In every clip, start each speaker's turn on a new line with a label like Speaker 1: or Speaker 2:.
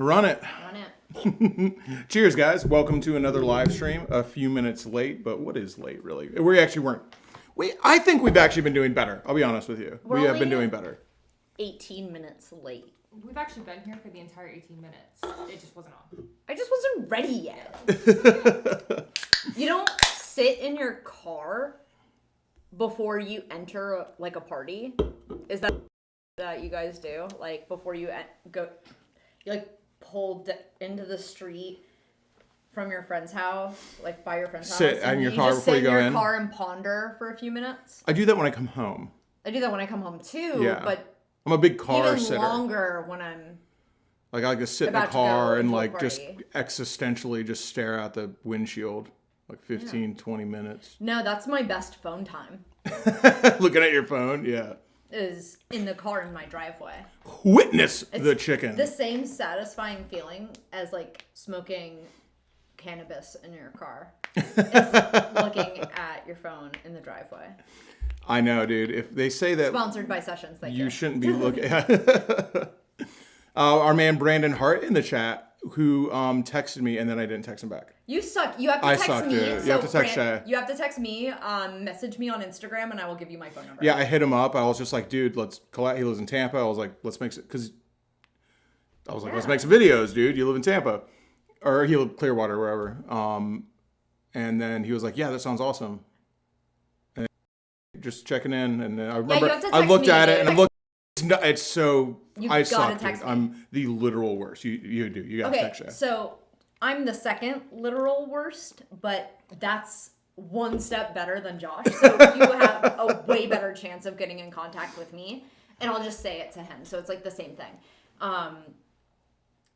Speaker 1: Run it.
Speaker 2: Run it.
Speaker 1: Cheers, guys. Welcome to another live stream. A few minutes late, but what is late, really? We actually weren't. I think we've actually been doing better. I'll be honest with you. We have been doing better.
Speaker 2: 18 minutes late.
Speaker 3: We've actually been here for the entire 18 minutes. It just wasn't on.
Speaker 2: I just wasn't ready yet. You don't sit in your car before you enter like a party? Is that you guys do? Like before you go, you like pull into the street from your friend's house, like by your friend's house.
Speaker 1: Sit in your car before you go in.
Speaker 2: Sit in your car and ponder for a few minutes.
Speaker 1: I do that when I come home.
Speaker 2: I do that when I come home too.
Speaker 1: Yeah.
Speaker 2: But
Speaker 1: I'm a big car
Speaker 2: even
Speaker 1: sitter.
Speaker 2: longer when I'm
Speaker 1: like I like to sit in the
Speaker 2: about to
Speaker 1: car
Speaker 2: go
Speaker 1: and
Speaker 2: to a
Speaker 1: like
Speaker 2: party.
Speaker 1: just existentially just stare out the windshield like 15, 20 minutes.
Speaker 2: No, that's my best phone time.
Speaker 1: Looking at your phone, yeah.
Speaker 2: Is in the car in my driveway.
Speaker 1: Witness
Speaker 2: It's
Speaker 1: the chicken.
Speaker 2: The same satisfying feeling as like smoking cannabis in your car. It's looking at your phone in the driveway.
Speaker 1: I know, dude. If they say that
Speaker 2: Sponsored by Sessions, thank you.
Speaker 1: you shouldn't be looking. Our man Brandon Hart in the chat who texted me and then I didn't text him back.
Speaker 2: You suck. You have to
Speaker 1: I
Speaker 2: text
Speaker 1: suck,
Speaker 2: me.
Speaker 1: dude. You have to text Shay.
Speaker 2: You have to text me. Message me on Instagram, and I will give you my phone number.
Speaker 1: Yeah, I hit him up. I was just like, dude, let's collab. He lives in Tampa. I was like, let's make some, because I was like, let's make some videos, dude. You live in Tampa, or he lived Clearwater, wherever. And then he was like, yeah, that sounds awesome. And just checking in, and I remember
Speaker 2: you have to
Speaker 1: I
Speaker 2: text
Speaker 1: looked
Speaker 2: me,
Speaker 1: at it,
Speaker 2: dude.
Speaker 1: and I'm looking. It's so I
Speaker 2: gotta
Speaker 1: suck, dude.
Speaker 2: text me.
Speaker 1: I'm the literal worst. You do. You gotta
Speaker 2: Okay,
Speaker 1: text Shay.
Speaker 2: so I'm the second literal worst, but that's one step better than Josh. So you have a way better chance of getting in contact with me, and I'll just say it to him. So it's like the same thing.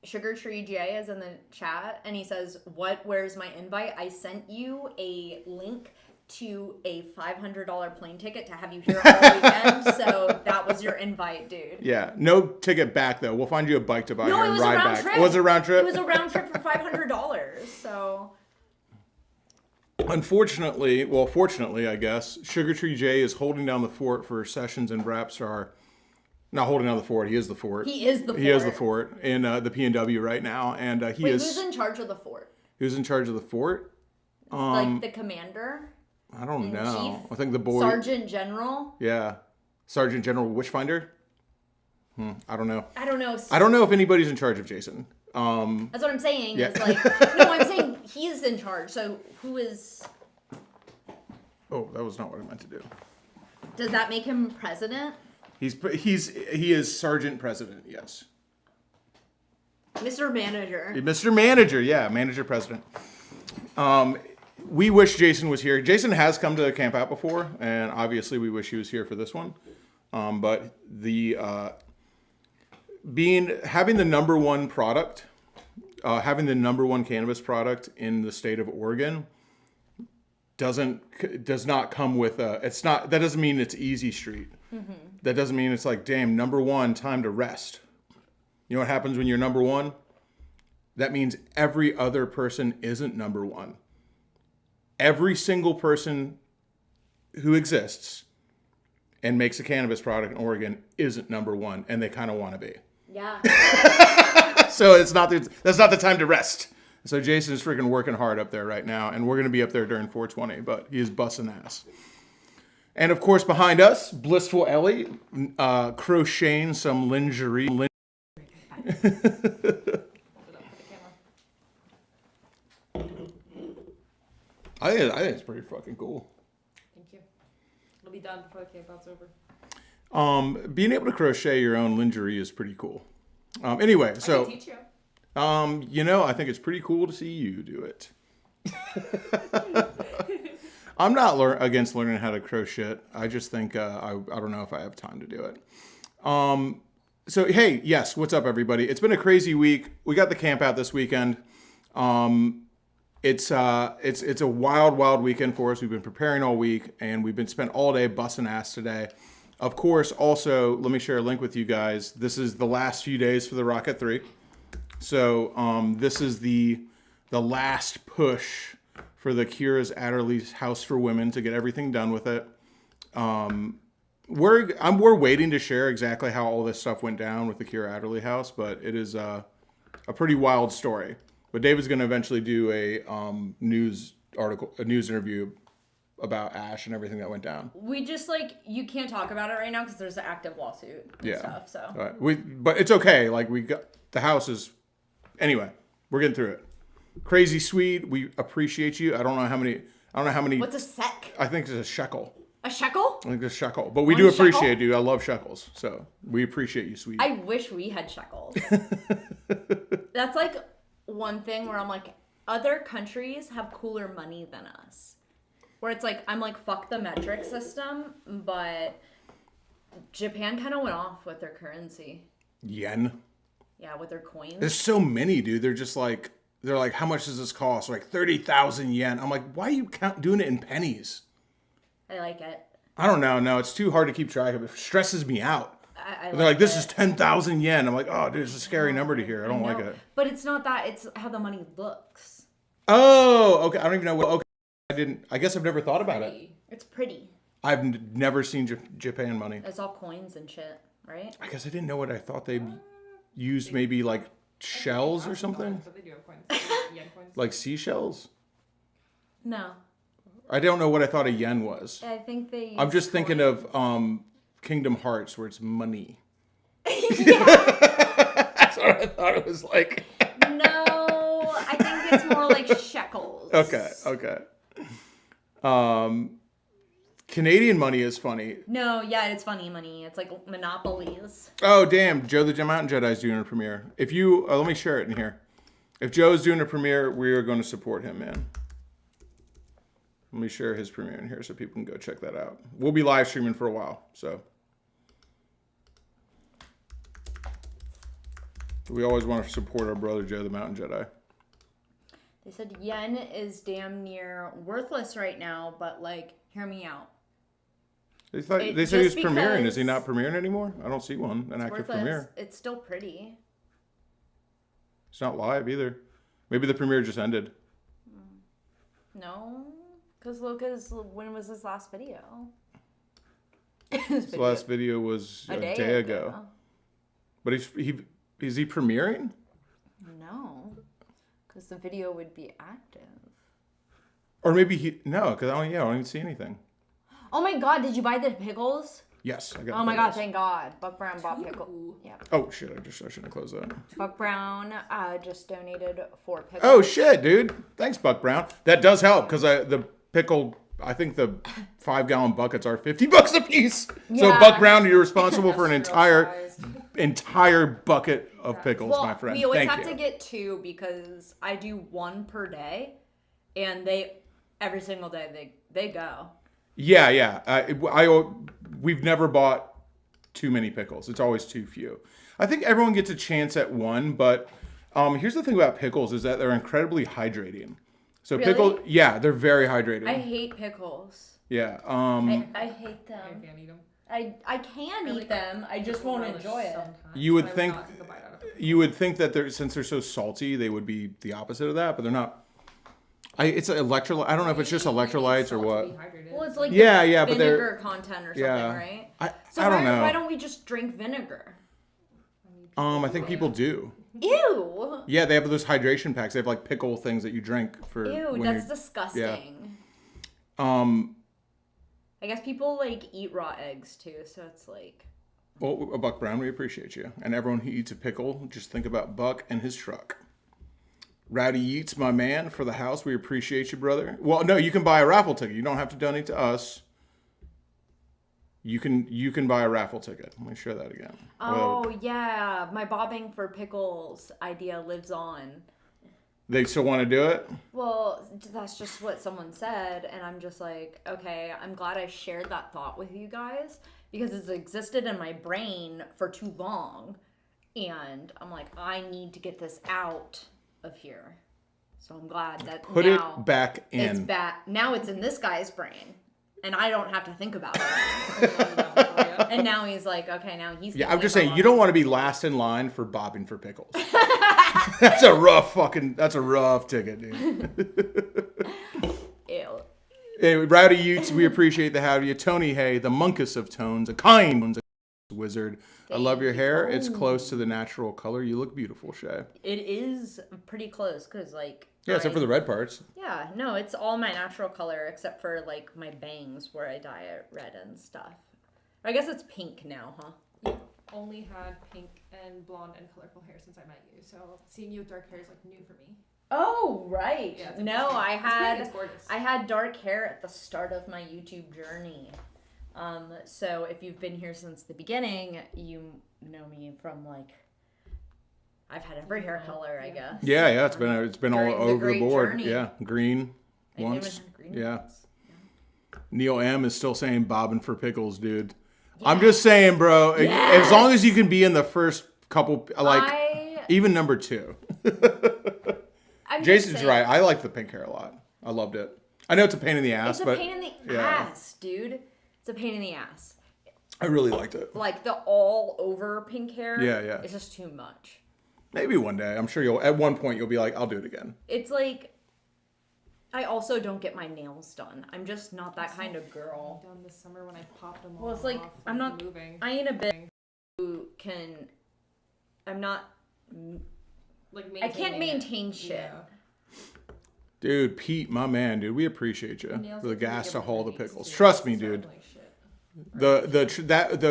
Speaker 2: Sugartree J is in the chat, and he says, where's my invite? I sent you a link to a $500 plane ticket to have you here all weekend. So that was your invite, dude.
Speaker 1: Yeah, no ticket back though. We'll find you a bike to buy
Speaker 2: No,
Speaker 1: here
Speaker 2: it
Speaker 1: and
Speaker 2: was a
Speaker 1: ride
Speaker 2: round
Speaker 1: back.
Speaker 2: trip.
Speaker 1: Was it a round trip?
Speaker 2: It was a round trip for $500. So
Speaker 1: Unfortunately, well, fortunately, I guess, Sugartree J is holding down the fort for Sessions and Rapstar. Not holding down the fort. He is the fort.
Speaker 2: he is the fort.
Speaker 1: He is the fort in the PNW right now, and
Speaker 2: Wait, who's in charge of the fort?
Speaker 1: Who's in charge of the fort?
Speaker 2: Like the commander?
Speaker 1: I don't know.
Speaker 2: Chief?
Speaker 1: I think the boy.
Speaker 2: Sergeant General?
Speaker 1: Yeah, Sergeant General Witchfinder. I don't know.
Speaker 2: I don't know.
Speaker 1: I don't know if anybody's in charge of Jason.
Speaker 2: That's what I'm saying.
Speaker 1: Yeah.
Speaker 2: Is like, no, I'm saying he's in charge. So who is?
Speaker 1: Oh, that was not what I meant to do.
Speaker 2: Does that make him president?
Speaker 1: He is Sergeant President. Yes.
Speaker 2: Mr. Manager.
Speaker 1: Mr. Manager, yeah, Manager President. We wish Jason was here. Jason has come to the camp out before, and obviously we wish he was here for this one. But the having the number one product, having the number one cannabis product in the state of Oregon does not come with that doesn't mean it's easy street. Mm-hmm. That doesn't mean it's like, damn, number one, time to rest. You know what happens when you're number one? That means every other person isn't number one. Every single person who exists and makes a cannabis product in Oregon isn't number one, and they kind of want to be.
Speaker 2: Yeah.
Speaker 1: So that's not the time to rest. So Jason's freaking working hard up there right now, and we're going to be up there during 420, but he is busting ass. And of course, behind us, Blissful Ellie, crocheting some lingerie. I think it's pretty fucking cool.
Speaker 3: Thank you. It'll be done before the campout's over.
Speaker 1: Being able to crochet your own lingerie is pretty cool. Anyway, so
Speaker 3: I can teach you.
Speaker 1: I think it's pretty cool to see you do it. I'm not against learning how to crochet. I just think I don't know if I have time to do it. So hey, yes, what's up, everybody? It's been a crazy week. We got the camp out this weekend. It's a wild weekend for us. We've been preparing all week, and we've been spent all day busting ass today. Of course, also, let me share a link with you guys. This is the last few days for the Rocket 3. So this is the last push for the Kira's Adderley's House for Women to get everything done with it. We're waiting to share exactly how all this stuff went down with the Kira Adderley house, but it is a pretty wild story. But David's going to eventually do a news interview about Ash and everything that went down.
Speaker 2: We just you can't talk about it right now because there's an active lawsuit and stuff. So
Speaker 1: but it's okay. Like we got the house is anyway. We're getting through it. Crazy sweet. We appreciate you. I don't know how many.
Speaker 2: What's a sec?
Speaker 1: I think it's a shekel.
Speaker 2: A shekel?
Speaker 1: I think it's a shekel. But we
Speaker 2: One
Speaker 1: do appreciate
Speaker 2: shekel?
Speaker 1: you. I love shekels. So we appreciate you, sweet.
Speaker 2: I wish we had shekels. That's one thing where I'm like, other countries have cooler money than us. Where it's I'm fuck the metric system, but Japan kind of went off with their currency.
Speaker 1: Yen.
Speaker 2: Yeah, with their coins.
Speaker 1: There's so many, dude. They're just they're like, how much does this cost? Like 30,000 yen. I'm like, why are you doing it in pennies?
Speaker 2: I like it.
Speaker 1: I don't know. No, it's too hard to keep track of. It stresses me out. They're like, this is 10,000 yen. I'm like, oh, dude, it's a scary number to hear. I don't like it.
Speaker 2: But it's not that. It's how the money looks.
Speaker 1: Oh, okay. I don't even know what. Okay, I guess I've never thought about it.
Speaker 2: It's pretty.
Speaker 1: I've never seen Japan money.
Speaker 2: It's all coins and shit, right?
Speaker 1: I guess I didn't know what I thought they used. Maybe like shells or something.
Speaker 3: But they do have coins. Yen coins.
Speaker 1: Like seashells.
Speaker 2: No.
Speaker 1: I don't know what I thought a yen was.
Speaker 2: I think they.
Speaker 1: I'm just thinking of Kingdom Hearts, where it's money.
Speaker 2: Yeah.
Speaker 1: That's what I thought it was like.
Speaker 2: No, I think it's more like shekels.
Speaker 1: Okay. Canadian money is funny.
Speaker 2: No, yeah, it's funny money. It's like monopolies.
Speaker 1: Oh, damn. Joe the Mountain Jedi is doing a premiere. If you... let me share it in here. If Joe's doing a premiere, we are going to support him, man. Let me share his premiere in here so people can go check that out. We'll be live streaming for a while, so... we always want to support our brother Joe the Mountain Jedi.
Speaker 2: They said yen is damn near worthless right now, but hear me out.
Speaker 1: They said he was premiering. Is he not premiering anymore? I don't see one. An active premiere.
Speaker 2: It's still pretty.
Speaker 1: It's not live either. Maybe the premiere just ended.
Speaker 2: No, because when was his last video?
Speaker 1: His last video was a day ago. But is he premiering?
Speaker 2: No, because the video would be active.
Speaker 1: Or maybe because I don't even see anything.
Speaker 2: Oh my God! Did you buy the pickles?
Speaker 1: Yes, I got.
Speaker 2: Oh my God! Thank God, Buck Brown bought pickles. Yeah.
Speaker 1: Oh shit! I shouldn't have closed that.
Speaker 2: Buck Brown just donated 4 pickles.
Speaker 1: Oh shit, dude! Thanks, Buck Brown. That does help because the pickle. I think the 5-gallon buckets are $50 a piece. Yeah. So Buck Brown, you're responsible for an entire bucket of pickles, my friend.
Speaker 2: We always have to get 2 because I do 1 per day, and every single day they go.
Speaker 1: Yeah. We've never bought too many pickles. It's always too few. I think everyone gets a chance at 1, but here's the thing about pickles is that they're incredibly hydrating. So
Speaker 2: really?
Speaker 1: They're very hydrating.
Speaker 2: I hate pickles.
Speaker 1: Yeah.
Speaker 2: I hate them.
Speaker 3: I can't eat them.
Speaker 2: I can eat them. I just won't enjoy it.
Speaker 1: You would think that since they're so salty, they would be the opposite of that, but they're not. It's electrolyte. I don't know if it's just electrolytes or what.
Speaker 2: Well, it's like
Speaker 1: but
Speaker 2: vinegar content or something, right?
Speaker 1: I don't know.
Speaker 2: Why don't we just drink vinegar?
Speaker 1: I think people do.
Speaker 2: Ew.
Speaker 1: Yeah, they have those hydration packs. They have pickle things that you drink for.
Speaker 2: Ew, that's disgusting.
Speaker 1: Yeah.
Speaker 2: I guess people eat raw eggs too, so it's
Speaker 1: Well, Buck Brown, we appreciate you, and everyone who eats a pickle, just think about Buck and his truck. Rowdy Yeats, my man, for the house. We appreciate you, brother. Well, no, you can buy a raffle ticket. You don't have to donate to us. You can buy a raffle ticket. Let me share that again.
Speaker 2: Oh, yeah. My bobbing for pickles idea lives on.
Speaker 1: They still want to do it?
Speaker 2: Well, that's just what someone said. And I'm just like, okay, I'm glad I shared that thought with you guys because it's existed in my brain for too long. And I'm like, I need to get this out of here. So I'm glad that
Speaker 1: Put it back in.
Speaker 2: It's back. Now it's in this guy's brain. And I don't have to think about it. And now he's like, okay, now he's...
Speaker 1: Yeah, I'm just saying, you don't want to be last in line for bobbing for pickles. That's a rough ticket, dude.
Speaker 2: Ew.
Speaker 1: Anyway, Rowdy Utes, we appreciate the have you. Tony Hay, the monkus of tones, a kind Wizard. I love your
Speaker 2: Thank
Speaker 1: hair.
Speaker 2: you.
Speaker 1: It's close to the natural color. You look beautiful, Shay.
Speaker 2: It is pretty close because, like,
Speaker 1: Yeah, except for the red parts.
Speaker 2: Yeah, no, it's all my natural color except for like my bangs where I dye it red and stuff. I guess it's pink now, huh?
Speaker 3: You've only had pink and blonde and colorful hair since I met you, so seeing you with dark hair is like new for me.
Speaker 2: Oh, right.
Speaker 3: Yeah, it's
Speaker 2: No,
Speaker 3: interesting. It's gorgeous.
Speaker 2: I had dark hair at the start of my YouTube journey. So if you've been here since the beginning, you know me from like I've had every hair color, I guess.
Speaker 1: Yeah, it's been all
Speaker 2: During the
Speaker 1: over the
Speaker 2: great
Speaker 1: board.
Speaker 2: journey.
Speaker 1: Yeah, green
Speaker 2: I even
Speaker 1: once.
Speaker 2: had green
Speaker 1: Yeah.
Speaker 2: ones.
Speaker 1: Neil M is still saying bobbing for pickles, dude. I'm just saying, bro. As
Speaker 2: Yes.
Speaker 1: long as you can be in the first couple, like even number 2.
Speaker 2: I'm just
Speaker 1: Jason's
Speaker 2: saying,
Speaker 1: right. I like the pink hair a lot. I loved it. I know it's a pain in the ass,
Speaker 2: It's a
Speaker 1: but
Speaker 2: pain in the
Speaker 1: yeah.
Speaker 2: ass, dude. It's a pain in the ass.
Speaker 1: I really liked it.
Speaker 2: Like the all over pink hair.
Speaker 1: Yeah, yeah.
Speaker 2: It's just too much.
Speaker 1: Maybe one day. I'm sure at one point you'll be like, I'll do it again.
Speaker 2: It's like I also don't get my nails done. I'm just not that kind of girl.
Speaker 3: Done this summer when I popped them all
Speaker 2: Well, it's like
Speaker 3: off
Speaker 2: I'm
Speaker 3: from
Speaker 2: not
Speaker 3: moving.
Speaker 2: I ain't a bitch who can I'm not
Speaker 3: Like
Speaker 2: I can't
Speaker 3: maintaining it.
Speaker 2: maintain shit.
Speaker 3: Yeah.
Speaker 1: Dude, Pete, my man, dude, we appreciate you
Speaker 3: Nails
Speaker 1: for the
Speaker 3: look really
Speaker 1: gas
Speaker 3: good
Speaker 1: to
Speaker 3: with
Speaker 1: haul
Speaker 3: my
Speaker 1: the
Speaker 3: knees,
Speaker 1: pickles.
Speaker 3: too.
Speaker 1: Trust me,
Speaker 3: It's
Speaker 1: dude.
Speaker 3: like shit.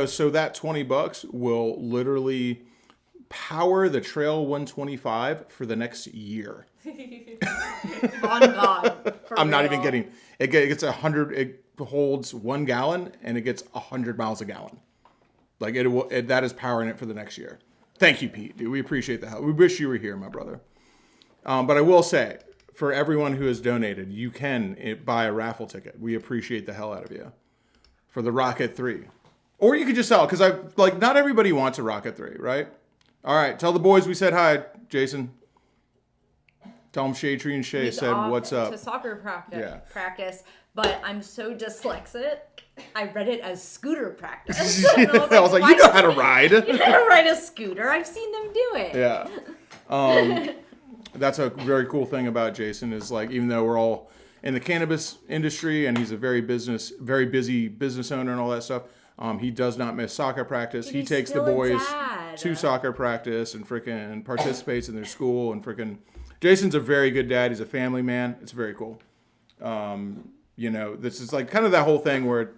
Speaker 1: So that $20 will power the Trail 125 for the next year.
Speaker 2: On God. For
Speaker 1: I'm not even
Speaker 2: real.
Speaker 1: kidding. It gets 100. It holds 1 gallon and it gets 100 miles a gallon. Like that is powering it for the next year. Thank you, Pete. Dude, we appreciate the help. We wish you were here, my brother. But I will say, for everyone who has donated, you can buy a raffle ticket. We appreciate the hell out of you for the Rocket 3, or you could just sell because not everybody wants a Rocket 3, right? All right, tell the boys we said hi, Jason. Tell them Shadetree and Shay
Speaker 2: He's
Speaker 1: said
Speaker 2: off
Speaker 1: what's up.
Speaker 2: to soccer practice.
Speaker 1: Yeah.
Speaker 2: Practice, but I'm so dyslexic. I read it as scooter practice. And
Speaker 1: I was like, you know how to ride.
Speaker 2: You know how to ride a scooter. I've seen them do it.
Speaker 1: Yeah. That's a very cool thing about Jason is like, even though we're all in the cannabis industry and he's a very busy business owner and all that stuff, he does not miss soccer practice. He
Speaker 2: He's
Speaker 1: takes the
Speaker 2: still a
Speaker 1: boys
Speaker 2: dad.
Speaker 1: to soccer practice and freaking participates in their school and freaking. Jason's a very good dad. He's a family man. It's very cool. This is like kind of that whole thing where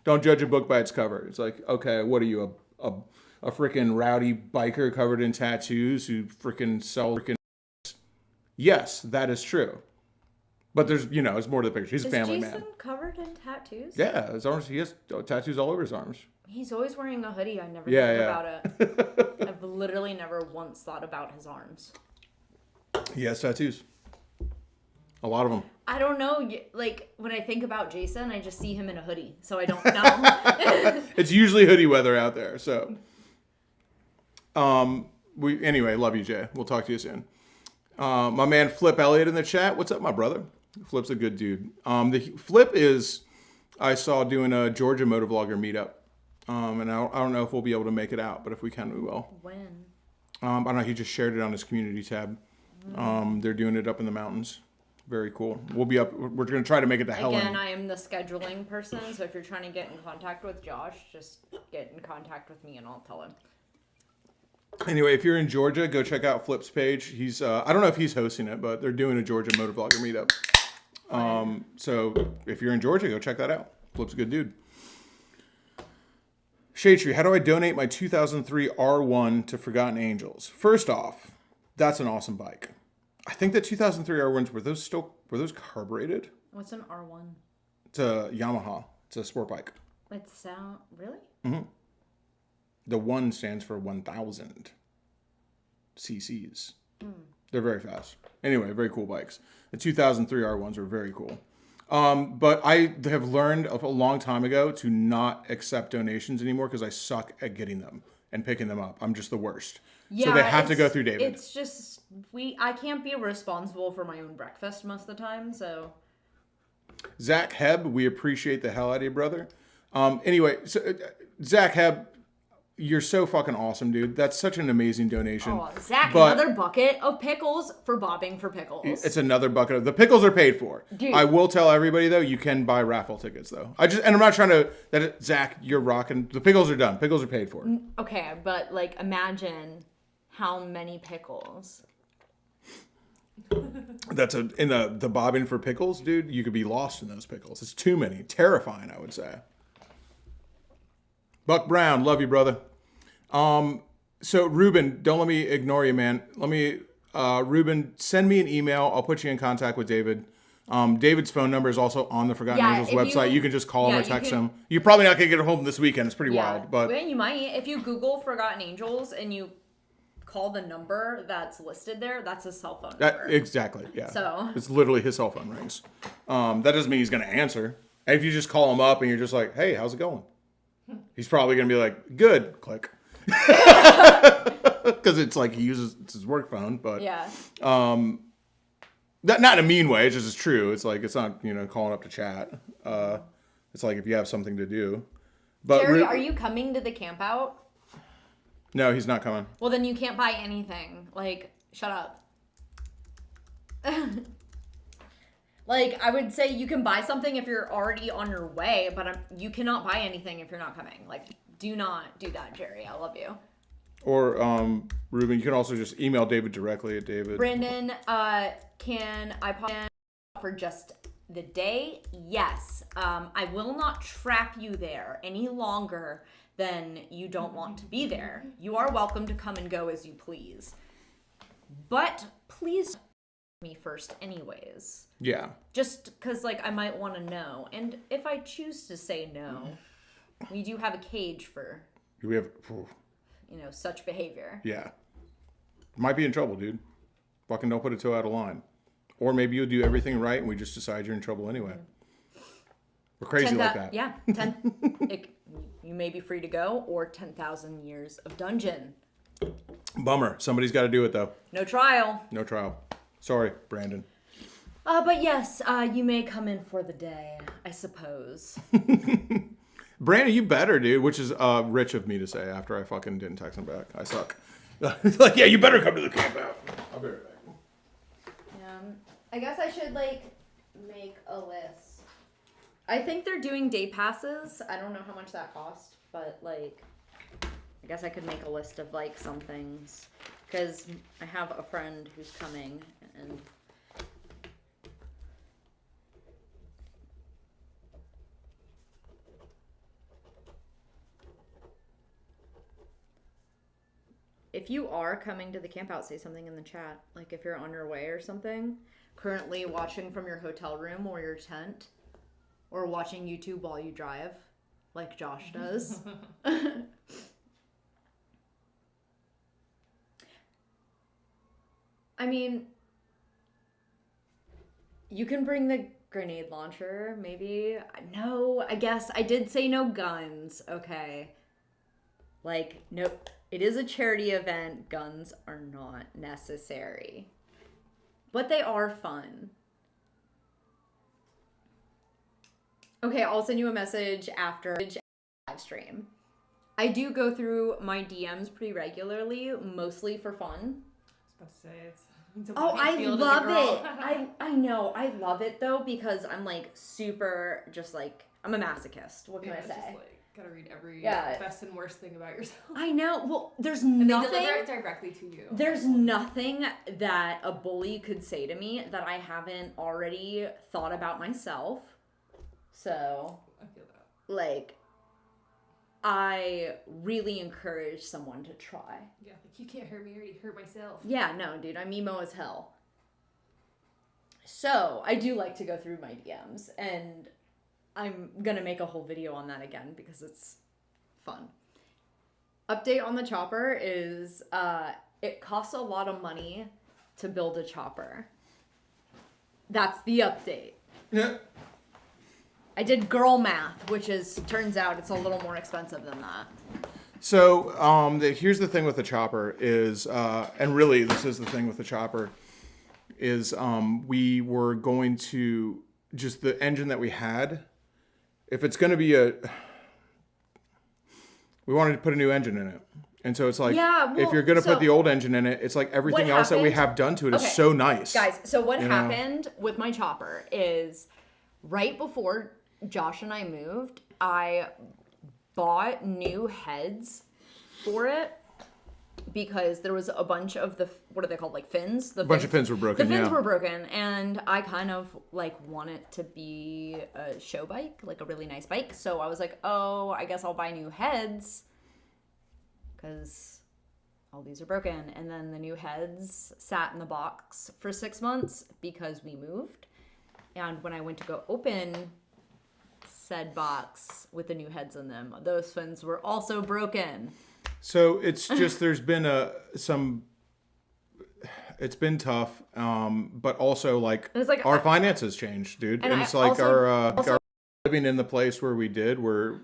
Speaker 1: don't judge a book by its cover. It's like, okay, what are you, a freaking rowdy biker covered in tattoos who freaking sell freaking. Yes, that is true. But there's, it's more to the picture. He's a family
Speaker 2: Jason
Speaker 1: man.
Speaker 2: covered in tattoos?
Speaker 1: Yeah, his arms. He has tattoos all over his arms.
Speaker 2: He's always wearing a hoodie. I never
Speaker 1: Yeah,
Speaker 2: think
Speaker 1: yeah.
Speaker 2: about it. I've literally never once thought about his arms.
Speaker 1: He has tattoos. A lot of them.
Speaker 2: I don't know. Like, when I think about Jason, I just see him in a hoodie. So I don't know.
Speaker 1: It's usually hoodie weather out there. So, anyway, love you, Jay. We'll talk to you soon. My man Flip Elliott in the chat. What's up, my brother? Flip's a good dude. The Flip is, I saw doing a Georgia motovlogger meetup. And I don't know if we'll be able to make it out, but if we can, we will.
Speaker 2: When?
Speaker 1: I don't know. He just shared it on his community tab. They're doing it up in the mountains. Very cool. We'll be up. We're going to try to make it to Helen.
Speaker 2: Again, I am the scheduling person. So if you're trying to get in contact with Josh, just get in contact with me and I'll tell him.
Speaker 1: Anyway, if you're in Georgia, go check out Flip's page. He's I don't know if he's hosting it, but they're doing a Georgia motovlogger meetup. So if you're in Georgia, go check that out. Flip's a good dude. Shadetree, how do I donate my 2003 R1 to Forgotten Angels? First off, that's an awesome bike. I think the 2003 R1s were those carbureted?
Speaker 2: What's an R1?
Speaker 1: It's a Yamaha. It's a sport bike.
Speaker 2: Really?
Speaker 1: Mm-hmm. The 1 stands for 1,000 cc's. They're very fast. Anyway, very cool bikes. The 2003 R1s are very cool. But I have learned a long time ago to not accept donations anymore because I suck at getting them and picking them up. I'm just the worst.
Speaker 2: Yeah,
Speaker 1: so they have to go through David.
Speaker 2: It's just I can't be responsible for my own breakfast most of the time, so.
Speaker 1: Zach Heb, we appreciate the hell out of you, brother. Anyway, so Zach Heb, you're so fucking awesome, dude. That's such an amazing donation.
Speaker 2: Oh, Zach,
Speaker 1: But
Speaker 2: another bucket of pickles for bobbing for pickles.
Speaker 1: it's another bucket of the pickles are paid for.
Speaker 2: Dude.
Speaker 1: I will tell everybody though, you can buy raffle tickets though. I'm not trying to Zach, you're rocking. The pickles are done. Pickles are paid for.
Speaker 2: Okay, but like imagine how many pickles.
Speaker 1: That's in the bobbing for pickles, dude. You could be lost in those pickles. It's too many. Terrifying, I would say. Buck Brown, love you, brother. So Ruben, don't let me ignore you, man. Ruben, send me an email. I'll put you in contact with David. David's phone number is also on the Forgotten
Speaker 2: Yeah,
Speaker 1: Angels
Speaker 2: if
Speaker 1: website. You can just call him
Speaker 2: yeah,
Speaker 1: or
Speaker 2: you
Speaker 1: text
Speaker 2: can-
Speaker 1: him. You're probably not gonna get it home this weekend. It's pretty wild, but
Speaker 2: Well, you might if you Google Forgotten Angels and you call the number that's listed there. That's his cell phone number.
Speaker 1: exactly, yeah.
Speaker 2: So-
Speaker 1: it's literally his cell phone rings. That doesn't mean he's gonna answer. And if you just call him up and you're just like, "Hey, how's it going?" He's probably gonna be like, "Good." Click. Because it's like it's his work phone, but
Speaker 2: Yeah.
Speaker 1: not in a mean way. It's just true. It's like it's not calling up to chat. It's like if you have something to do. But
Speaker 2: Jerry, are you coming to the camp out?
Speaker 1: No, he's not coming.
Speaker 2: Well, then you can't buy anything. Like, shut up. Like, I would say you can buy something if you're already on your way, but you cannot buy anything if you're not coming. Like, do not do that, Jerry. I love you.
Speaker 1: Or Ruben, you can also just email David directly at David.
Speaker 2: Brandon, can I pop in for just the day? Yes. I will not trap you there any longer than you don't want to be there. You are welcome to come and go as you please. But please me first anyways.
Speaker 1: Yeah.
Speaker 2: Just because, like, I might want to know. And if I choose to say no, we do have a cage for,
Speaker 1: We have.
Speaker 2: such behavior.
Speaker 1: Yeah. Might be in trouble, dude. Fucking don't put a toe out of line. Or maybe you'll do everything right and we just decide you're in trouble anyway. We're crazy like that.
Speaker 2: Yeah. You may be free to go, or 10,000 years of dungeon.
Speaker 1: Bummer. Somebody's got to do it, though.
Speaker 2: No trial.
Speaker 1: No trial. Sorry, Brandon.
Speaker 2: But yes, you may come in for the day, I suppose.
Speaker 1: Brandon, you better, dude. Which is rich of me to say after I fucking didn't text him back. I suck. Like, yeah, you better come to the camp out. I'll be right back.
Speaker 2: I guess I should, make a list. I think they're doing day passes. I don't know how much that cost, but, I guess I could make a list of, some things. Because I have a friend who's coming, and... If you are coming to the camp out, say something in the chat. Like if you're on your way or something, currently watching from your hotel room or your tent, or watching YouTube while you drive, like Josh does. I mean, you can bring the grenade launcher, maybe. No, I guess I did say no guns. Okay. Nope. It is a charity event. Guns are not necessary. But they are fun. Okay, I'll send you a message after live stream. I do go through my DMs pretty regularly, mostly for fun.
Speaker 3: I was about to say, it's a
Speaker 2: Oh, I
Speaker 3: minefield as a
Speaker 2: love
Speaker 3: girl.
Speaker 2: it. I know. I love it though because I'm super I'm a masochist. What can I
Speaker 3: It's
Speaker 2: say?
Speaker 3: just gotta read every
Speaker 2: Yeah.
Speaker 3: best and worst thing about yourself.
Speaker 2: I know. Well, there's
Speaker 3: And they
Speaker 2: nothing.
Speaker 3: deliver it directly to you.
Speaker 2: There's nothing that a bully could say to me that I haven't already thought about myself. So,
Speaker 3: I feel that.
Speaker 2: I really encourage someone to try.
Speaker 3: Yeah, you can't hurt me. I already hurt myself.
Speaker 2: Yeah, no, dude, I'm emo as hell. So, I do like to go through my DMs, and I'm gonna make a whole video on that again because it's fun. Update on the chopper is, it costs a lot of money to build a chopper. That's the update.
Speaker 1: Yeah.
Speaker 2: I did girl math, which turns out it's a little more expensive than that.
Speaker 1: So here's the thing with the chopper is, and really this is the thing with the chopper, is we were going to, just the engine that we had, if it's going to be We wanted to put a new engine in it. And so it's like,
Speaker 2: Yeah,
Speaker 1: if
Speaker 2: well,
Speaker 1: you're going to
Speaker 2: so
Speaker 1: put the old engine in it, it's like everything else that we
Speaker 2: happened-
Speaker 1: have done to it is
Speaker 2: Okay.
Speaker 1: so nice.
Speaker 2: Guys, so what
Speaker 1: You know?
Speaker 2: happened with my chopper is right before Josh and I moved, I bought new heads for it because there was a bunch of the, what are they called, like fins?
Speaker 1: A bunch of fins were broken,
Speaker 2: The fins
Speaker 1: yeah.
Speaker 2: were broken, and I kind of like want it to be a show bike, like a really nice bike. So I was like, oh, I guess I'll buy new heads because all these are broken. And then the new heads sat in the box for 6 months because we moved. And when I went to go open said box with the new heads in them, those fins were also broken.
Speaker 1: So it's just, there's been it's been tough, but also like,
Speaker 2: It's like
Speaker 1: our finances changed, dude.
Speaker 2: And
Speaker 1: And
Speaker 2: I
Speaker 1: it's like
Speaker 2: also-
Speaker 1: our living in the place where we did, where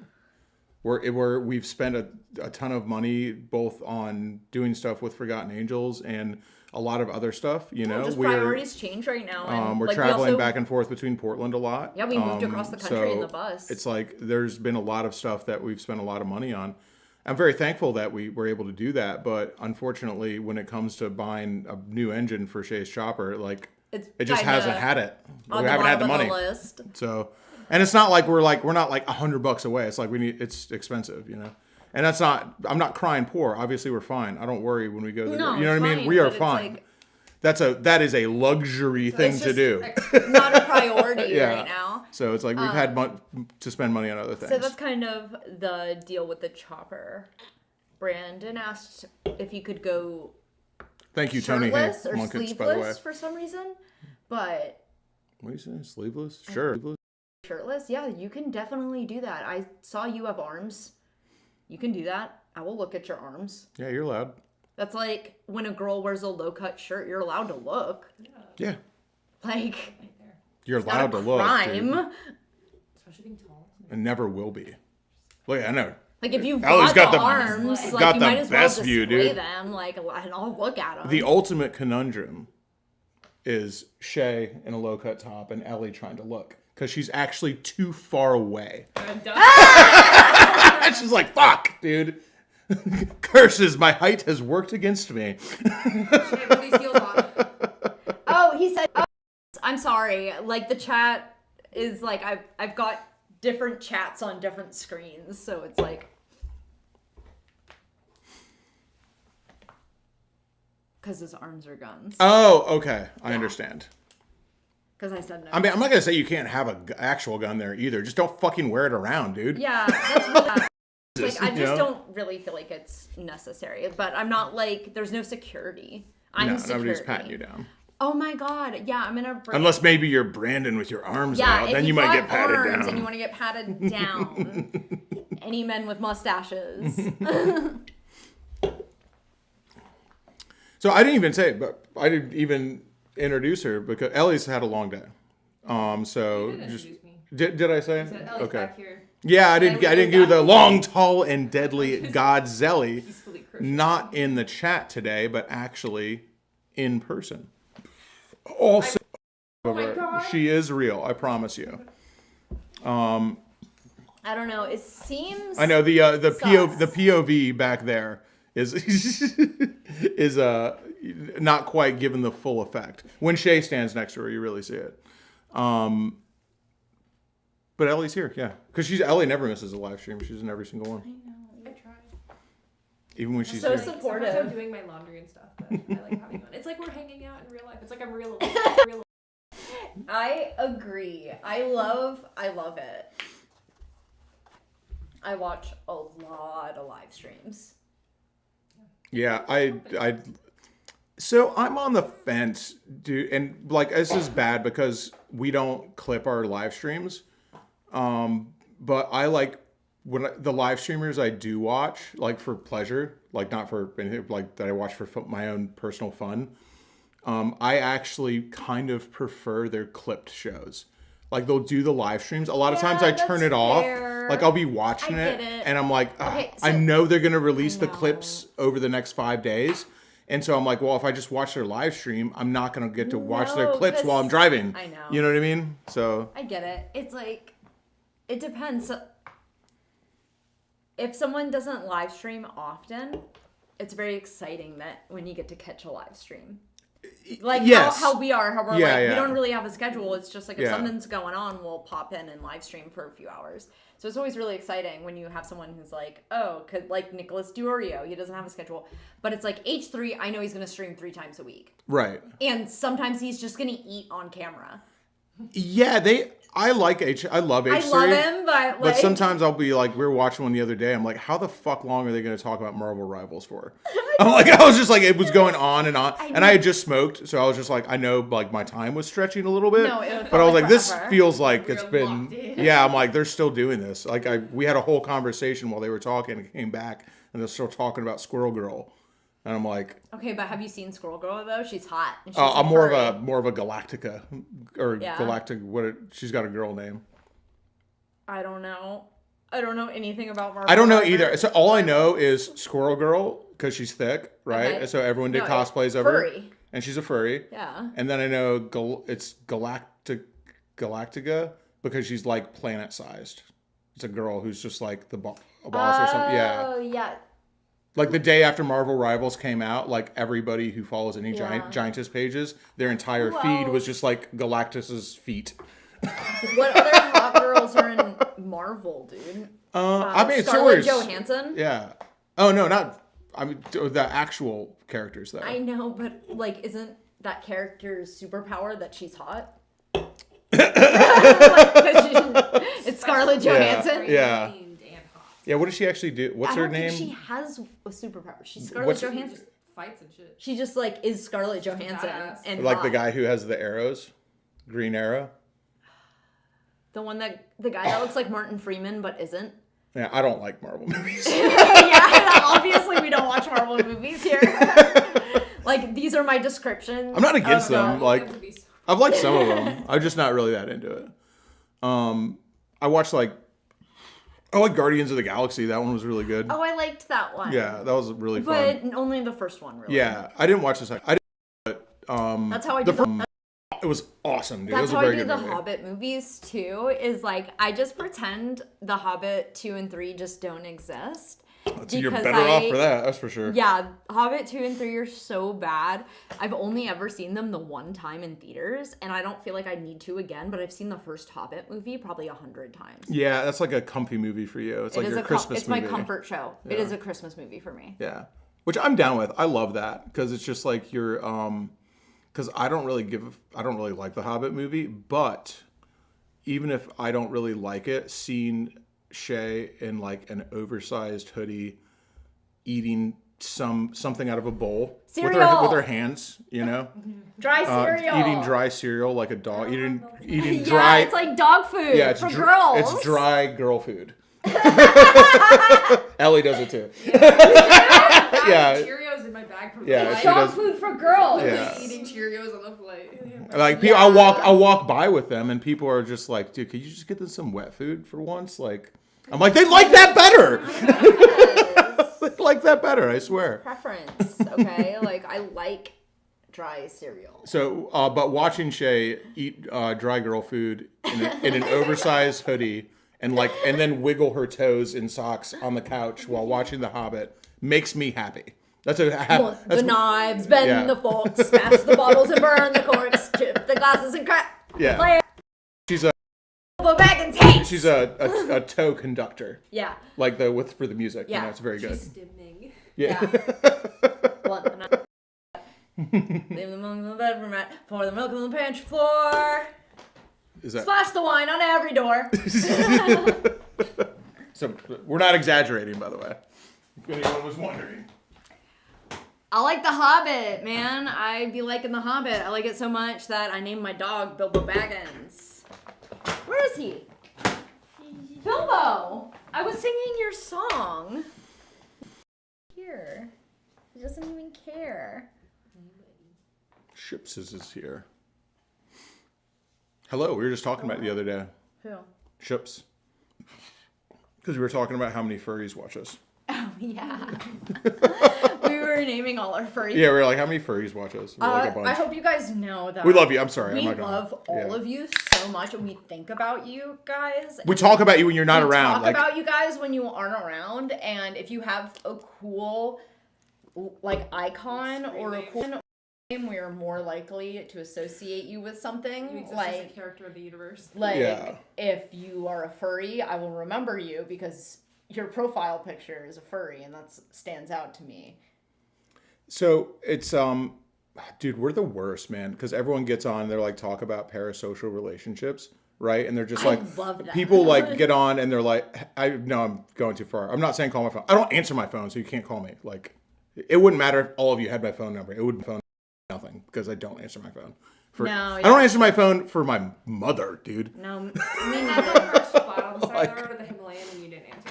Speaker 1: we've spent a ton of money both on doing stuff with Forgotten Angels and a lot of other stuff, you know.
Speaker 2: just priorities change right now. And
Speaker 1: We're
Speaker 2: like,
Speaker 1: traveling
Speaker 2: we also,
Speaker 1: back and forth between Portland a lot.
Speaker 2: Yeah, we moved across the country in
Speaker 1: so
Speaker 2: the bus.
Speaker 1: It's like there's been a lot of stuff that we've spent a lot of money on. I'm very thankful that we were able to do that, but unfortunately, when it comes to buying a new engine for Shay's chopper, like
Speaker 2: It's
Speaker 1: it just
Speaker 2: kinda
Speaker 1: hasn't had it.
Speaker 2: on
Speaker 1: We
Speaker 2: the
Speaker 1: haven't had the
Speaker 2: bottom
Speaker 1: money.
Speaker 2: of the list.
Speaker 1: So, and it's not like we're not like $100 away. It's like it's expensive, you know. And that's not. I'm not crying poor. Obviously, we're fine. I don't worry when we go.
Speaker 2: No,
Speaker 1: you know what
Speaker 2: it's
Speaker 1: I mean?
Speaker 2: fine,
Speaker 1: We are
Speaker 2: but it's
Speaker 1: fine.
Speaker 2: like-
Speaker 1: That is a luxury thing
Speaker 2: It's
Speaker 1: to
Speaker 2: just,
Speaker 1: do.
Speaker 2: like, not a priority
Speaker 1: Yeah.
Speaker 2: right now.
Speaker 1: So it's like we've had to spend money on other things.
Speaker 2: So that's kind of the deal with the chopper. Brandon asked if you could go
Speaker 1: Thank you, Tony
Speaker 2: shirtless or
Speaker 1: Munkets, by the way.
Speaker 2: sleeveless for some reason, but
Speaker 1: What do you say? Sleeveless? Sure.
Speaker 2: shirtless, yeah, you can definitely do that. I saw you have arms. You can do that. I will look at your arms.
Speaker 1: Yeah, you're allowed.
Speaker 2: That's like when a girl wears a low-cut shirt, you're allowed to look.
Speaker 1: Yeah,
Speaker 2: Like,
Speaker 3: Right there.
Speaker 1: you're
Speaker 2: not
Speaker 1: allowed
Speaker 2: a
Speaker 1: to look,
Speaker 2: crime.
Speaker 1: dude.
Speaker 3: Especially being tall.
Speaker 1: And never will be. Look, I know.
Speaker 2: Like if you've
Speaker 1: Ellie's
Speaker 2: got,
Speaker 1: got
Speaker 2: the
Speaker 1: the-
Speaker 2: arms, like
Speaker 1: got
Speaker 2: you
Speaker 1: the
Speaker 2: might as well
Speaker 1: best
Speaker 2: display
Speaker 1: view, dude.
Speaker 2: them. Like, and I'll look at them.
Speaker 1: The ultimate conundrum is Shay in a low-cut top and Ellie trying to look because she's actually too far away.
Speaker 3: I'm done.
Speaker 1: And she's like, "Fuck, dude." Curses, my height has worked against me.
Speaker 3: Shit, put these heels on.
Speaker 2: Oh, he said. Oh, I'm sorry. Like the chat is like I've got different chats on different screens, so it's like because his arms are guns.
Speaker 1: Oh, okay. I understand.
Speaker 2: Because I said no.
Speaker 1: I mean, I'm not gonna say you can't have an actual gun there either. Just don't fucking wear it around, dude.
Speaker 2: yeah, that's what. Like I
Speaker 1: You
Speaker 2: just
Speaker 1: know?
Speaker 2: don't really feel like it's necessary. But I'm not like there's no security. I'm
Speaker 1: No,
Speaker 2: security.
Speaker 1: nobody's patting you down.
Speaker 2: Oh my god, yeah, I'm gonna bring.
Speaker 1: Unless maybe you're Brandon with your arms
Speaker 2: Yeah,
Speaker 1: out,
Speaker 2: if
Speaker 1: then you
Speaker 2: you've
Speaker 1: might
Speaker 2: got
Speaker 1: get patted
Speaker 2: arms
Speaker 1: down.
Speaker 2: and you want to get patted down. Any men with mustaches.
Speaker 1: So I didn't even say it, but I didn't even introduce her because Ellie's had a long day. So
Speaker 3: You didn't
Speaker 1: just
Speaker 3: introduce me.
Speaker 1: did I say?
Speaker 3: Said Ellie's
Speaker 1: Okay.
Speaker 3: back here.
Speaker 1: Yeah, I didn't.
Speaker 3: we
Speaker 1: I didn't
Speaker 3: did
Speaker 1: do
Speaker 3: that.
Speaker 1: the long, tall, and deadly Godzelli.
Speaker 3: Peacefully crocheted.
Speaker 1: Not in the chat today, but actually in person. Also,
Speaker 3: Oh my god.
Speaker 1: she is real. I promise you.
Speaker 2: I don't know. It seems.
Speaker 1: I know the
Speaker 2: Sus.
Speaker 1: the POV back there is is not quite given the full effect. When Shay stands next to her, you really see it. But Ellie's here, yeah, because Ellie never misses a live stream. She's in every single one,
Speaker 3: I tried.
Speaker 1: even when she's
Speaker 2: So
Speaker 1: here.
Speaker 2: supportive.
Speaker 3: Sometimes I'm doing my laundry and stuff, but I like having fun. It's like we're hanging out in real life. It's like I'm real. real
Speaker 2: I agree. I love it. I watch a lot of live streams.
Speaker 1: Yeah, so I'm on the fence, dude, and like this is bad because we don't clip our live streams. But I like the live streamers I do watch, like for pleasure, like not for anything, like that I watch for my own personal fun. I actually kind of prefer their clipped shows. Like they'll do the live streams. A lot of times I turn
Speaker 2: that's
Speaker 1: it off.
Speaker 2: fair.
Speaker 1: Like I'll be watching
Speaker 2: I
Speaker 1: it,
Speaker 2: get it.
Speaker 1: and I'm like, "Ugh,
Speaker 2: Okay,
Speaker 1: I
Speaker 2: so-
Speaker 1: know they're gonna release the
Speaker 2: know.
Speaker 1: clips over the next 5 days. And so I'm like, well, if I just watch their live stream, I'm not gonna get to watch their
Speaker 2: No,
Speaker 1: clips while I'm
Speaker 2: 'cause-
Speaker 1: driving.
Speaker 2: I know.
Speaker 1: You know what I mean? So
Speaker 2: I get it. It's like, it depends. if someone doesn't live stream often, it's very exciting that when you get to catch a live stream. Like
Speaker 1: Yes.
Speaker 2: how we are, how we're
Speaker 1: Yeah,
Speaker 2: like,
Speaker 1: yeah.
Speaker 2: we don't really have a schedule. It's just like if
Speaker 1: Yeah.
Speaker 2: something's going on, we'll pop in and live stream for a few hours. So it's always really exciting when you have someone who's like, oh, like Nicholas Diorio, he doesn't have a schedule. But it's like H3, I know he's going to stream 3 times a week.
Speaker 1: Right.
Speaker 2: And sometimes he's just going to eat on camera.
Speaker 1: Yeah, I love H3.
Speaker 2: I love him, but like...
Speaker 1: But sometimes I'll be like, we were watching one the other day. I'm like, how the fuck long are they going to talk about Marvel Rivals for? I was just like, it was going on and on. And I had just smoked. So I was just like, I know like my time was stretching a little bit.
Speaker 2: No, it
Speaker 1: but I was like, this
Speaker 2: forever.
Speaker 1: feels like
Speaker 3: We
Speaker 1: it's
Speaker 3: were
Speaker 1: been,
Speaker 3: locked in.
Speaker 1: yeah, I'm like, they're still doing this. Like we had a whole conversation while they were talking and came back and they're still talking about Squirrel Girl. And I'm like,
Speaker 2: Okay, but have you seen Squirrel Girl though? She's hot. And she's
Speaker 1: I'm
Speaker 2: furry.
Speaker 1: more of a Galactica or
Speaker 2: Yeah.
Speaker 1: Galactic. She's got a girl name.
Speaker 2: I don't know. I don't know anything about Marvel.
Speaker 1: I don't know
Speaker 2: Rivals.
Speaker 1: either. So all I know is Squirrel Girl because she's thick, right?
Speaker 2: Okay.
Speaker 1: So everyone did
Speaker 2: No,
Speaker 1: cosplays of her,
Speaker 2: furry.
Speaker 1: and she's a furry.
Speaker 2: Yeah.
Speaker 1: And then I know it's Galactica because she's like planet sized. It's a girl who's just like a boss or something. Yeah.
Speaker 2: Oh, yeah.
Speaker 1: Like the day after Marvel Rivals came out, like everybody who follows any
Speaker 2: Yeah.
Speaker 1: Giantess pages, their entire
Speaker 2: Who
Speaker 1: feed was
Speaker 2: else?
Speaker 1: just like Galactus's feet.
Speaker 2: What other hot girls are in Marvel, dude?
Speaker 1: I mean, it's
Speaker 2: Scarlett
Speaker 1: always
Speaker 2: Johansson.
Speaker 1: Yeah. Oh no, not. I mean the actual characters though.
Speaker 2: I know, but like, isn't that character's superpower that she's hot? It's Scarlett Johansson.
Speaker 1: Yeah.
Speaker 3: Trained and hot.
Speaker 1: Yeah, what does she actually do? What's
Speaker 2: I
Speaker 1: her
Speaker 2: don't
Speaker 1: name?
Speaker 2: think she has a superpower. She's Scarlett
Speaker 1: What's-
Speaker 2: Johansson.
Speaker 3: Fights and shit.
Speaker 2: She just like is Scarlett Johansson
Speaker 3: badass.
Speaker 2: and
Speaker 1: Like the
Speaker 2: hot.
Speaker 1: guy who has the arrows, Green Arrow.
Speaker 2: The guy that looks like Martin Freeman but isn't.
Speaker 1: Yeah, I don't like Marvel movies.
Speaker 2: Yeah, obviously we don't watch Marvel movies here. Like these are my descriptions.
Speaker 1: I'm not against
Speaker 2: of the-
Speaker 1: them. Like
Speaker 3: That would be so-
Speaker 1: I've liked some of them. I'm just not really that into it. I watched I like Guardians of the Galaxy. That one was really good.
Speaker 2: Oh, I liked that one.
Speaker 1: Yeah, that was really fun.
Speaker 2: But only the first one, really.
Speaker 1: Yeah, I didn't watch the second. I didn't. But
Speaker 2: That's how I do
Speaker 1: it was awesome, dude. It
Speaker 2: That's
Speaker 1: was a
Speaker 2: how I
Speaker 1: very
Speaker 2: do
Speaker 1: good
Speaker 2: the
Speaker 1: movie.
Speaker 2: Hobbit movies too. Is like I just pretend the Hobbit 2 and 3 just don't exist.
Speaker 1: So you're
Speaker 2: because
Speaker 1: better off for that. That's for sure.
Speaker 2: Yeah, Hobbit 2 and 3 are so bad. I've only ever seen them the one time in theaters, and I don't feel like I need to again, but I've seen the first Hobbit movie probably 100 times.
Speaker 1: Yeah, that's like a comfy movie for you. It's like
Speaker 2: It is
Speaker 1: your Christmas
Speaker 2: it's
Speaker 1: movie.
Speaker 2: my comfort show. It is a Christmas movie for me.
Speaker 1: Yeah, which I'm down with. I love that because it's just like you're. Because I don't really like the Hobbit movie, but even if I don't really like it, seeing Shay in like an oversized hoodie eating something out of a bowl
Speaker 2: Cereal.
Speaker 1: with her hands, you know,
Speaker 2: Dry cereal.
Speaker 1: eating dry cereal like a dog, eating
Speaker 2: Yeah,
Speaker 1: dry.
Speaker 2: it's like dog food
Speaker 1: Yeah, it's
Speaker 2: for
Speaker 1: dr-
Speaker 2: girls.
Speaker 1: It's dry girl food. Ellie does it too.
Speaker 3: I
Speaker 1: Yeah.
Speaker 3: have Cheerios in my bag from
Speaker 1: Yeah,
Speaker 3: the
Speaker 1: she
Speaker 3: flight.
Speaker 1: does.
Speaker 2: Dog food for girls.
Speaker 1: Yeah.
Speaker 3: Eating Cheerios on the flight.
Speaker 1: Like people, I'll walk by with them, and people are just like, "Dude, could you just get them some wet food for once?" Like, I'm like, they like that better.
Speaker 2: Yes.
Speaker 1: They like that better. I swear.
Speaker 2: Preference, okay? Like I like dry cereal.
Speaker 1: So, but watching Shay eat dry girl food in an oversized hoodie and then wiggle her toes in socks on the couch while watching The Hobbit makes me happy. That's
Speaker 2: The knives, bend
Speaker 1: Yeah.
Speaker 2: the forks, smash the bottles and burn the corks, chip the glasses and crack.
Speaker 1: Yeah.
Speaker 2: Play
Speaker 1: She's a
Speaker 2: elbow back and take.
Speaker 1: she's a toe conductor,
Speaker 2: Yeah.
Speaker 1: like for the music.
Speaker 2: Yeah.
Speaker 1: You know, it's very good.
Speaker 3: She's stimming.
Speaker 1: Yeah.
Speaker 2: Blunt the knife. Leave the milk on the bedroom mat. Pour the milk on the pantry floor.
Speaker 1: Is that
Speaker 2: Splash the wine on every door.
Speaker 1: so? We're not exaggerating, by the way. If anyone was wondering.
Speaker 2: I like The Hobbit, man. I be liking The Hobbit. I like it so much that I named my dog Bilbo Baggins. Where is he? Bilbo! I was singing your song. Here. He doesn't even care.
Speaker 1: Ships is here. Hello, we were just talking about it the other day.
Speaker 2: Who?
Speaker 1: Ships. Because we were talking about how many furries watch us.
Speaker 2: Oh, yeah. we were were naming all our furries.
Speaker 1: Yeah, we're like, how many furries watch us? We're like a bunch.
Speaker 2: I hope you guys know that
Speaker 1: We love you. I'm sorry.
Speaker 2: we
Speaker 1: I'm not gonna,
Speaker 2: love all of you so much, and we think about you guys.
Speaker 1: We talk about you when you're not around.
Speaker 2: We talk about you guys when you aren't around, and if you have a cool, like, icon or a cool name, we are more likely to associate you with something.
Speaker 3: You exist
Speaker 2: like
Speaker 3: as a character of the universe.
Speaker 2: Like, if you are a furry, I will remember you because your profile picture is a furry, and that stands out to me.
Speaker 1: So it's dude, we're the worst, man, because everyone gets on and they're like talk about parasocial relationships, right? And they're just like,
Speaker 2: love that.
Speaker 1: people like get on and they're like, I'm going too far. I'm not saying call my phone. I don't answer my phone, so you can't call me. Like, it wouldn't matter if all of you had my phone number. It wouldn't phone nothing because I don't answer my phone. I don't answer my phone for my mother, dude.
Speaker 2: No, me
Speaker 3: I
Speaker 2: neither.
Speaker 3: first flat on the side of the road of the Himalayan and you didn't answer.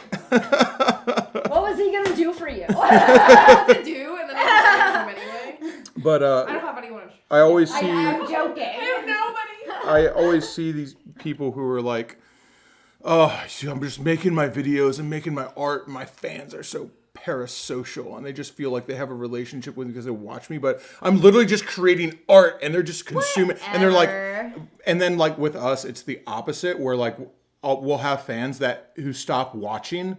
Speaker 2: What was he gonna do for you?
Speaker 3: I don't know what to do, and then I didn't answer him anyway.
Speaker 1: But
Speaker 3: I don't have anyone.
Speaker 1: I always see.
Speaker 2: I'm joking.
Speaker 3: I have nobody.
Speaker 1: I always see these people who are like, oh, I'm just making my videos and making my art. My fans are so parasocial and they just feel like they have a relationship with me because they watch me, but I'm literally just creating art and they're just consuming. And they're like, and then like with us, it's the opposite where like we'll have fans who stop watching,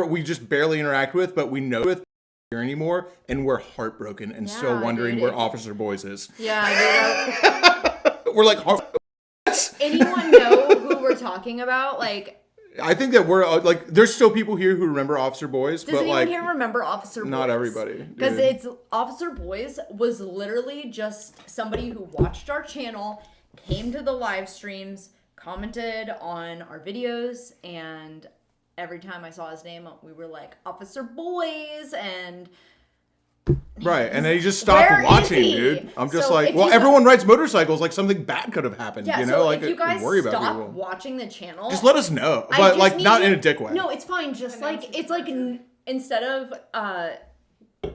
Speaker 1: we just barely interact with, but we know with here anymore, and we're heartbroken and still wondering where Officer Boys is.
Speaker 2: Yeah, dude.
Speaker 1: We're like,
Speaker 2: anyone know who we're talking about? Like,
Speaker 1: I think that we're like, there's still people here who remember Officer Boys,
Speaker 2: does
Speaker 1: but
Speaker 2: anyone
Speaker 1: like,
Speaker 2: here remember Officer Boys?
Speaker 1: not everybody.
Speaker 2: Because it's Officer Boys was literally just somebody who watched our channel, came to the live streams, commented on our videos, and every time I saw his name, we were like, Officer Boys, and...
Speaker 1: Right, and then he just stopped watching, dude. I'm just like, well, everyone rides motorcycles, like something bad could have happened, you know?
Speaker 2: So
Speaker 1: like,
Speaker 2: if you guys
Speaker 1: worry about
Speaker 2: stop
Speaker 1: people.
Speaker 2: watching the channel...
Speaker 1: Just let us know, but like, not in a dick way.
Speaker 2: No, it's fine, just like, it's like, instead of,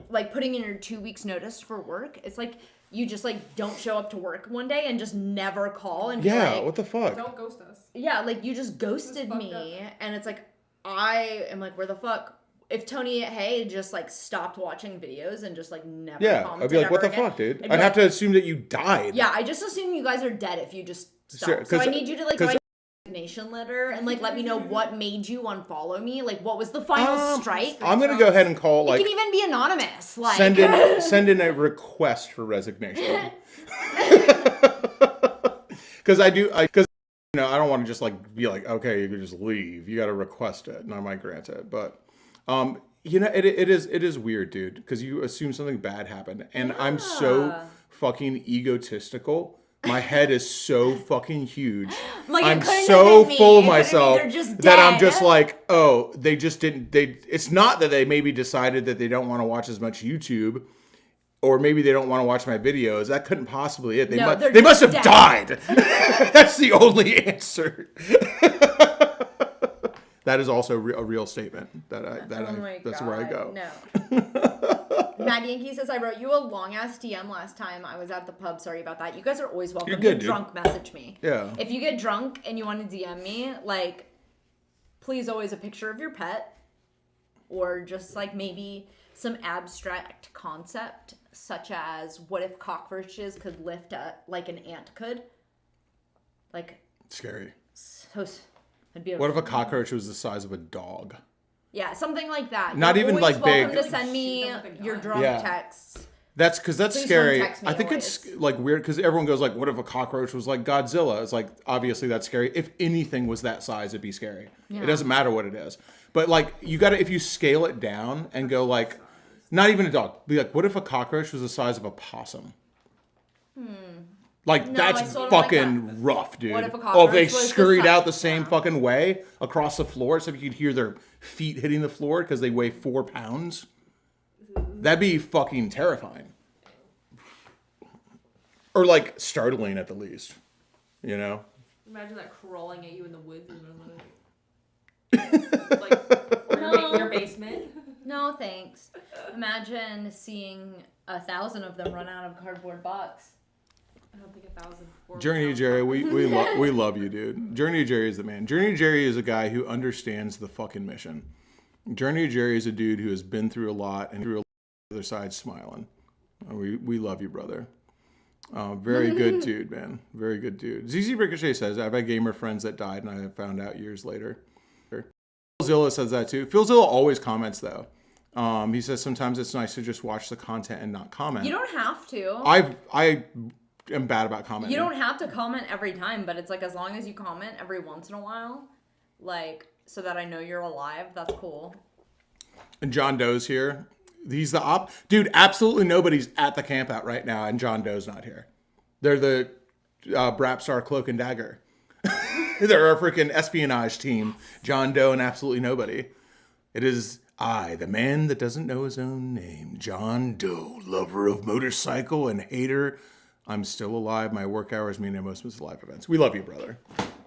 Speaker 2: like, putting in your 2 weeks notice for work, it's like, you just, like, don't show up to work one day and just never call and be like...
Speaker 1: what the fuck?
Speaker 3: Don't ghost us.
Speaker 2: Yeah, like, you just ghosted me, and it's like, I am like, where the fuck? If Tony Hay just like stopped watching videos and just like never commented,
Speaker 1: I'd be like, what the fuck, dude? I'd have to assume that you died.
Speaker 2: Yeah, I just assume you guys are dead if you just stopped. So I need you to like write a resignation letter and like let me know what made you unfollow me. Like, what was the final strike?
Speaker 1: I'm gonna go ahead and call like.
Speaker 2: It can even be anonymous. Like,
Speaker 1: send in a request for resignation. Because I don't want to just like be like, okay, you can just leave. You got to request it, and I might grant it. But, it is weird, dude, because you assume something bad happened, and I'm so fucking egotistical. My head is so fucking huge.
Speaker 2: like,
Speaker 1: I'm so full of myself that I'm just like, oh, they just didn't. It's not that they maybe decided that they don't want to watch as much YouTube. Or maybe they don't want to watch my videos. That couldn't possibly it. They must have died. That's the only answer. That is also a real statement. That's where I go.
Speaker 2: No. Matt Yankee says, I wrote you a long ass DM last time I was at the pub. Sorry about that. You guys are always welcome to drunk message me.
Speaker 1: Yeah.
Speaker 2: If you get drunk and you want to DM me, like, please always a picture of your pet, or just like maybe some abstract concept, such as what if cockroaches could lift like an ant could? Like,
Speaker 1: scary.
Speaker 2: So, it'd be
Speaker 1: what if a cockroach was the size of a dog?
Speaker 2: Yeah, something like that.
Speaker 1: Not
Speaker 2: You're
Speaker 1: even
Speaker 2: always
Speaker 1: like big.
Speaker 2: Welcome to send me your drunk texts.
Speaker 1: That's because that's
Speaker 2: Please
Speaker 1: scary.
Speaker 2: don't text me
Speaker 1: I think
Speaker 2: always.
Speaker 1: it's like weird because everyone goes like, what if a cockroach was like Godzilla? It's like, obviously that's scary. If anything was that size, it'd be scary. Yeah. It doesn't matter what it is. But like, you gotta, if you scale it down and go like, not even a dog, be like, what if a cockroach was the size of a possum? Like, no, that's fucking like rough, dude.
Speaker 2: What if a cockroach
Speaker 1: if they
Speaker 2: was
Speaker 1: scurried out the same fucking way across the floor so you could hear their feet hitting the floor because they weigh 4 pounds? That'd be fucking terrifying. Or like startling at the least, you know?
Speaker 3: Imagine that crawling at you in the woods in the like your basement.
Speaker 2: No, thanks. Imagine seeing 1,000 of them run out of a cardboard box.
Speaker 3: I don't think 1,000.
Speaker 1: Journey Jerry, we love you, dude. Journey Jerry is the man. Journey Jerry is a guy who understands the fucking mission. Journey Jerry is a dude who has been through a lot and through the other side smiling. We love you, brother. Very good dude, man. Very good dude. ZZ Ricochet says, I've had gamer friends that died and I have found out years later. Philzilla says that too. Philzilla always comments though. He says sometimes it's nice to just watch the content and not comment.
Speaker 2: You don't have to.
Speaker 1: I am bad about commenting.
Speaker 2: You don't have to comment every time, but it's like as long as you comment every once in a while, like so that I know you're alive, that's cool.
Speaker 1: And John Doe's here. He's the dude. Absolutely nobody's at the camp out right now, and John Doe's not here. They're the Brapstar Cloak and Dagger. They're our freaking espionage team. John Doe and absolutely nobody. It is I, the man that doesn't know his own name, John Doe, lover of motorcycle and hater. I'm still alive. My work hours mean I most miss live events. We love you, brother.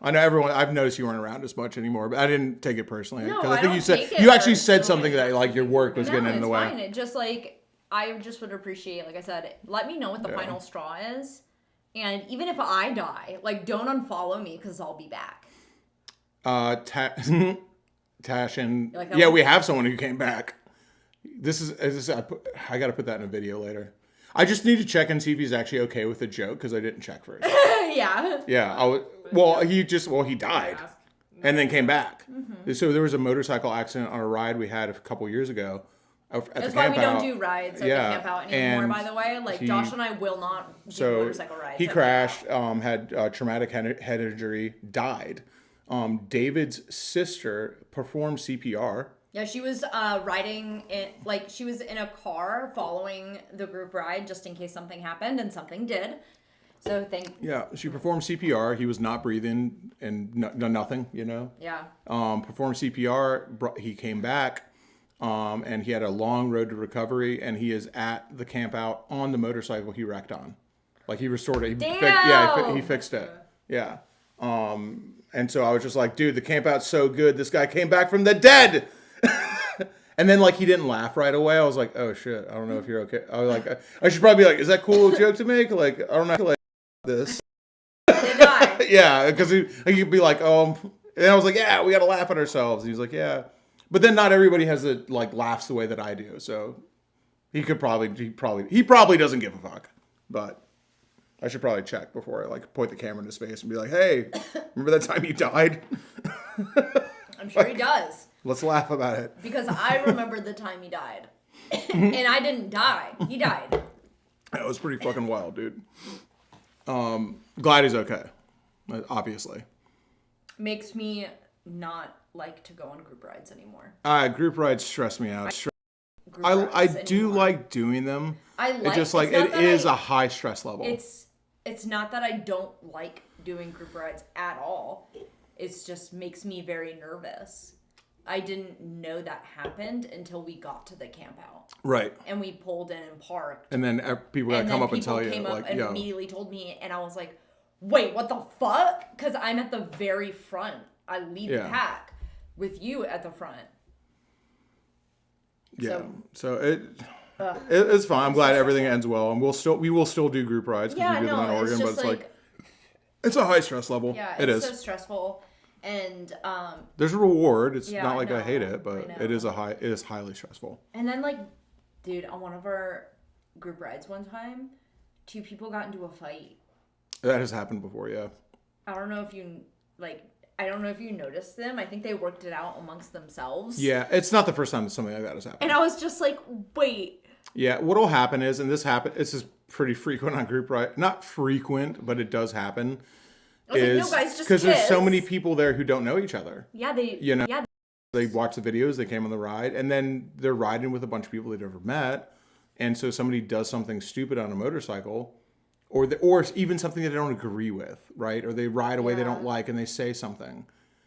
Speaker 1: I know everyone. I've noticed you weren't around as much anymore, but I didn't take it personally.
Speaker 2: No,
Speaker 1: I
Speaker 2: I
Speaker 1: think you
Speaker 2: don't
Speaker 1: said
Speaker 2: take it
Speaker 1: you actually said
Speaker 2: personally.
Speaker 1: something that like your work was getting in the way.
Speaker 2: Fine. It just like I just would appreciate, like I said, let me know what the final straw is, and even if I die, like don't unfollow me because I'll be back.
Speaker 1: Tash and
Speaker 2: Like
Speaker 1: yeah, we have someone who came back. I got to put that in a video later. I just need to check and see if he's actually okay with the joke because I didn't check first.
Speaker 2: Yeah.
Speaker 1: Yeah. He died and then came back. Mm-hmm. So there was a motorcycle accident on a ride we had a couple years ago.
Speaker 2: That's why we don't do rides at the camp out anymore,
Speaker 1: and
Speaker 2: by the way. Like, Josh and I will not do motorcycle rides.
Speaker 1: He crashed, had traumatic head injury, died. David's sister performed CPR.
Speaker 2: Yeah, she was riding in, like, she was in a car following the group ride just in case something happened, and something did. So
Speaker 1: Yeah, she performed CPR. He was not breathing and nothing, you know?
Speaker 2: Yeah.
Speaker 1: Performed CPR. He came back, and he had a long road to recovery, and he is at the camp out on the motorcycle he wrecked on. Like, he restored it. He fixed it. Yeah. And so I was just like, dude, the camp out's so good. This guy came back from the dead. And then, like, he didn't laugh right away. I was like, oh, shit. I don't know if you're okay. I was like, I should probably be like, is that cool joke to make? Like, I don't know. Like, this.
Speaker 2: They died.
Speaker 1: Yeah, because he'd be like, oh. And I was like, yeah, we got to laugh at ourselves. And he was like, yeah. But then not everybody has the, like, laughs the way that I do. So he probably doesn't give a fuck. But I should probably check before I, like, point the camera in his face and be like, hey, remember that time you died?
Speaker 2: I'm sure he does.
Speaker 1: Let's laugh about it.
Speaker 2: Because I remember the time he died. And I didn't die. He died.
Speaker 1: That was pretty fucking wild, dude. Glad he's okay. Obviously.
Speaker 2: Makes me not like to go on group rides anymore.
Speaker 1: Group rides stress me out.
Speaker 2: Group
Speaker 1: I
Speaker 2: rides
Speaker 1: do
Speaker 2: anymore.
Speaker 1: like doing them.
Speaker 2: It's
Speaker 1: just like it is a high stress level.
Speaker 2: It's not that I don't like doing group rides at all. It just makes me very nervous. I didn't know that happened until we got to the camp out.
Speaker 1: Right.
Speaker 2: And we pulled in and parked.
Speaker 1: And then people gotta come up and tell you,
Speaker 2: came
Speaker 1: like,
Speaker 2: up and
Speaker 1: yo.
Speaker 2: immediately told me, and I was like, wait, what the fuck? Because I'm at the very front. I lead the pack with you at the front.
Speaker 1: Yeah. So it's fine. I'm glad everything ends well, and we will still do group rides because we do them in Oregon. But it's like it's a high stress level.
Speaker 2: Yeah,
Speaker 1: it's
Speaker 2: so stressful, and
Speaker 1: there's a reward. It's not like
Speaker 2: I
Speaker 1: I hate it,
Speaker 2: I
Speaker 1: but
Speaker 2: know.
Speaker 1: it is highly stressful.
Speaker 2: And then, like, dude, on one of our group rides one time, 2 people got into a fight.
Speaker 1: That has happened before, yeah.
Speaker 2: I don't know if you noticed them. I think they worked it out amongst themselves.
Speaker 1: Yeah, it's not the first time that something like that has happened.
Speaker 2: And I was just like, wait.
Speaker 1: Yeah, what'll happen is, and this is pretty frequent on group ride. Not frequent, but it does happen.
Speaker 2: I was like, no, guys, just
Speaker 1: because there's so
Speaker 2: kiss.
Speaker 1: many people there who don't know each other.
Speaker 2: Yeah,
Speaker 1: They watch the videos, they came on the ride, and then they're riding with a bunch of people they've never met. And so somebody does something stupid on a motorcycle, or even something that they don't agree with, right? Or they ride away they don't like, and they say something.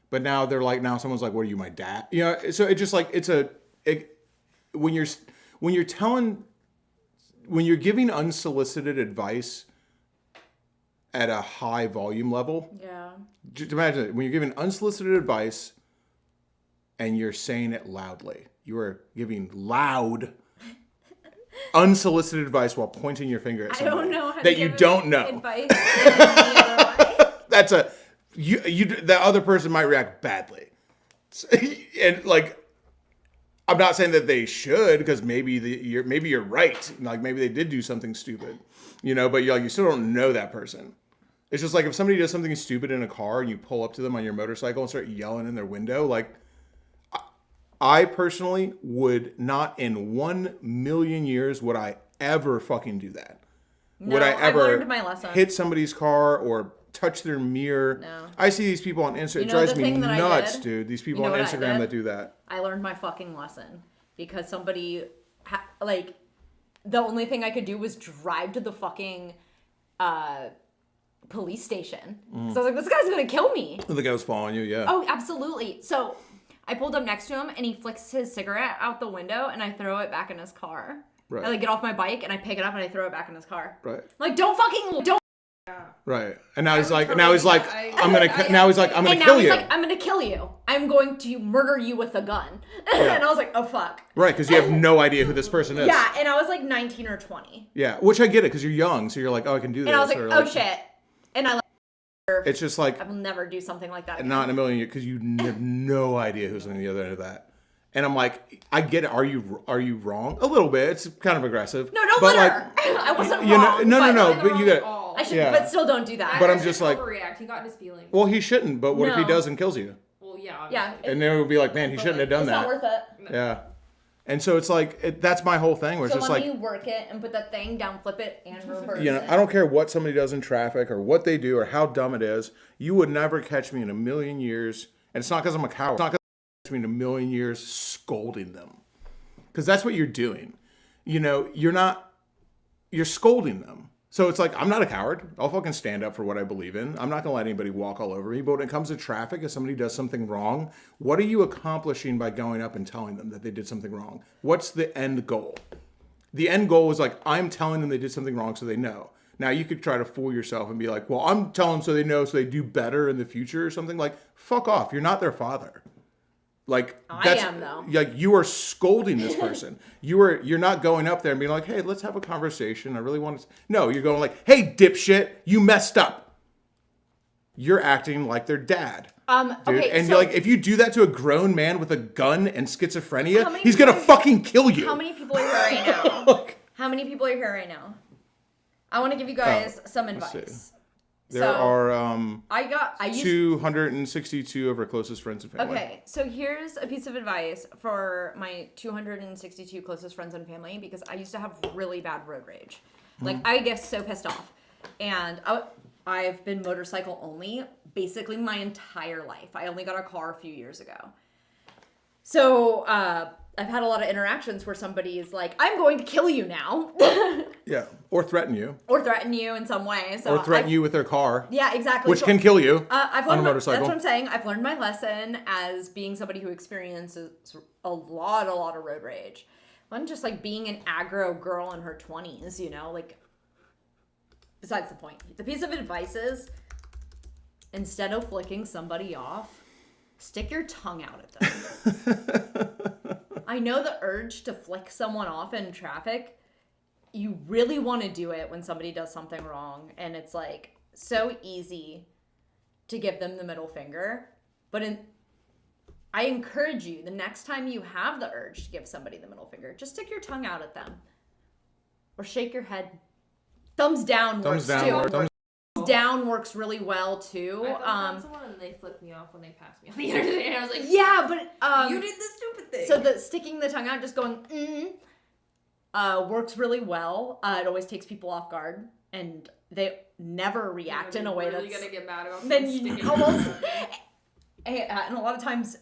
Speaker 1: But now they're like, now someone's like, what are you, my dad? You know, so it's just like, when you're giving unsolicited advice at a high volume level.
Speaker 2: Yeah.
Speaker 1: Just imagine it. When you're giving unsolicited advice and you're saying it loudly, you are giving loud, unsolicited advice while pointing your finger at somebody
Speaker 2: I don't know how
Speaker 1: that
Speaker 2: to
Speaker 1: you
Speaker 2: give
Speaker 1: don't know.
Speaker 2: Advice in any other way.
Speaker 1: That's the other person might react badly, and like I'm not saying that they should, because maybe you're right. Like maybe they did do something stupid, but you still don't know that person. It's just like if somebody does something stupid in a car and you pull up to them on your motorcycle and start yelling in their window, like I personally would not in 1,000,000 years would I ever fucking do that.
Speaker 2: No,
Speaker 1: would I ever
Speaker 2: learned my lesson.
Speaker 1: hit somebody's car or touch their mirror?
Speaker 2: No.
Speaker 1: I see these people on Instagram. It drives me nuts,
Speaker 2: did?
Speaker 1: dude. These people on Instagram that do that.
Speaker 2: I learned my fucking lesson because somebody, the only thing I could do was drive to the fucking police station. So I was like, this guy's gonna kill me.
Speaker 1: The guy was following you, yeah.
Speaker 2: Oh, absolutely. So I pulled up next to him and he flicks his cigarette out the window and I throw it back in his car.
Speaker 1: Right.
Speaker 2: I get off my bike and I pick it up and I throw it back in his car.
Speaker 1: Right.
Speaker 2: Don't.
Speaker 1: Right. And now he's like, I'm gonna kill you.
Speaker 2: Like, I'm gonna kill you. I'm going to murder you with a gun.
Speaker 1: Yeah.
Speaker 2: And I was like, oh fuck.
Speaker 1: Right, because you have no idea who this person is.
Speaker 2: Yeah, and I was like 19 or 20.
Speaker 1: Yeah, which I get it because you're young, so you're like, oh, I can do this.
Speaker 2: And I was like, oh shit. And
Speaker 1: it's just like
Speaker 2: I will never do something like that again.
Speaker 1: Not in a million years, because you have no idea who's on the other end of that. And I'm like, I get it. Are you wrong? A little bit. It's kind of aggressive.
Speaker 2: No, don't let her. I wasn't wrong.
Speaker 1: No. But you get.
Speaker 2: I should, but still don't do that.
Speaker 1: But I'm just like,
Speaker 3: overreact. He got in his feelings.
Speaker 1: Well, he shouldn't. But what if he does and kills you?
Speaker 3: Well, yeah.
Speaker 2: Yeah.
Speaker 1: And then it would be like, man, he shouldn't have done that.
Speaker 2: It's not worth it.
Speaker 1: Yeah. And so it's like that's my whole thing. Where it's just
Speaker 2: let
Speaker 1: like
Speaker 2: me work it and put that thing down, flip it, and reverse it.
Speaker 1: I don't care what somebody does in traffic or what they do or how dumb it is. You would never catch me in 1,000,000 years. And it's not because I'm a coward. It's not because you catch me in 1,000,000 years scolding them. Because that's what you're doing. You're scolding them. So it's like, I'm not a coward. I'll fucking stand up for what I believe in. I'm not going to let anybody walk all over me. But when it comes to traffic, if somebody does something wrong, what are you accomplishing by going up and telling them that they did something wrong? What's the end goal? The end goal is like, I'm telling them they did something wrong so they know. Now, you could try to fool yourself and be like, well, I'm telling them so they know so they do better in the future or something. Like, fuck off. You're not their father. Like
Speaker 2: I am though.
Speaker 1: Like you are scolding this person. You're not going up there and being like, hey, let's have a conversation. I really want to. No, you're going like, hey, dipshit, you messed up. You're acting like their dad. Dude.
Speaker 2: Okay,
Speaker 1: and
Speaker 2: so
Speaker 1: you're like, if you do that to a grown man with a gun and schizophrenia, he's gonna fucking kill you.
Speaker 2: How many people are here right now? How many people are here right now? I want to give you guys some advice.
Speaker 1: There are
Speaker 2: I used
Speaker 1: 262 of our closest friends and family.
Speaker 2: Okay, so here's a piece of advice for my 262 closest friends and family, because I used to have really bad road rage. Like, I get so pissed off. And I've been motorcycle only basically my entire life. I only got a car a few years ago. So, I've had a lot of interactions where somebody is like, I'm going to kill you now.
Speaker 1: Yeah, or threaten you.
Speaker 2: Or threaten you in some way. So
Speaker 1: or threaten you with their car.
Speaker 2: Yeah, exactly.
Speaker 1: Which can kill you
Speaker 2: I've
Speaker 1: on
Speaker 2: learned
Speaker 1: a motorcycle.
Speaker 2: That's what I'm saying. I've learned my lesson as being somebody who experiences a lot of road rage. I'm just like being an aggro girl in her 20s, like, besides the point. The piece of advice is, instead of flicking somebody off, stick your tongue out at them. I know the urge to flick someone off in traffic. You really want to do it when somebody does something wrong. And it's like so easy to give them the middle finger. But I encourage you, the next time you have the urge to give somebody the middle finger, just stick your tongue out at them. Or shake your head. Thumbs down works too. Thumbs down works really well too.
Speaker 3: I thought someone and they flipped me off when they passed me on the internet, and I was like,
Speaker 2: yeah, but
Speaker 3: you did the stupid thing.
Speaker 2: So the sticking the tongue out, just going works really well. It always takes people off guard, and they never react in a way
Speaker 3: really
Speaker 2: that's
Speaker 3: gonna get mad about.
Speaker 2: Then you almost and a lot of times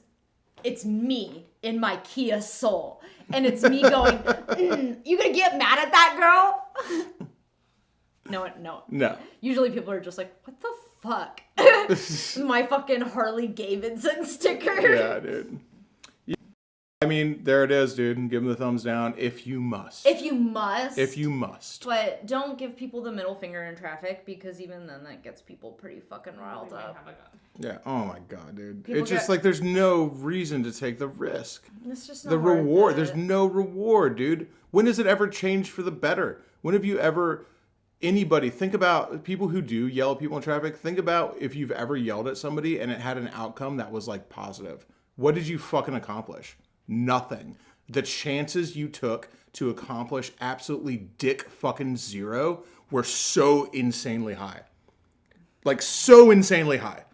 Speaker 2: it's me in my Kia Soul, and it's me going, you gonna get mad at that girl? No. Usually people are just like, what the fuck? My fucking Harley Davidson sticker.
Speaker 1: Yeah, dude. I mean, there it is, dude. Give them the thumbs down if you must.
Speaker 2: If you must. But don't give people the middle finger in traffic, because even then that gets people pretty fucking riled up.
Speaker 1: Yeah. Oh my god, dude. It's just like there's no reason to take the risk.
Speaker 2: It's just not
Speaker 1: the reward. There's no reward, dude. When does it ever change for the better? When have you ever... Anybody, think about people who do yell at people in traffic. Think about if you've ever yelled at somebody and it had an outcome that was like positive. What did you fucking accomplish? Nothing. the chances you took to accomplish absolutely dick fucking zero were so insanely high. Like, so insanely high.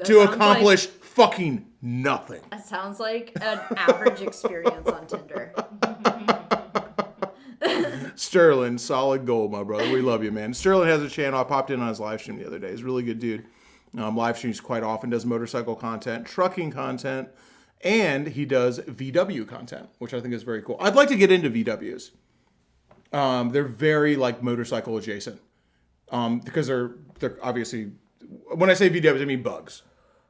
Speaker 1: To accomplish fucking nothing.
Speaker 2: That sounds like an average experience on Tinder.
Speaker 1: Sterling, solid gold, my brother. We love you, man. Sterling has a channel. I popped in on his live stream the other day. He's a really good dude. Live streams quite often, does motorcycle content, trucking content, and he does VW content, which I think is very cool. I'd like to get into VWs. They're very like motorcycle adjacent, because they're obviously, when I say VWs, I mean bugs,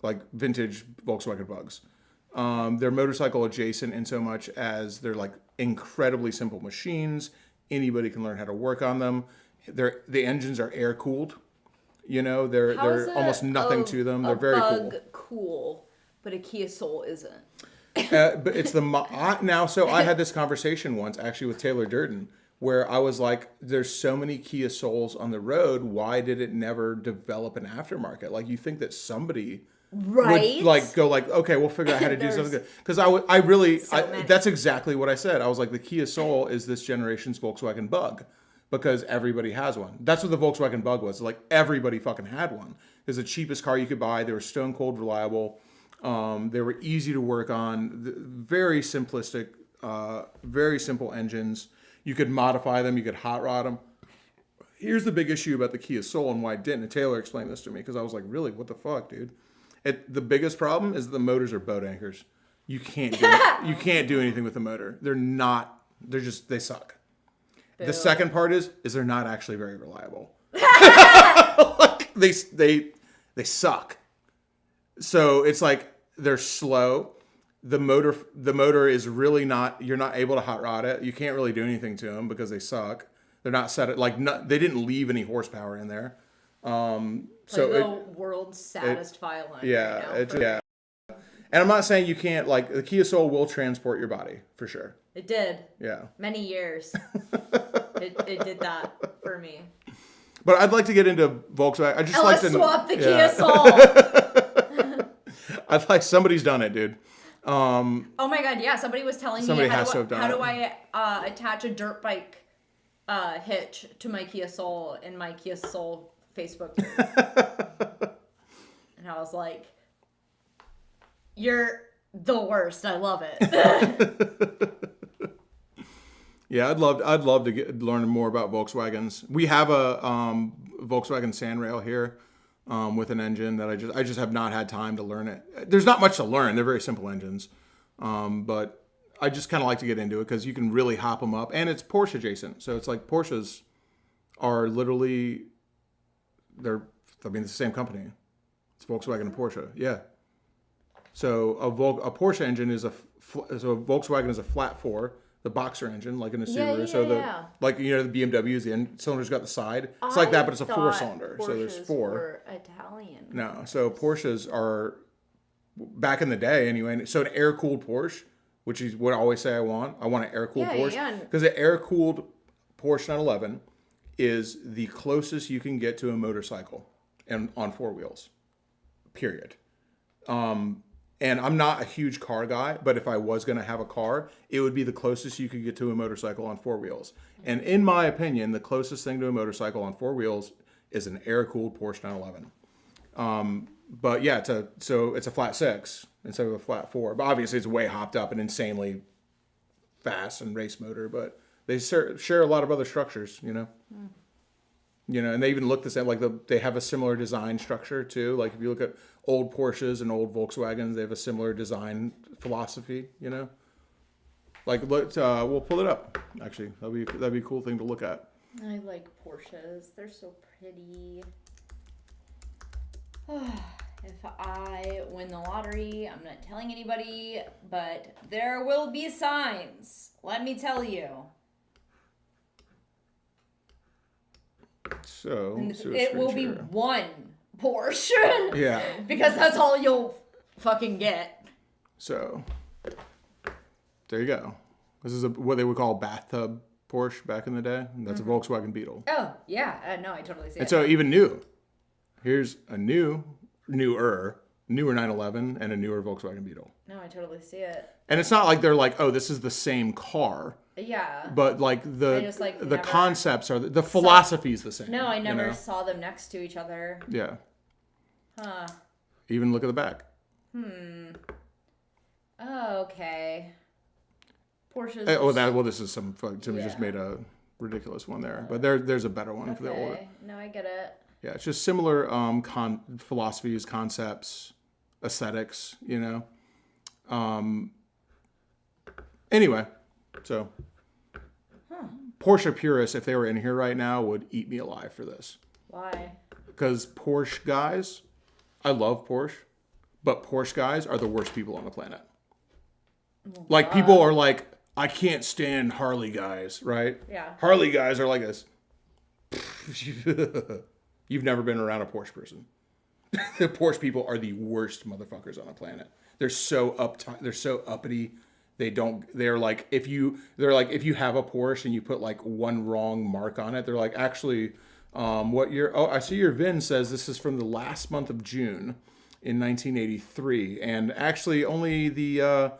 Speaker 1: like vintage Volkswagen bugs. They're motorcycle adjacent in so much as they're like incredibly simple machines. Anybody can learn how to work on them. The engines are air cooled. You know, they're almost nothing to them. They're very
Speaker 2: cool, but a Kia Soul isn't.
Speaker 1: But it's now. So I had this conversation once actually with Taylor Durden, where I was like, "There's so many Kia Souls on the road. Why did it never develop an aftermarket? Like, you think that somebody would like go like, okay, we'll figure out how to do something good." Because that's exactly what I said. I was like, the Kia Soul is this generation's Volkswagen Bug. Because everybody has one. That's what the Volkswagen Bug was. Like, everybody fucking had one. It was the cheapest car you could buy. They were stone cold reliable. They were easy to work on. Very simplistic, very simple engines. You could modify them. You could hot rod them. Here's the big issue about the Kia Soul and why it didn't. And Taylor explained this to me because I was like, really, what the fuck, dude? The biggest problem is the motors are boat anchors. You can't do anything with the motor. They suck. The second part is they're not actually very reliable. Like, they suck. So it's like they're slow. The motor is really not. You're not able to hot rod it. You can't really do anything to them because they suck. They're not set it like they didn't leave any horsepower in there. So
Speaker 2: the world's saddest violin.
Speaker 1: Yeah,
Speaker 2: right now
Speaker 1: yeah. And I'm not saying you can't, like, the Kia Soul will transport your body for sure.
Speaker 2: It did.
Speaker 1: Yeah.
Speaker 2: Many years. it did that for me.
Speaker 1: But I'd like to get into Volkswagen. I just like to
Speaker 2: swap the Kia Soul.
Speaker 1: I'd like somebody's done it, dude.
Speaker 2: Oh my god, yeah. Somebody was telling me how do I attach a dirt bike hitch to my Kia Soul in my Kia Soul Facebook group. And I was like, you're the worst. I love it.
Speaker 1: Yeah, I'd love to learn more about Volkswagens. We have a Volkswagen Sandrail here with an engine that I just have not had time to learn it. There's not much to learn. They're very simple engines, but I just kind of like to get into it because you can really hop them up, and it's Porsche adjacent. So it's like Porsches are literally it's the same company. It's Volkswagen and Porsche. Yeah. So a Porsche engine is so a Volkswagen is a flat four, the boxer engine, like in a Subaru. Like, you know, the BMWs, the end cylinder's got the side. It's like that, but it's a four-cylinder. So there's four.
Speaker 2: Were Italian.
Speaker 1: No, so Porsches are, back in the day anyway. So an air-cooled Porsche, which is what I always say I want an air-cooled Porsche. Because an air-cooled Porsche 911 is the closest you can get to a motorcycle and on four wheels. Period. And I'm not a huge car guy, but if I was going to have a car, it would be the closest you could get to a motorcycle on four wheels. And in my opinion, the closest thing to a motorcycle on four wheels is an air-cooled Porsche 911. But yeah, it's a flat six instead of a flat four. But obviously, it's way hopped up and insanely fast and race motor. But they share a lot of other structures, you know. You know, and they even look the same. Like they have a similar design structure too. Like if you look at old Porsches and old Volkswagens, they have a similar design philosophy. You know, like we'll pull it up. Actually, that'd be a cool thing to look at.
Speaker 2: I like Porsches. They're so pretty. If I win the lottery, I'm not telling anybody, but there will be signs. Let me tell you.
Speaker 1: So
Speaker 2: it will be one Porsche.
Speaker 1: Yeah.
Speaker 2: Because that's all you'll fucking get.
Speaker 1: So there you go. This is what they would call a bathtub Porsche back in the day. That's a Volkswagen Beetle.
Speaker 2: Oh yeah, no, I totally see it.
Speaker 1: And so even new. Here's a newer newer 911 and a newer Volkswagen Beetle.
Speaker 2: No, I totally see it.
Speaker 1: And it's not like they're like, oh, this is the same car.
Speaker 2: Yeah.
Speaker 1: But like
Speaker 2: I just, like,
Speaker 1: the
Speaker 2: never
Speaker 1: concepts are the philosophy is the same.
Speaker 2: No, I
Speaker 1: you
Speaker 2: never
Speaker 1: know?
Speaker 2: saw them next to each other.
Speaker 1: Yeah.
Speaker 2: Huh.
Speaker 1: Even look at the back.
Speaker 2: Oh, okay. Porsches.
Speaker 1: This is some fuck. Somebody just made a ridiculous one there, but there's a better one for the older.
Speaker 2: No, I get it.
Speaker 1: Yeah, it's just similar philosophies, concepts, aesthetics. You know. Anyway, so Porsche purists, if they were in here right now, would eat me alive for this.
Speaker 2: Why?
Speaker 1: Because Porsche guys, I love Porsche, but Porsche guys are the worst people on the planet. Like, people are like, I can't stand Harley guys, right?
Speaker 2: Yeah.
Speaker 1: Harley guys are like this. You've never been around a Porsche person. The Porsche people are the worst motherfuckers on the planet. They're so uptight. They're so uppity. They're like, if you have a Porsche and you put like one wrong mark on it, they're like, actually, I see your VIN says this is from the last month of June in 1983. And actually only the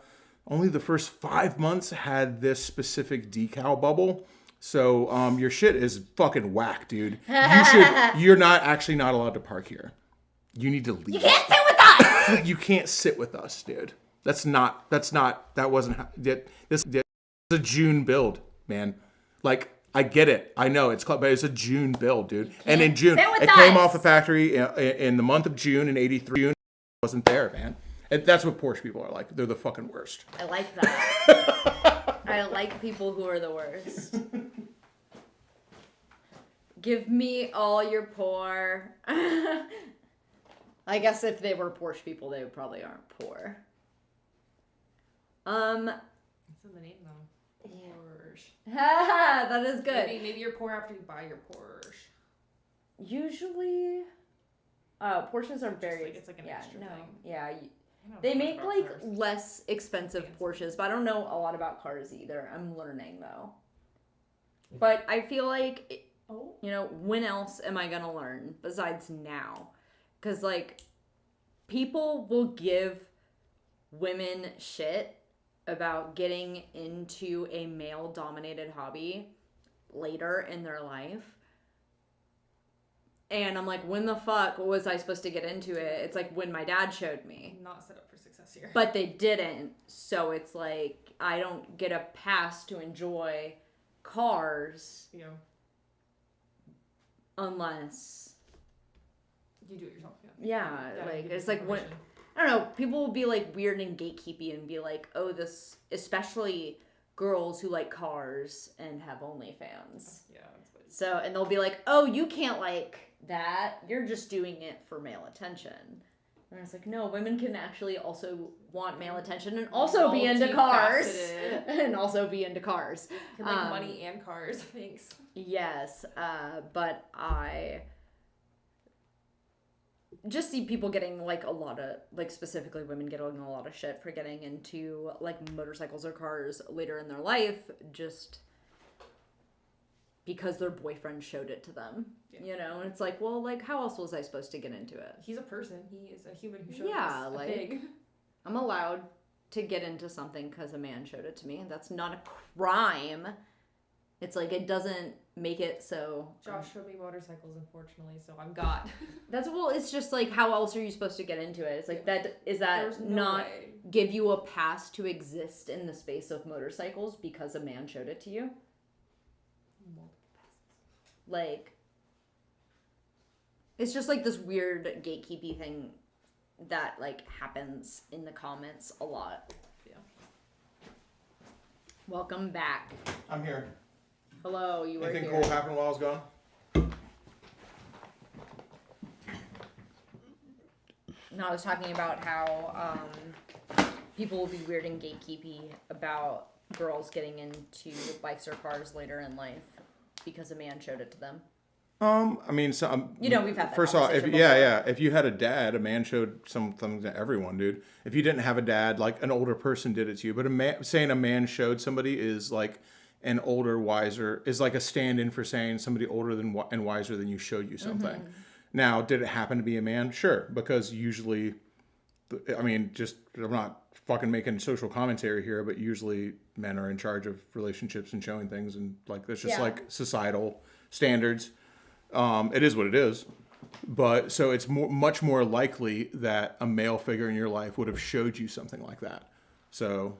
Speaker 1: first 5 months had this specific decal bubble. So, your shit is fucking whack, dude. You're not allowed to park here. You need to leave.
Speaker 2: You can't sit with us!
Speaker 1: You can't sit with us, dude. This is a June build, man. Like, I get it. I know but it's a June build, dude. And in June, it came off the factory in the month of June in 83. June wasn't there, man. And that's what Porsche people are like. They're the fucking worst.
Speaker 2: I like that. I like people who are the worst. Give me all your poor. I guess if they were Porsche people, they probably aren't poor.
Speaker 3: It's in the name though. Porsche.
Speaker 2: That is good.
Speaker 3: Maybe you're poor after you buy your Porsche.
Speaker 2: Usually, Porsches are very.
Speaker 3: It's like an extra thing.
Speaker 2: Yeah.
Speaker 3: I don't
Speaker 2: They
Speaker 3: know
Speaker 2: make
Speaker 3: much
Speaker 2: like
Speaker 3: about cars.
Speaker 2: less expensive Porsches, but I don't know a lot about cars either. I'm learning though. But I feel like, when else am I gonna learn besides now? Because like, people will give women shit about getting into a male-dominated hobby later in their life. And I'm like, when the fuck was I supposed to get into it? It's like when my dad showed me.
Speaker 3: Not set up for success here.
Speaker 2: But they didn't. So it's like, I don't get a pass to enjoy cars unless...
Speaker 3: You do it yourself,
Speaker 2: Yeah, like, it's like when...
Speaker 3: permission.
Speaker 2: I don't know, people will be like weird and gatekeepy and be like, oh, this... Especially girls who like cars and have OnlyFans.
Speaker 3: Yeah, that's what
Speaker 2: So, and they'll be like, oh, you can't like that. You're just doing it for male attention. And it's like, no, women can actually also want male attention and also be into cars.
Speaker 3: Multifaceted.
Speaker 2: And also be into cars.
Speaker 3: Can like money and cars. Thanks.
Speaker 2: Yes, but I just see people getting like a lot of, like specifically women getting a lot of shit for getting into like motorcycles or cars later in their life, just because their boyfriend showed it to them, you know? And it's like, well, like, how else was I supposed to get into it?
Speaker 3: He's a person. He is a human who showed
Speaker 2: Yeah,
Speaker 3: us a
Speaker 2: like,
Speaker 3: pig.
Speaker 2: I'm allowed to get into something because a man showed it to me. That's not a crime. It's like, it doesn't make it so...
Speaker 3: Josh showed me motorcycles, unfortunately, so I'm got.
Speaker 2: It's just like, how else are you supposed to get into it? It's like, does that
Speaker 3: There's no
Speaker 2: not
Speaker 3: way.
Speaker 2: give you a pass to exist in the space of motorcycles because a man showed it to you? Like, it's just like this weird gatekeepy thing that like happens in the comments a lot.
Speaker 3: Yeah.
Speaker 2: Welcome back.
Speaker 1: I'm here.
Speaker 2: Hello, you were
Speaker 1: Anything
Speaker 2: here.
Speaker 1: cool happened while I was gone?
Speaker 2: No, I was talking about how people will be weird and gatekeepy about girls getting into bikes or cars later in life because a man showed it to them.
Speaker 1: I mean,
Speaker 2: You know, we've had that
Speaker 1: first off,
Speaker 2: conversation
Speaker 1: if you had a dad, a man showed something to everyone, dude. If you didn't have a dad, like an older person did it to you, but saying a man showed somebody is like an older, wiser, is like a stand-in for saying somebody older and wiser than you showed you something. Now, did it happen to be a man? Sure, because usually I mean, just I'm not fucking making social commentary here, but usually men are in charge of relationships and showing things, and like that's just like societal standards. It is what it is. But so it's much more likely that a male figure in your life would have showed you something like that. So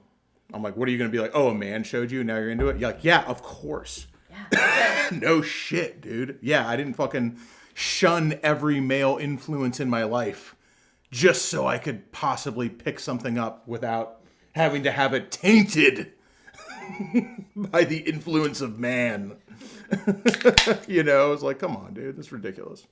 Speaker 1: I'm like, what are you going to be like? Oh, a man showed you, now you're into it? You're like, yeah, of course. Yeah. No shit, dude. Yeah, I didn't fucking shun every male influence in my life just so I could possibly pick something up without having to have it tainted by the influence of man. It's like, come on, dude, that's ridiculous.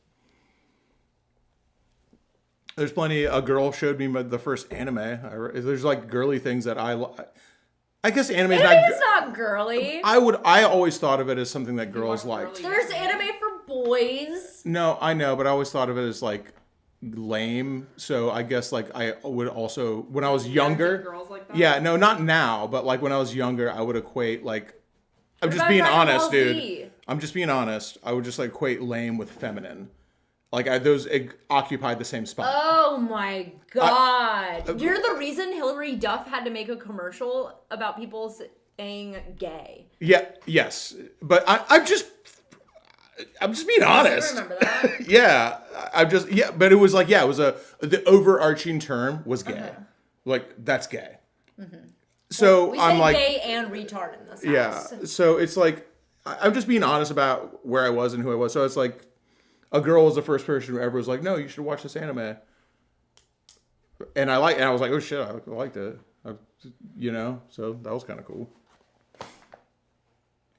Speaker 1: There's plenty. A girl showed me the first anime. There's like girly things that I guess anime is
Speaker 2: not girly.
Speaker 1: I always thought of it as something that girls liked.
Speaker 2: There's anime for boys.
Speaker 1: No, I know, but I always thought of it as like lame. So I guess like I would also when I was younger.
Speaker 3: Girls like that?
Speaker 1: Yeah, no, not now, but like when I was younger, I would equate like. I'm just being honest, dude. I'm just being honest. I would just like equate lame with feminine. Like those occupied the same spot.
Speaker 2: Oh my god! You're the reason Hillary Duff had to make a commercial about people saying gay.
Speaker 1: Yeah. Yes. But I'm just being honest.
Speaker 2: I remember that.
Speaker 1: Yeah. But it was like it was the overarching term was gay.
Speaker 2: Uh-huh.
Speaker 1: Like that's gay. Mm-hmm. So
Speaker 2: we
Speaker 1: I'm
Speaker 2: say
Speaker 1: like
Speaker 2: gay and retard in this house.
Speaker 1: Yeah. So it's like I'm just being honest about where I was and who I was. So it's like. A girl was the first person who ever was like, no, you should watch this anime. And I was like, oh shit, I liked it. So that was kind of cool.
Speaker 2: I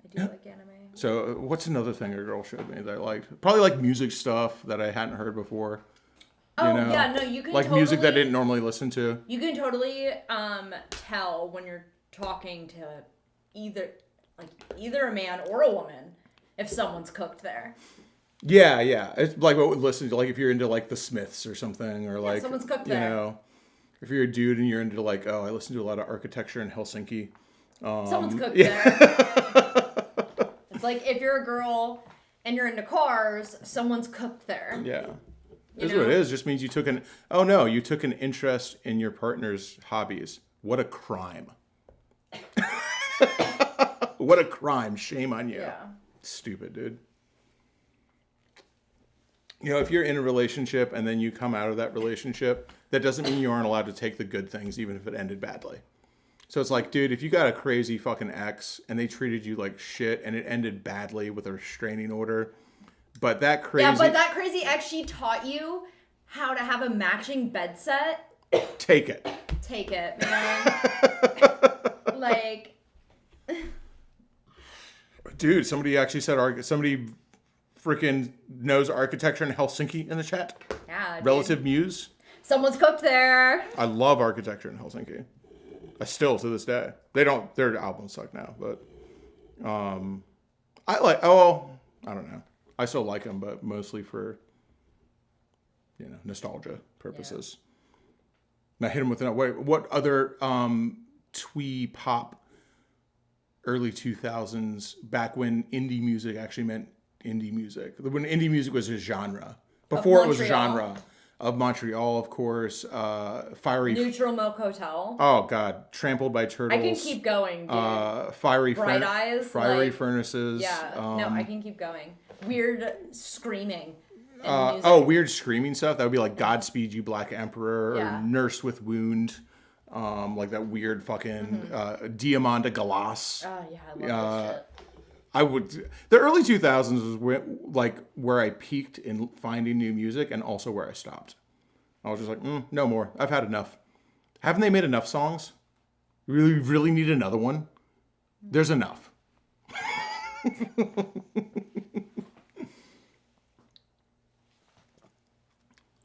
Speaker 2: do like anime.
Speaker 1: So what's another thing a girl showed me that I liked? Probably like music stuff that I hadn't heard before.
Speaker 2: You can
Speaker 1: like
Speaker 2: totally,
Speaker 1: music that I didn't normally listen to.
Speaker 2: You can totally tell when you're talking to either a man or a woman if someone's cooked there.
Speaker 1: Yeah. It's like what would listen to, like if you're into like the Smiths or something, or like
Speaker 2: someone's cooked there.
Speaker 1: If you're a dude and you're into like, I listen to a lot of architecture in Helsinki.
Speaker 2: Someone's cooked there. It's like if you're a girl and you're into cars, someone's cooked there.
Speaker 1: Yeah. That's what it is. It just means you took an interest in your partner's hobbies. What a crime. What a crime. Shame on you.
Speaker 2: Yeah.
Speaker 1: Stupid, dude. If you're in a relationship and then you come out of that relationship, that doesn't mean you aren't allowed to take the good things, even if it ended badly. So it's like, dude, if you got a crazy fucking ex and they treated you like shit and it ended badly with a restraining order, but that crazy
Speaker 2: ex, she taught you how to have a matching bed set.
Speaker 1: Take it.
Speaker 2: Take it, man. Like,
Speaker 1: dude, somebody actually said somebody freaking knows architecture in Helsinki in the chat.
Speaker 2: Yeah, dude.
Speaker 1: Relative Muse.
Speaker 2: Someone's cooked there.
Speaker 1: I love architecture in Helsinki. I still to this day. Their albums suck now, but I don't know. I still like them, but mostly for nostalgia purposes. Yeah. And I hit them with what other twee pop early 2000s back when indie music actually meant indie music. When indie music was a genre. Before it was a genre. Of Montreal, of course. Fiery...
Speaker 2: Neutral Milk Hotel.
Speaker 1: Oh, God. Trampled by Turtles.
Speaker 2: I can keep going, dude.
Speaker 1: Fiery
Speaker 2: Furnaces.
Speaker 1: Yeah.
Speaker 2: I can keep going. Weird screaming.
Speaker 1: Weird screaming stuff. That would be like Godspeed You Black Emperor or Nurse with Wound. Like that weird fucking Diamanda Galas.
Speaker 2: Oh, yeah. I love that shit.
Speaker 1: The early 2000s was where I peaked in finding new music and also where I stopped. I was just like, no more. I've had enough. Haven't they made enough songs? Really, really need another one? There's enough.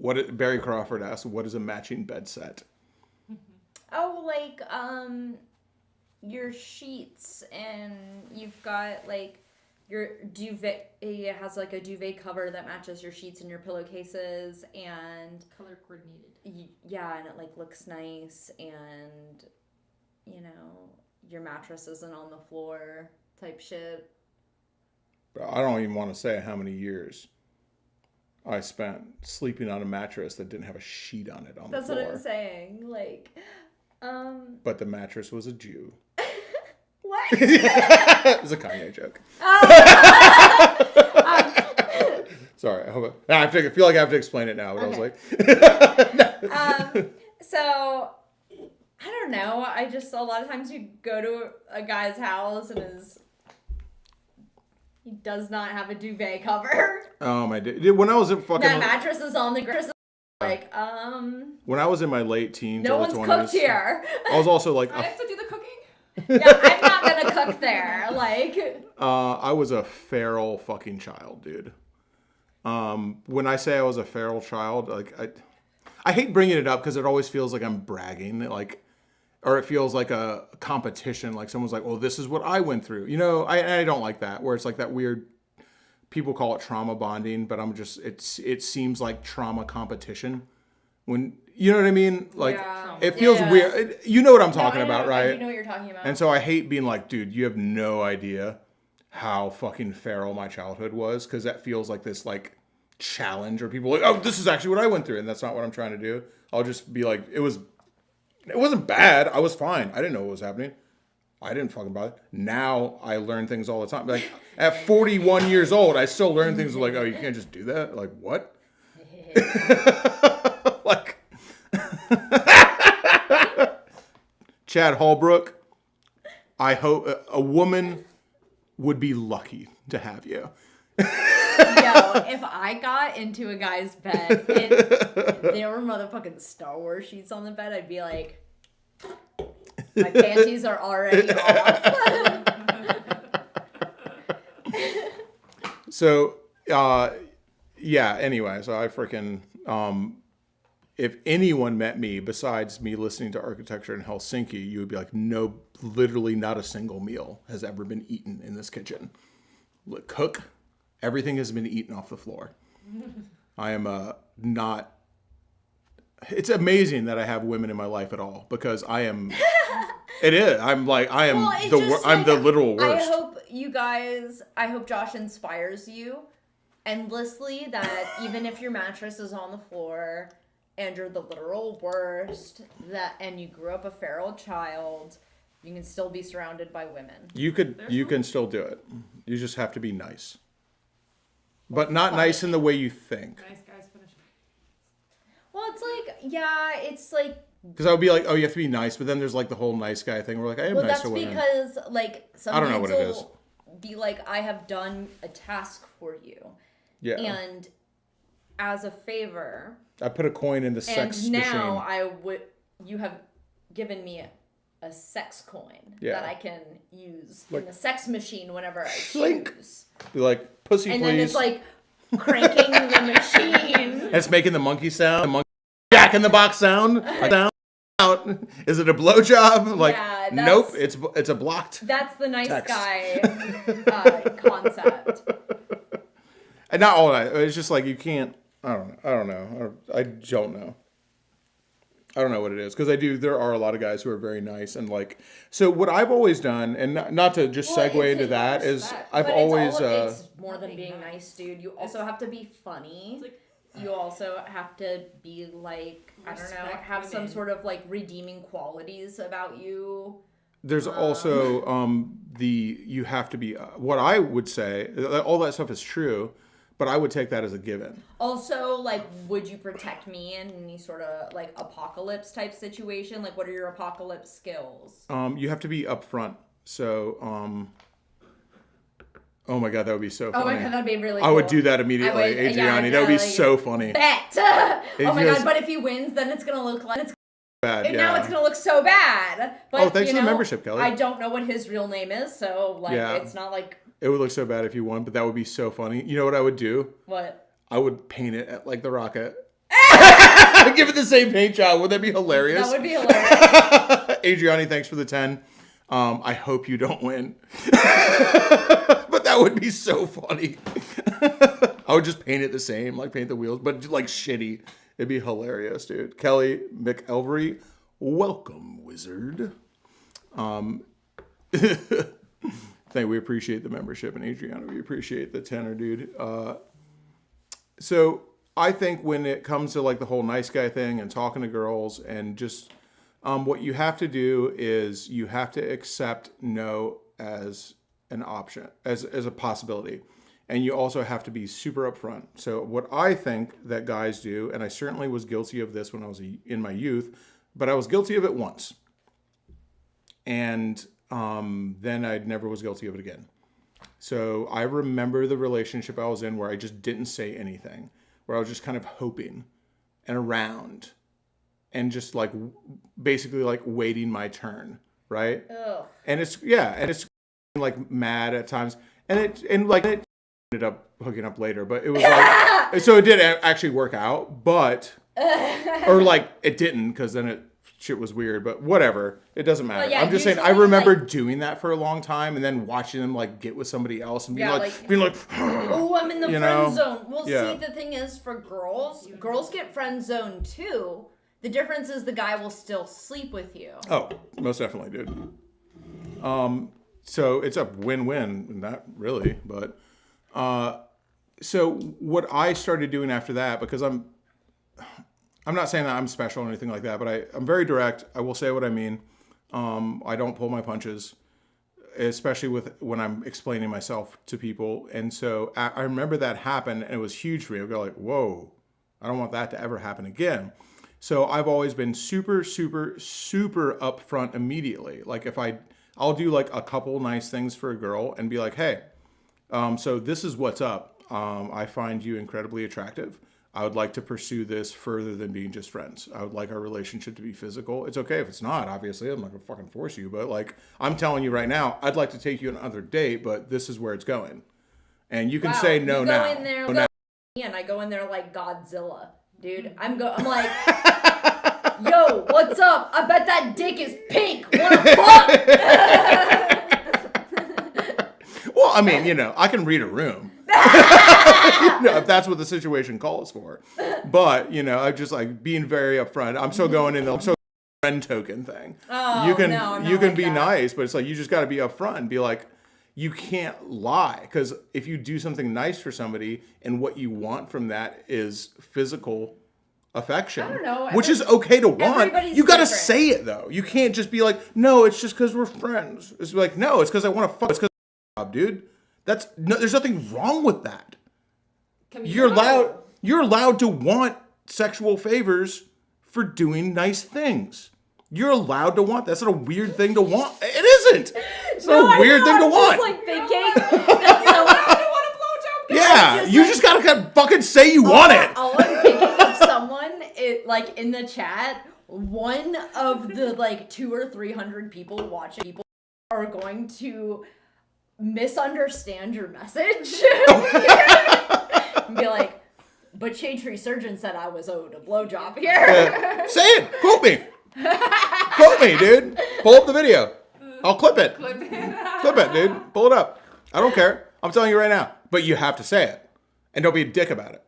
Speaker 1: Barry Crawford asked, what is a matching bed set?
Speaker 2: Oh, your sheets, and you've got your duvet. It has a duvet cover that matches your sheets and your pillowcases, and
Speaker 3: color coordinated.
Speaker 2: Yeah, and it looks nice, and your mattress isn't on the floor type shit.
Speaker 1: But I don't even want to say how many years I spent sleeping on a mattress that didn't have a sheet on it on
Speaker 2: That's
Speaker 1: the floor.
Speaker 2: what I'm saying. Like,
Speaker 1: But the mattress was a Jew.
Speaker 2: what?
Speaker 1: It was a Kanye joke. Sorry. I feel like I have to explain it now, but
Speaker 2: Okay.
Speaker 1: I was like...
Speaker 2: So, I don't know. I just, a lot of times you go to a guy's house and he does not have a duvet cover.
Speaker 1: Oh my... When I was in fucking...
Speaker 2: That mattress is on the ground. Like,
Speaker 1: When I was in my late teens,
Speaker 2: no
Speaker 1: early
Speaker 2: one's
Speaker 1: 20s,
Speaker 2: cooked here.
Speaker 1: I was also like...
Speaker 3: I have to do the cooking.
Speaker 2: Yeah, I'm not gonna cook there. Like,
Speaker 1: I was a feral fucking child, dude. When I say I was a feral child, like I hate bringing it up because it always feels like I'm bragging, like, or it feels like a competition. Like someone's like, "Well, this is what I went through." You know, I don't like that. Where it's like that weird. People call it trauma bonding, but it seems like trauma competition. When you know what I mean, like
Speaker 2: Yeah.
Speaker 1: it feels
Speaker 2: Yeah.
Speaker 1: weird. You know what I'm
Speaker 2: no,
Speaker 1: talking
Speaker 2: I know-
Speaker 1: about, right?
Speaker 2: I do know what you're talking about.
Speaker 1: And so I hate being like, dude, you have no idea how fucking feral my childhood was, because that feels like this like challenge, or people are like, oh, this is actually what I went through, and that's not what I'm trying to do. I'll just be like, it wasn't bad. I was fine. I didn't know what was happening. I didn't fucking bother. Now I learn things all the time. Like at 41 years old, I still learn things like, oh, you can't just do that. Like what? Like Chad Holbrook, I hope a woman would be lucky to have you.
Speaker 2: Yo, if I got into a guy's bed and there were motherfucking Star Wars sheets on the bed, I'd be like, my panties are already off.
Speaker 1: So, yeah, anyway, so I freaking, if anyone met me besides me listening to architecture in Helsinki, you would be like, no, literally not a single meal has ever been eaten in this kitchen. Cook, everything has been eaten off the floor. I am not, it's amazing that I have women in my life at all, because I am, it is, I'm like, I am
Speaker 2: Well, it's just
Speaker 1: I'm the
Speaker 2: like,
Speaker 1: literal worst.
Speaker 2: I hope Josh inspires you endlessly that even if your mattress is on the floor and you're the literal worst, and you grew up a feral child, you can still be surrounded by women.
Speaker 1: You can still do it. You just have to be nice. But not nice in the way you think.
Speaker 3: Nice guys finish.
Speaker 2: Well, it's like, yeah, it's like,
Speaker 1: Because I would be like, oh, you have to be nice, but then there's like the whole nice guy thing. We're like, I am
Speaker 2: well,
Speaker 1: nice
Speaker 2: that's
Speaker 1: to women.
Speaker 2: because, like, some
Speaker 1: I don't know what it
Speaker 2: will be like, I have done a task for you.
Speaker 1: Yeah.
Speaker 2: And as a favor,
Speaker 1: I put a coin in the sex
Speaker 2: and now
Speaker 1: machine.
Speaker 2: you have given me a sex coin
Speaker 1: Yeah.
Speaker 2: that I can use in the sex machine whenever I
Speaker 1: Slink.
Speaker 2: choose.
Speaker 1: Be like, pussy,
Speaker 2: And
Speaker 1: please.
Speaker 2: then it's like cranking the machine.
Speaker 1: And it's making the monkey sound. The monkey Jack in the Box sound. Sound out. Is it a blowjob? Like,
Speaker 2: Yeah,
Speaker 1: nope. It's a blocked.
Speaker 2: That's the nice
Speaker 1: Text.
Speaker 2: guy concept.
Speaker 1: And not all that. It's just like you can't. I don't know. I don't know. I don't know what it is, because there are a lot of guys who are very nice, and like, so what I've always done, and not to just
Speaker 2: Well,
Speaker 1: segue
Speaker 2: it's
Speaker 1: into
Speaker 2: in
Speaker 1: that, is
Speaker 3: respect.
Speaker 1: I've
Speaker 2: But
Speaker 1: always
Speaker 2: it's more than
Speaker 3: being
Speaker 2: being
Speaker 3: nice.
Speaker 2: nice, dude. You also have to be funny.
Speaker 3: It's like,
Speaker 2: You also have to be like, I don't know,
Speaker 3: Respect
Speaker 2: have some
Speaker 3: women.
Speaker 2: sort of like redeeming qualities about you.
Speaker 1: there's also you have to be what I would say, all that stuff is true, but I would take that as a given.
Speaker 2: Also, like, would you protect me in any sort of like apocalypse type situation? Like, what are your apocalypse skills?
Speaker 1: You have to be upfront. So oh my god, that would be so funny.
Speaker 2: Oh my god, that'd be really.
Speaker 1: I would
Speaker 2: cool.
Speaker 1: do that immediately,
Speaker 2: I would- yeah,
Speaker 1: Adriani. That would be
Speaker 2: like,
Speaker 1: so funny.
Speaker 2: Bet. Oh my
Speaker 1: just-
Speaker 2: god, but if he wins, then it's gonna look like
Speaker 1: Bad,
Speaker 2: and
Speaker 1: yeah.
Speaker 2: now it's gonna look so bad. But
Speaker 1: Oh, thanks
Speaker 2: you
Speaker 1: for the
Speaker 2: know,
Speaker 1: membership, Kelly.
Speaker 2: I don't know what his real name is, so like
Speaker 1: Yeah.
Speaker 2: it's not like
Speaker 1: It would look so bad if you won, but that would be so funny. You know what I would do?
Speaker 2: what.
Speaker 1: I would paint it at like the Rocket. I'd give it the same paint job. Would that be hilarious?
Speaker 2: That would be hilarious.
Speaker 1: Adriani, thanks for the 10. I hope you don't win. But that would be so funny. I would just paint it the same, like paint the wheels, but like shitty. It'd be hilarious, dude. Kelly McElvery, welcome, wizard. We appreciate the membership, and Adriana, we appreciate the tenor, dude. So I think when it comes to like the whole nice guy thing and talking to girls and just what you have to do is you have to accept no as an option, as a possibility. And you also have to be super upfront. So what I think that guys do, and I certainly was guilty of this when I was in my youth, but I was guilty of it once. And then I never was guilty of it again. So I remember the relationship I was in where I just didn't say anything, where I was just kind of hoping and around and just like basically like waiting my turn, right?
Speaker 2: Ugh.
Speaker 1: And it's like mad at times, and it ended up hooking up later, but it was like so it did actually work out, but or like it didn't, because then shit was weird, but whatever. It doesn't matter.
Speaker 2: Well, yeah,
Speaker 1: I'm just saying I
Speaker 2: usually,
Speaker 1: remember
Speaker 2: like,
Speaker 1: doing that for a long time and then watching them like get with somebody else and being
Speaker 2: Yeah,
Speaker 1: like
Speaker 2: oh, I'm in the
Speaker 1: you
Speaker 2: friend
Speaker 1: know?
Speaker 2: zone. Well,
Speaker 1: Yeah.
Speaker 2: see, the thing is, for girls get friend zoned too. The difference is the guy will still sleep with you.
Speaker 1: Oh, most definitely, dude. So it's a win-win, not really, but so what I started doing after that, because I'm not saying that I'm special or anything like that, but I'm very direct. I will say what I mean. I don't pull my punches, especially when I'm explaining myself to people. And so I remember that happened, and it was huge for me. I go like, whoa, I don't want that to ever happen again. So I've always been super, super, super upfront immediately. Like if I'll do like a couple nice things for a girl and be like, hey, so this is what's up. I find you incredibly attractive. I would like to pursue this further than being just friends. I would like our relationship to be physical. It's okay if it's not, obviously. I'm not gonna fucking force you, but like I'm telling you right now, I'd like to take you on another date, but this is where it's going. And you can say no now.
Speaker 2: You go in there, and I go in there like Godzilla, dude. I'm like, yo, what's up? I bet that dick is pink. Wanna fuck?
Speaker 1: Well, I mean, I can read a room. If that's what the situation calls for. But, I just like being very upfront. I'm so going in the friend token thing.
Speaker 2: Oh,
Speaker 1: you can
Speaker 2: no,
Speaker 1: you can
Speaker 2: like
Speaker 1: be
Speaker 2: that.
Speaker 1: nice, but it's like you just got to be upfront and be like, you can't lie, because if you do something nice for somebody and what you want from that is physical affection,
Speaker 2: I don't know.
Speaker 1: which is okay to want,
Speaker 2: everybody's
Speaker 1: you got to
Speaker 2: different.
Speaker 1: say it though. You can't just be like, no, it's just because we're friends. It's like, no, it's because I want to fuck. It's because dude. There's nothing wrong with that. You're allowed to want sexual favors for doing nice things. You're allowed to want. That's not a weird thing to want. It isn't. It's not a weird thing to want.
Speaker 2: Like thinking that someone
Speaker 3: want a blowjob.
Speaker 1: Yeah, you just gotta fucking say you want it.
Speaker 2: All I'm thinking of someone, like in the chat, one of the like 200 or 300 people watching are going to misunderstand your message and be like, but Shadetree Surgeon said I was owed a blowjob here.
Speaker 1: Say it. Quote me. Quote me, dude. Pull up the video. I'll clip it. Clip it, dude. Pull it up. I don't care. I'm telling you right now. But you have to say it. And don't be a dick about it.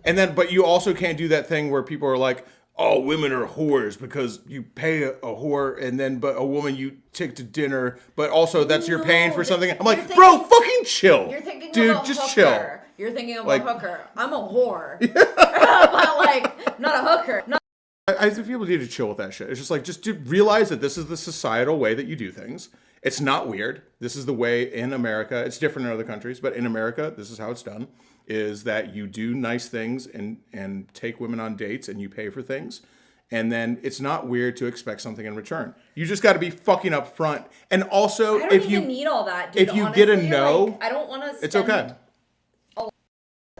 Speaker 1: And then, but you also can't do that thing where people are like, oh, women are whores because you pay a whore, and then but a woman you take to dinner, but also that's you're paying for something. I'm like, bro, fucking chill.
Speaker 2: You're thinking
Speaker 1: dude,
Speaker 2: of a
Speaker 1: just
Speaker 2: hooker.
Speaker 1: chill.
Speaker 2: You're thinking of
Speaker 1: Like-
Speaker 2: a hooker. I'm a whore. But like, not a hooker.
Speaker 1: I think people need to chill with that shit. It's just like, realize that this is the societal way that you do things. It's not weird. This is the way in America. It's different in other countries, but in America, this is how it's done. Is that you do nice things and take women on dates and you pay for things. And then it's not weird to expect something in return. You just got to be fucking upfront. And also,
Speaker 2: I don't
Speaker 1: if
Speaker 2: even
Speaker 1: you
Speaker 2: need all that, dude.
Speaker 1: if you get a
Speaker 2: honestly.
Speaker 1: no,
Speaker 2: Like, I don't want to.
Speaker 1: it's okay.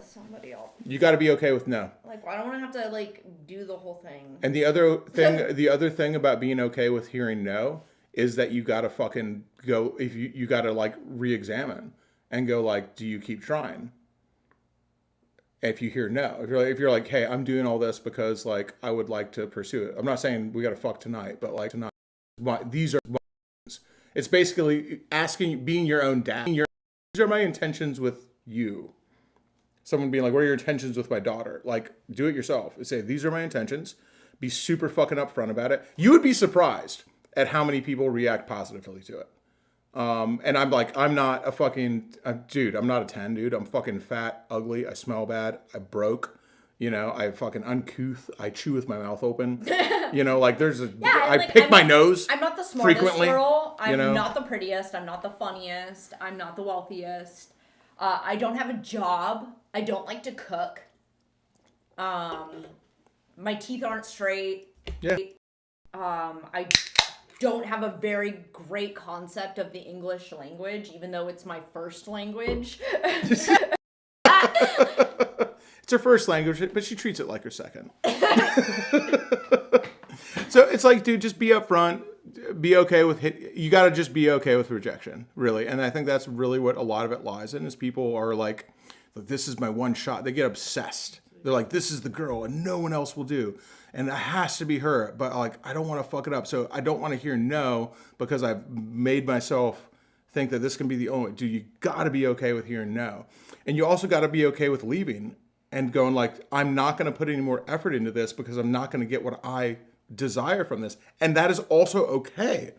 Speaker 2: Somebody else.
Speaker 1: You got to be okay with no.
Speaker 2: Like, I don't want to have to like do the whole thing.
Speaker 1: And the other thing about being okay with hearing no is that you got to fucking go. If you got to like re-examine and go like, do you keep trying? If you hear no, if you're like, hey, I'm doing all this because like I would like to pursue it. I'm not saying we got to fuck tonight, but like tonight, these are. It's basically asking, being your own dad. These are my intentions with you. Someone being like, what are your intentions with my daughter? Like, do it yourself. Say, these are my intentions. Be super fucking upfront about it. You would be surprised at how many people react positively to it. And I'm like, I'm not a fucking, dude, I'm not a 10, dude. I'm fucking fat, ugly. I smell bad. I broke. You know, I fucking uncouth. I chew with my mouth open. You know, like there's a.
Speaker 2: Yeah,
Speaker 1: I
Speaker 2: like,
Speaker 1: pick my nose.
Speaker 2: I'm not the smartest
Speaker 1: frequently,
Speaker 2: girl. I'm
Speaker 1: you know?
Speaker 2: not the prettiest. I'm not the funniest. I'm not the wealthiest. I don't have a job. I don't like to cook. My teeth aren't straight.
Speaker 1: Yeah.
Speaker 2: I don't have a very great concept of the English language, even though it's my first language.
Speaker 1: It's her first language, but she treats it like her second. So it's like, dude, just be upfront. Be okay with you got to just be okay with rejection, really. And I think that's really what a lot of it lies in, is people are like, this is my one shot. They get obsessed. They're like, this is the girl and no one else will do. And it has to be her. But like, I don't want to fuck it up. So I don't want to hear no, because I've made myself think that this can be the only. Dude, you got to be okay with hearing no. And you also got to be okay with leaving and going like, I'm not going to put any more effort into this because I'm not going to get what I desire from this. And that is also okay.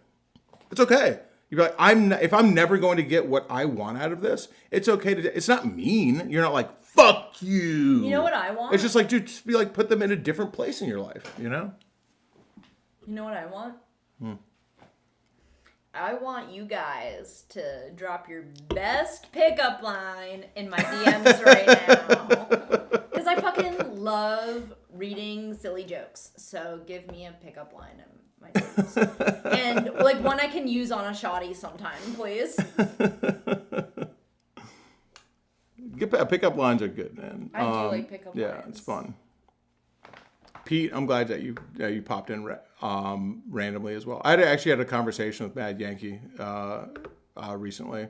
Speaker 1: It's okay. You'd be like, if I'm never going to get what I want out of this, it's okay to, it's not mean. You're not like, fuck you.
Speaker 2: You know what I want?
Speaker 1: It's just like, dude, just be like, put them in a different place in your life, you know?
Speaker 2: You know what I want? I want you guys to drop your best pickup line in my DMs right now. Because I fucking love reading silly jokes. So give me a pickup line in my DMs. And like one I can use on a shoddy sometime, please.
Speaker 1: Pickup lines are good, man.
Speaker 2: I do like pickup lines.
Speaker 1: Yeah, it's fun. Pete, I'm glad that you popped in randomly as well. I actually had a conversation with Mad Yankee recently.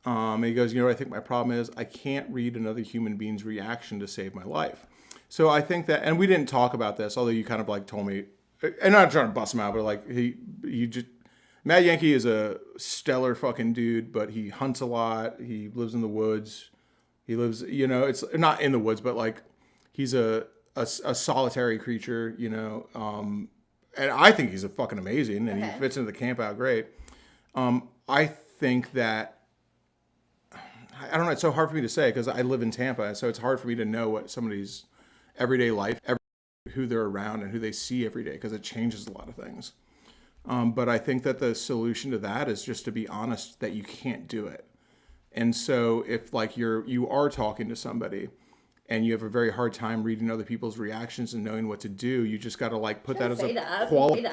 Speaker 1: And he goes, you know what I think my problem is? I can't read another human being's reaction to save my life. So I think that, and we didn't talk about this, although you kind of like told me, and I'm not trying to bust him out, but like Mad Yankee is a stellar fucking dude, but he hunts a lot. He lives in the woods. He lives, you know, it's not in the woods, but like he's a solitary creature, you know, and I think he's a fucking amazing, and he fits into the camp out great. I think that, I don't know, it's so hard for me to say because I live in Tampa, so it's hard for me to know what somebody's everyday life, who they're around and who they see every day, because it changes a lot of things. But I think that the solution to that is just to be honest that you can't do it. And so if like you are talking to somebody and you have a very hard time reading other people's reactions and knowing what to do, you just got to like put that as a quality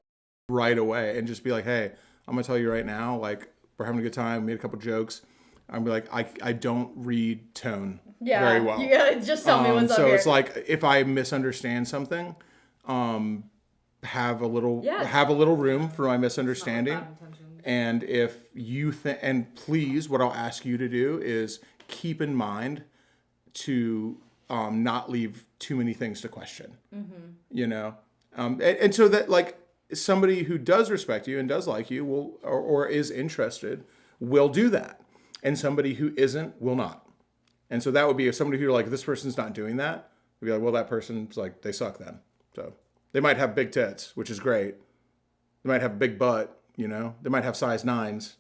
Speaker 1: right away and just be like, hey, I'm gonna tell you right now, like we're having a good time, made a couple jokes. I'm like, I don't read tone very well.
Speaker 2: You gotta just tell me what's up
Speaker 1: so
Speaker 2: here.
Speaker 1: it's like if I misunderstand something, have a little room for my misunderstanding. And if you and please, what I'll ask you to do is keep in mind to not leave too many things to question. You know, and so that like somebody who does respect you and does like you will or is interested will do that, and somebody who isn't will not. And so that would be if somebody who like this person's not doing that, would be like, well, that person's like they suck then. So they might have big tits, which is great. They might have a big butt. You know, they might have size 9s.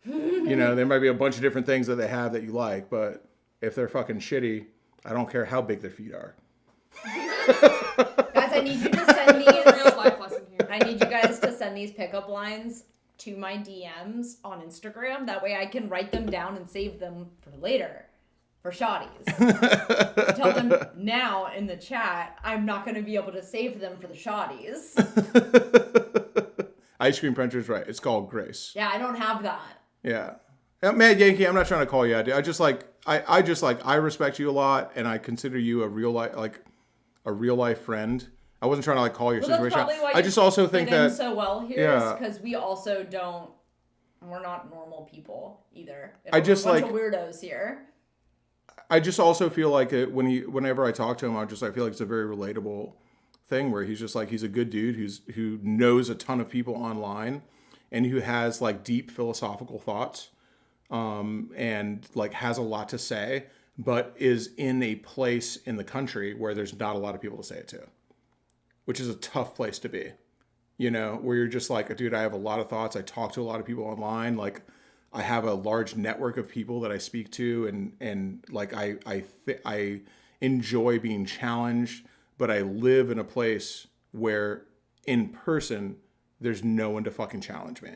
Speaker 1: You know, there might be a bunch of different things that they have that you like, but if they're fucking shitty, I don't care how big their feet are.
Speaker 2: Guys, I need you to send these.
Speaker 3: Life lesson here.
Speaker 2: I need you guys to send these pickup lines to my DMs on Instagram. That way I can write them down and save them for later. For shotties. Tell them now in the chat, I'm not going to be able to save them for the shotties.
Speaker 1: Ice Cream Puncher's right. It's called Grace.
Speaker 2: Yeah, I don't have that.
Speaker 1: Yeah. Mad Yankee, I'm not trying to call you out, dude. I respect you a lot, and I consider you a real life friend. I wasn't trying to like call your situation.
Speaker 2: That's probably why
Speaker 1: I just also think that
Speaker 2: so well here because we also don't. We're not normal people either.
Speaker 1: I just
Speaker 2: we're a
Speaker 1: like
Speaker 2: bunch of weirdos here.
Speaker 1: I just also feel like whenever I talk to him, I feel like it's a very relatable thing where he's just like, he's a good dude who knows a ton of people online and who has like deep philosophical thoughts, and like has a lot to say, but is in a place in the country where there's not a lot of people to say it to, which is a tough place to be, you know, where you're just like, dude, I have a lot of thoughts. I talk to a lot of people online. Like I have a large network of people that I speak to, and like enjoy being challenged, but I live in a place where in person there's no one to fucking challenge me.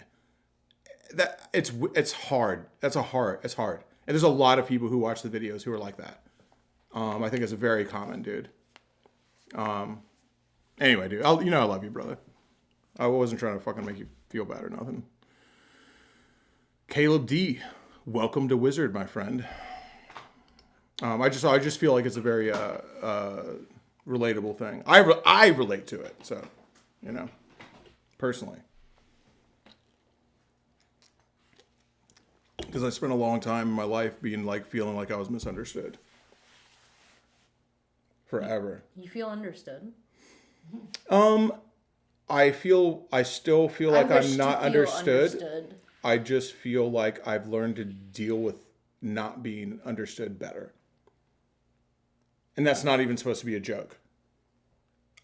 Speaker 1: That it's hard. It's hard. And there's a lot of people who watch the videos who are like that. I think it's a very common, dude. Anyway, dude, I love you, brother. I wasn't trying to fucking make you feel bad or nothing. Caleb D, welcome to Wizard, my friend. I just feel like it's a very relatable thing. I relate to it, so personally, because I spent a long time in my life feeling like I was misunderstood. Forever.
Speaker 2: You feel understood?
Speaker 1: I still feel like I'm not understood. I just feel like I've learned to deal with not being understood better. And that's not even supposed to be a joke.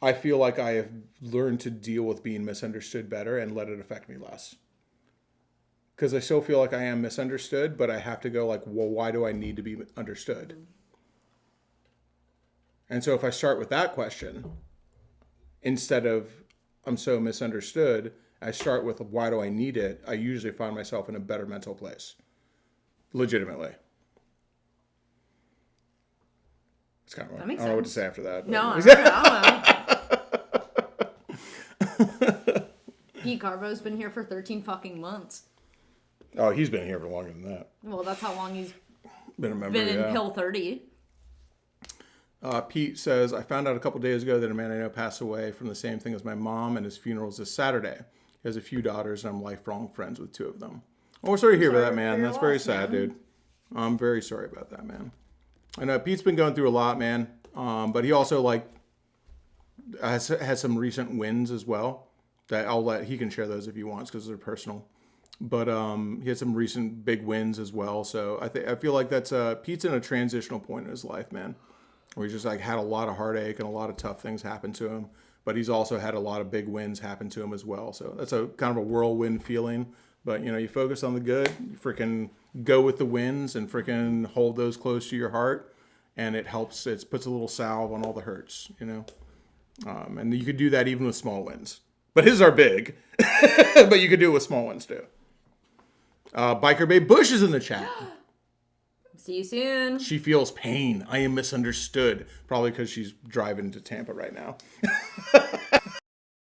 Speaker 1: I feel like I have learned to deal with being misunderstood better and let it affect me less. Because I still feel like I am misunderstood, but I have to go well, why do I need to be understood? And so if I start with that question, instead of I'm so misunderstood, I start with why do I need it? I usually find myself in a better mental place. Legitimately. It's kind of I don't know what to say after that.
Speaker 2: No, I don't know. Pete Carbo's been here for 13 fucking months.
Speaker 1: Oh, he's been here for longer than that.
Speaker 2: Well, that's how long he's
Speaker 1: been a member.
Speaker 2: Been in Pill 30.
Speaker 1: Pete says, I found out a couple days ago that a man I know passed away from the same thing as my mom, and his funeral is this Saturday. He has a few daughters, and I'm lifelong friends with two of them. Oh, sorry to hear about that, man. That's very sad, dude. I'm very sorry about that, man. I know Pete's been going through a lot, man. But he also has some recent wins as well. That he can share those if he wants because they're personal. But he had some recent big wins as well. So I feel like that's Pete's in a transitional point in his life, man. Where he's just had a lot of heartache and a lot of tough things happen to him. But he's also had a lot of big wins happen to him as well. So that's a kind of a whirlwind feeling. But, you focus on the good. You freaking go with the wins and freaking hold those close to your heart. And it helps. It puts a little salve on all the hurts, And you could do that even with small wins. But his are big. But you could do it with small ones too. Biker Babe Bush is in the chat.
Speaker 2: See you soon.
Speaker 1: She feels pain. I am misunderstood. Probably because she's driving to Tampa right now.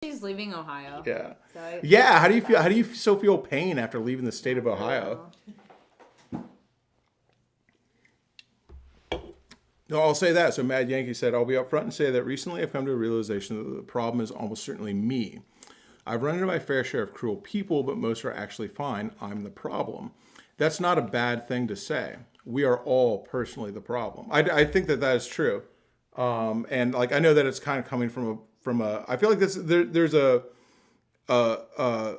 Speaker 2: She's leaving Ohio.
Speaker 1: Yeah.
Speaker 2: So
Speaker 1: yeah. How do you feel? How do you still feel pain after leaving the state of Ohio? No, I'll say that. So Mad Yankee said, I'll be upfront and say that recently I've come to a realization that the problem is almost certainly me. I've run into my fair share of cruel people, but most are actually fine. I'm the problem. That's not a bad thing to say. We are all personally the problem. I think that is true. And I know that it's kind of coming from a I feel like there's a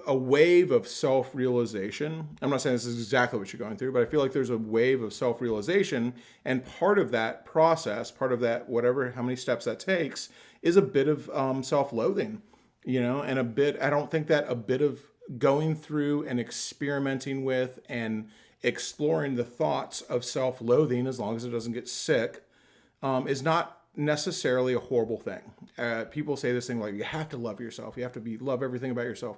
Speaker 1: wave of self-realization. I'm not saying this is exactly what you're going through, but I feel like there's a wave of self-realization, and part of that process, part of that how many steps that takes, is a bit of self-loathing, and I don't think that a bit of going through and experimenting with and exploring the thoughts of self-loathing, as long as it doesn't get sick, is not necessarily a horrible thing. People say this thing you have to love yourself. You have to love everything about yourself.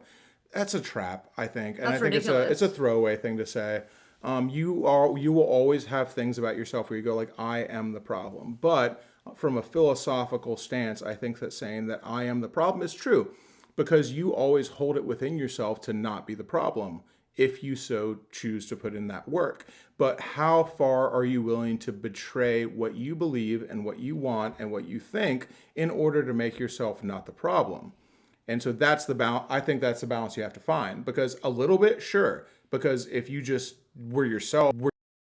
Speaker 1: That's a trap, I think. And
Speaker 2: That's
Speaker 1: I think
Speaker 2: ridiculous.
Speaker 1: it's a throwaway thing to say. You will always have things about yourself where you go I am the problem. But from a philosophical stance, I think that saying that I am the problem is true, because you always hold it within yourself to not be the problem, if you so choose to put in that work. But how far are you willing to betray what you believe and what you want and what you think in order to make yourself not the problem? And so that's the balance. I think that's the balance you have to find, because a little bit, sure. Because if you just were yourself,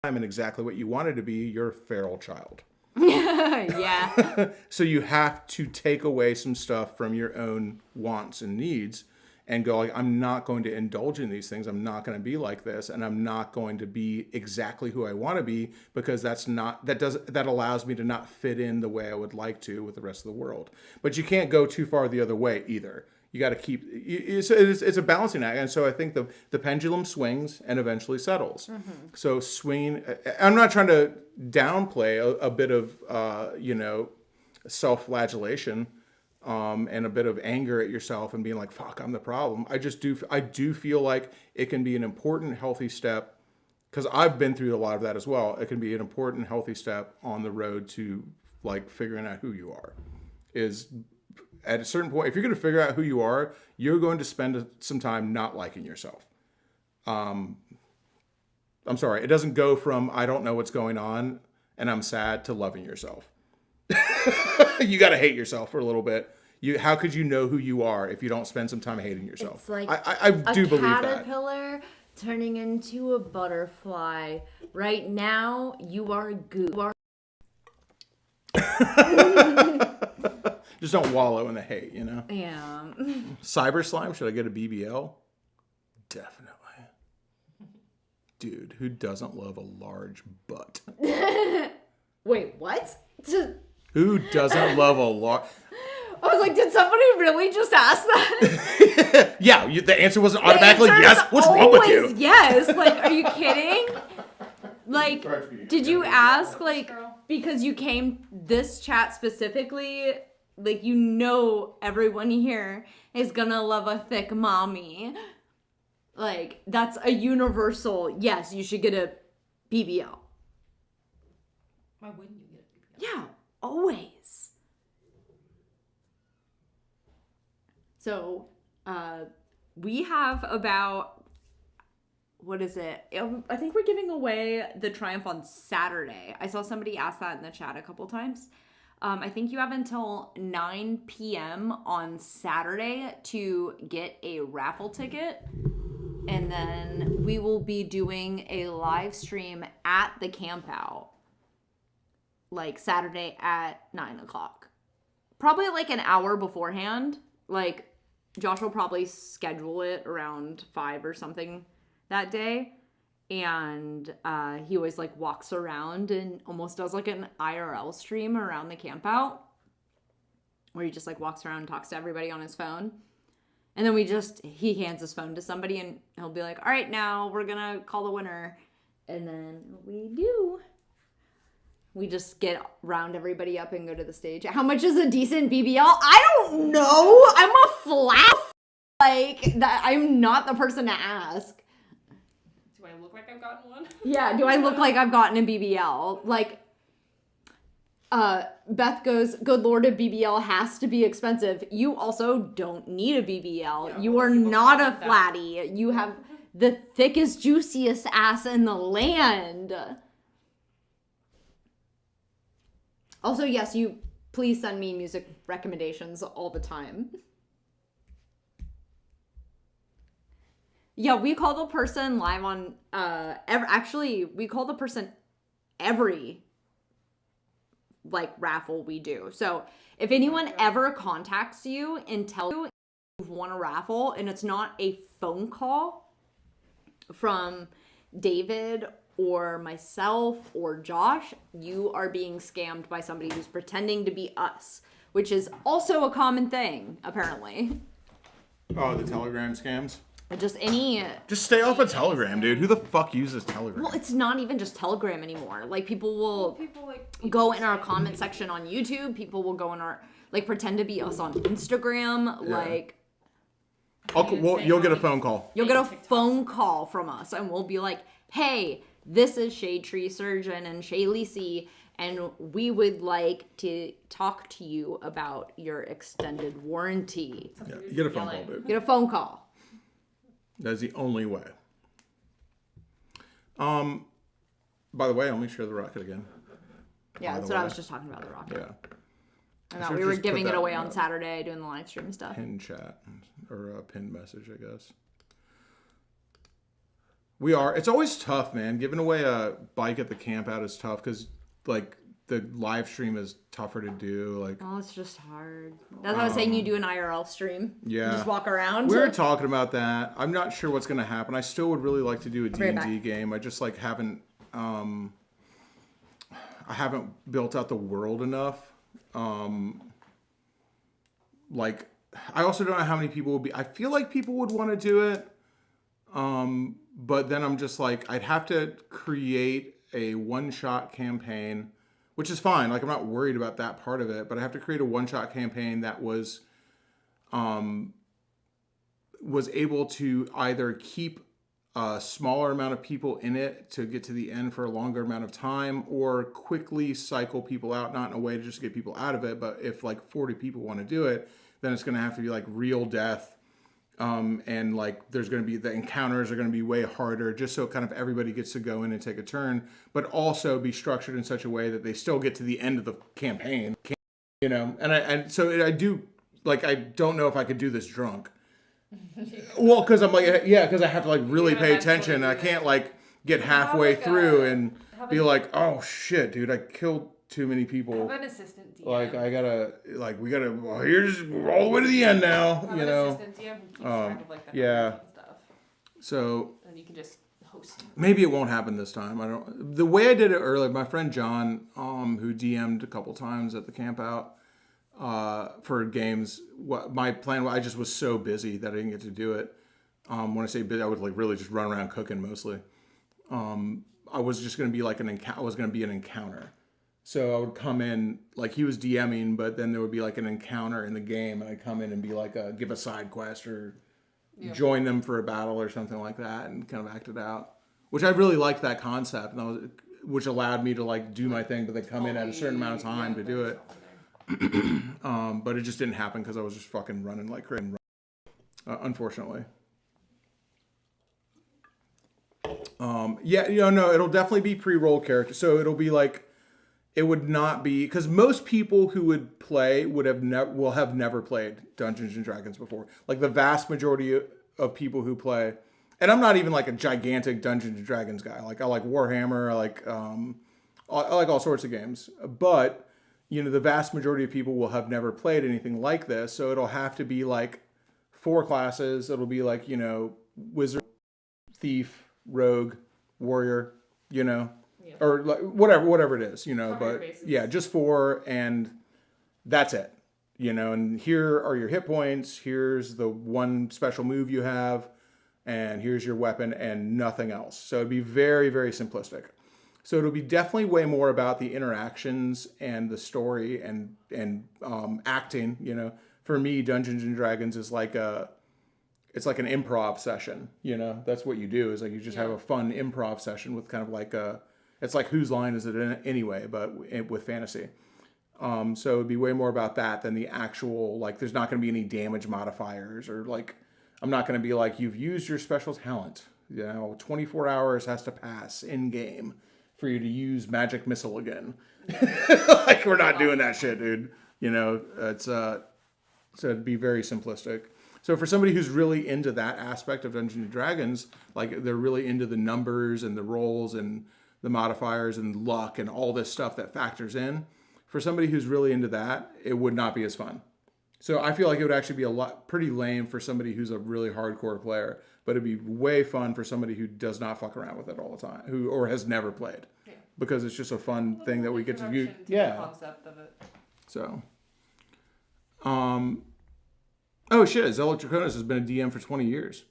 Speaker 1: and exactly what you wanted to be, you're a feral child.
Speaker 2: Yeah.
Speaker 1: So you have to take away some stuff from your own wants and needs and go I'm not going to indulge in these things. I'm not going to be like this, and I'm not going to be exactly who I want to be, because that allows me to not fit in the way I would like to with the rest of the world. But you can't go too far the other way either. You got to keep. It's a balancing act, and so I think the pendulum swings and eventually settles. So swinging. I'm not trying to downplay a bit of self-flagellation. And a bit of anger at yourself and being like, fuck, I'm the problem. I do feel like it can be an important, healthy step, because I've been through a lot of that as well. It can be an important, healthy step on the road to like figuring out who you are. Is at a certain point, if you're going to figure out who you are, you're going to spend some time not liking yourself. I'm sorry. It doesn't go from, I don't know what's going on and I'm sad to loving yourself. You got to hate yourself for a little bit. How could you know who you are if you don't spend some time hating yourself?
Speaker 2: It's like
Speaker 1: I do believe that.
Speaker 2: A caterpillar turning into a butterfly. Right now, you are goo.
Speaker 1: Just don't wallow in the hate,
Speaker 2: Yeah.
Speaker 1: Cyber slime, should I get a BBL? Definitely. Dude, who doesn't love a large butt?
Speaker 2: Wait, what?
Speaker 1: Who doesn't love a large...
Speaker 2: I was like, did somebody really just ask that?
Speaker 1: Yeah, the answer wasn't automatically yes. What's wrong with you?
Speaker 2: Yes. Like, are you kidding? Like, did you ask, like, because you came this chat specifically, like, everyone here is gonna love a thick mommy. Like, that's a universal, yes, you should get a BBL.
Speaker 3: Why wouldn't you get a BBL?
Speaker 2: Yeah, always. So, we have about, what is it? I think we're giving away the Triumph on Saturday. I saw somebody ask that in the chat a couple times. I think you have until 9 p.m. on Saturday to get a raffle ticket. And then we will be doing a live stream at the camp out. Like Saturday at 9 o'clock. Probably like an hour beforehand. Like, Josh will probably schedule it around 5 or something that day. And he always like walks around and almost does like an IRL stream around the camp out. Where he just like walks around and talks to everybody on his phone. And then he hands his phone to somebody and he'll be like, all right, now we're going to call the winner. And then we do. We just round everybody up and go to the stage. How much is a decent BBL? I don't know. I'm a flaff. Like, that. I'm not the person to ask.
Speaker 3: Do I look like I've gotten one?
Speaker 2: Yeah, do I look like I've gotten a BBL? Like, Beth goes, good lord, a BBL has to be expensive. You also don't need a BBL. Yeah, you are not a flatty. You have the thickest, juiciest ass in the land. Also, yes, you please send me music recommendations all the time. Yeah, we call the person live on, we call the person every, like, raffle we do. So, if anyone ever contacts you and tells you you've won a raffle and it's not a phone call from David or myself or Josh, you are being scammed by somebody who's pretending to be us, which is also a common thing, apparently.
Speaker 1: Oh, the Telegram scams?
Speaker 2: Just
Speaker 1: stay off of Telegram, dude. Who the fuck uses Telegram?
Speaker 2: Well, it's not even just Telegram anymore. Like, people will go in our comment section on YouTube. People will go in our, like, pretend to be us on Instagram. Yeah. Like,
Speaker 1: you'll get a phone call.
Speaker 2: You'll get a phone call from us, and we'll be like, hey, this is Shadetree Surgeon and Cheyleesi, and we would like to talk to you about your extended warranty.
Speaker 1: Yeah, you get a phone call, dude.
Speaker 2: Get a phone call.
Speaker 1: That's the only way. By the way, let me share the rocket again.
Speaker 2: Yeah, that's what I was just talking about, the rocket.
Speaker 1: Yeah.
Speaker 2: I thought we were giving it away on Saturday, doing the live stream stuff.
Speaker 1: Pinned chat, or a pinned message, I guess. We are. It's always tough, man. Giving away a bike at the camp out is tough because, like, the live stream is tougher to do. Like,
Speaker 2: oh, it's just hard. That's why I was saying you do an IRL stream.
Speaker 1: Yeah.
Speaker 2: You just walk around.
Speaker 1: We were talking about that. I'm not sure what's going to happen. I still would really like to do a D&D game. I just, like, haven't built out the world enough. Like, I also don't know how many people would be. I feel like people would want to do it. But then I'm just like, I'd have to create a one-shot campaign, which is fine. Like, I'm not worried about that part of it, but I have to create a one-shot campaign that was able to either keep a smaller amount of people in it to get to the end for a longer amount of time, or quickly cycle people out, not in a way to just get people out of it, but if like 40 people want to do it, then it's going to have to be like real death. And like there's going to be, the encounters are going to be way harder, just so kind of everybody gets to go in and take a turn, but also be structured in such a way that they still get to the end of the campaign, you know. And so I do, like, I don't know if I could do this drunk. Well, because I'm like, yeah, because I have to like really pay attention. I can't like get halfway through and be like, oh shit, dude, I killed too many people.
Speaker 3: Have an assistant DM.
Speaker 1: Like I gotta, like we gotta. Well, here's we're all the way to the end now.
Speaker 3: Have
Speaker 1: you
Speaker 3: an
Speaker 1: know.
Speaker 3: assistant DM who keeps track of like the
Speaker 1: yeah.
Speaker 3: numbers and stuff.
Speaker 1: So
Speaker 3: And you can just host.
Speaker 1: maybe it won't happen this time. I don't. The way I did it earlier, my friend John, who DM'd a couple times at the camp out, for games. What my plan? I just was so busy that I didn't get to do it. When I say busy, I would like really just run around cooking mostly. I was just gonna be like I was gonna be an encounter. So I would come in, like he was DMing, but then there would be like an encounter in the game, and I'd come in and be like, give a side quest or join them for a battle or something like that, and kind of act it out. Which I really liked that concept, and which allowed me to like do my thing, but they come in at a certain amount of time to do it. But it just didn't happen because I was just fucking running like crazy, unfortunately. Yeah, no, it'll definitely be pre-roll character. So it'll be like, it would not be, because most people who would play will have never played Dungeons and Dragons before. Like the vast majority of people who play, and I'm not even like a gigantic Dungeons and Dragons guy. Like I like Warhammer, I like all sorts of games. But the vast majority of people will have never played anything like this. So it'll have to be like 4 classes. It'll be like wizard, thief, rogue, warrior, or like whatever it is, but yeah, just 4, and that's it, and here are your hit points, here's the one special move you have, and here's your weapon, and nothing else. So it'd be very, very simplistic. So it'll be definitely way more about the interactions and the story and acting. For me, Dungeons and Dragons is like it's like an improv session. That's what you do, is like you just have a fun improv session with kind of like it's like whose line is it anyway, but with fantasy. So it'd be way more about that than the actual, like, there's not going to be any damage modifiers, or like, I'm not going to be like, you've used your special talent. 24 hours has to pass in game for you to use magic missile again. Like, we're not doing that shit, dude. It's so it'd be very simplistic. So for somebody who's really into that aspect of Dungeons and Dragons, like they're really into the numbers and the rolls and the modifiers and luck and all this stuff that factors in, for somebody who's really into that, it would not be as fun. So I feel like it would actually be pretty lame for somebody who's a really hardcore player, but it'd be way fun for somebody who does not fuck around with it all the time, or has never played, because it's just a fun thing that we get to use. Yeah.
Speaker 3: The concept of it.
Speaker 1: So, oh shit, Zealot Draconis has been a DM for 20 years.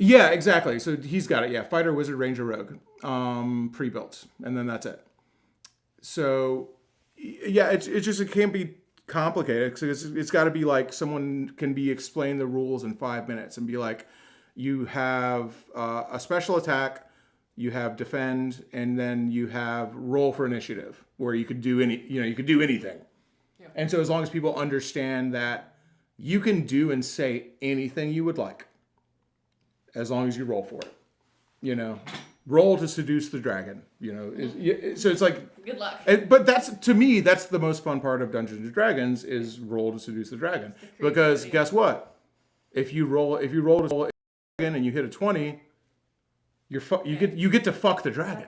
Speaker 1: Yeah, exactly. So he's got it. Yeah, fighter, wizard, ranger, rogue, pre-built, and then that's it. So, yeah, it can't be complicated, because it's got to be like someone can explain the rules in 5 minutes and be like, you have a special attack, you have defend, and then you have roll for initiative, where you could do you could do anything. Yeah. And so as long as people understand that you can do and say anything you would like, as long as you roll for it, roll to seduce the dragon, so it's like,
Speaker 3: good luck.
Speaker 1: But to me, that's the most fun part of Dungeons and Dragons, is roll to seduce the dragon, because guess what? If you roll to dragon and you hit a 20, you get to fuck the dragon.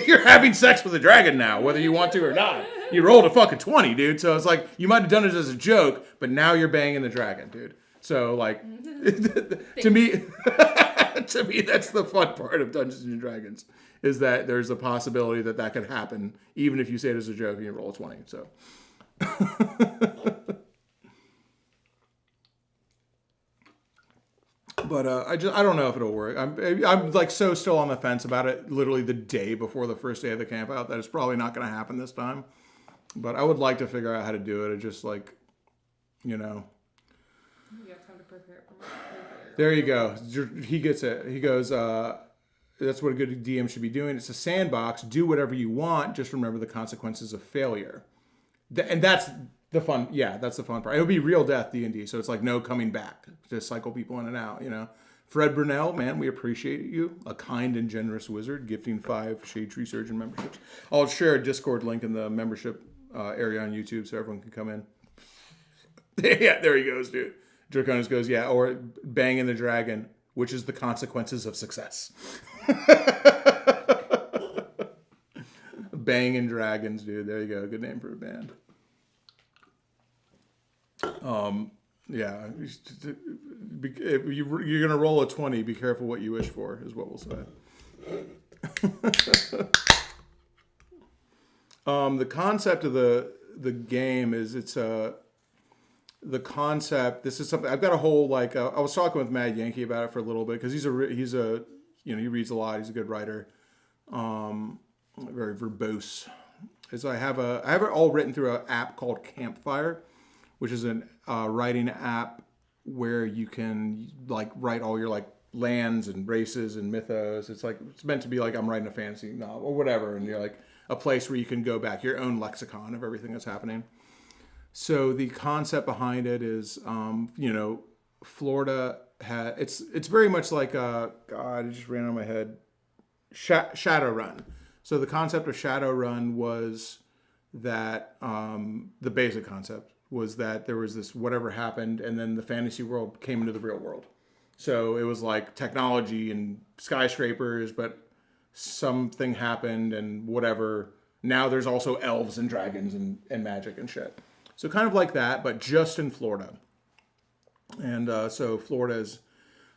Speaker 1: You're having sex with the dragon now, whether you want to or not. You rolled a fucking 20, dude. So it's like, you might have done it as a joke, but now you're banging the dragon, dude. So like, to me, that's the fun part of Dungeons and Dragons, is that there's a possibility that could happen, even if you say it as a joke and you roll a 20. So, But I don't know if it'll work. I'm like so still on the fence about it. Literally the day before the first day of the camp out, that it's probably not going to happen this time. But I would like to figure out how to do it. It's just like, you know.
Speaker 3: You have time to prepare.
Speaker 1: There you go. He gets it. He goes, that's what a good DM should be doing. It's a sandbox. Do whatever you want. Just remember the consequences of failure. And that's the fun. Yeah, that's the fun part. It'll be real death D&D. So it's like no coming back. Just cycle people in and out, you know. Fred Brunel, man, we appreciate you. A kind and generous wizard, gifting 5 Shadetree Surgeon memberships. I'll share a Discord link in the membership area on YouTube so everyone can come in. Yeah, there he goes, dude. Draconis goes, yeah, or banging the dragon, which is the consequences of success. Banging dragons, dude. There you go. Good name for a band. Yeah. If you're going to roll a 20, be careful what you wish for, is what we'll say. The concept of the game is the concept. This is something I've got a whole like. I was talking with Mad Yankee about it for a little bit because he's a you know, he reads a lot. He's a good writer. Very verbose. Is I have it all written through an app called Campfire, which is an writing app where you can like write all your like lands and races and mythos. It's like it's meant to be like I'm writing a fantasy novel or whatever, and you're like a place where you can go back, your own lexicon of everything that's happening. So the concept behind it is, you know, Florida had it's very much like God, it just ran on my head. Shadowrun. So the concept of Shadowrun was that the basic concept was that there was this whatever happened, and then the fantasy world came into the real world. So it was like technology and skyscrapers, but something happened and whatever. Now there's also elves and dragons and magic and shit. So kind of like that, but just in Florida. And so Florida is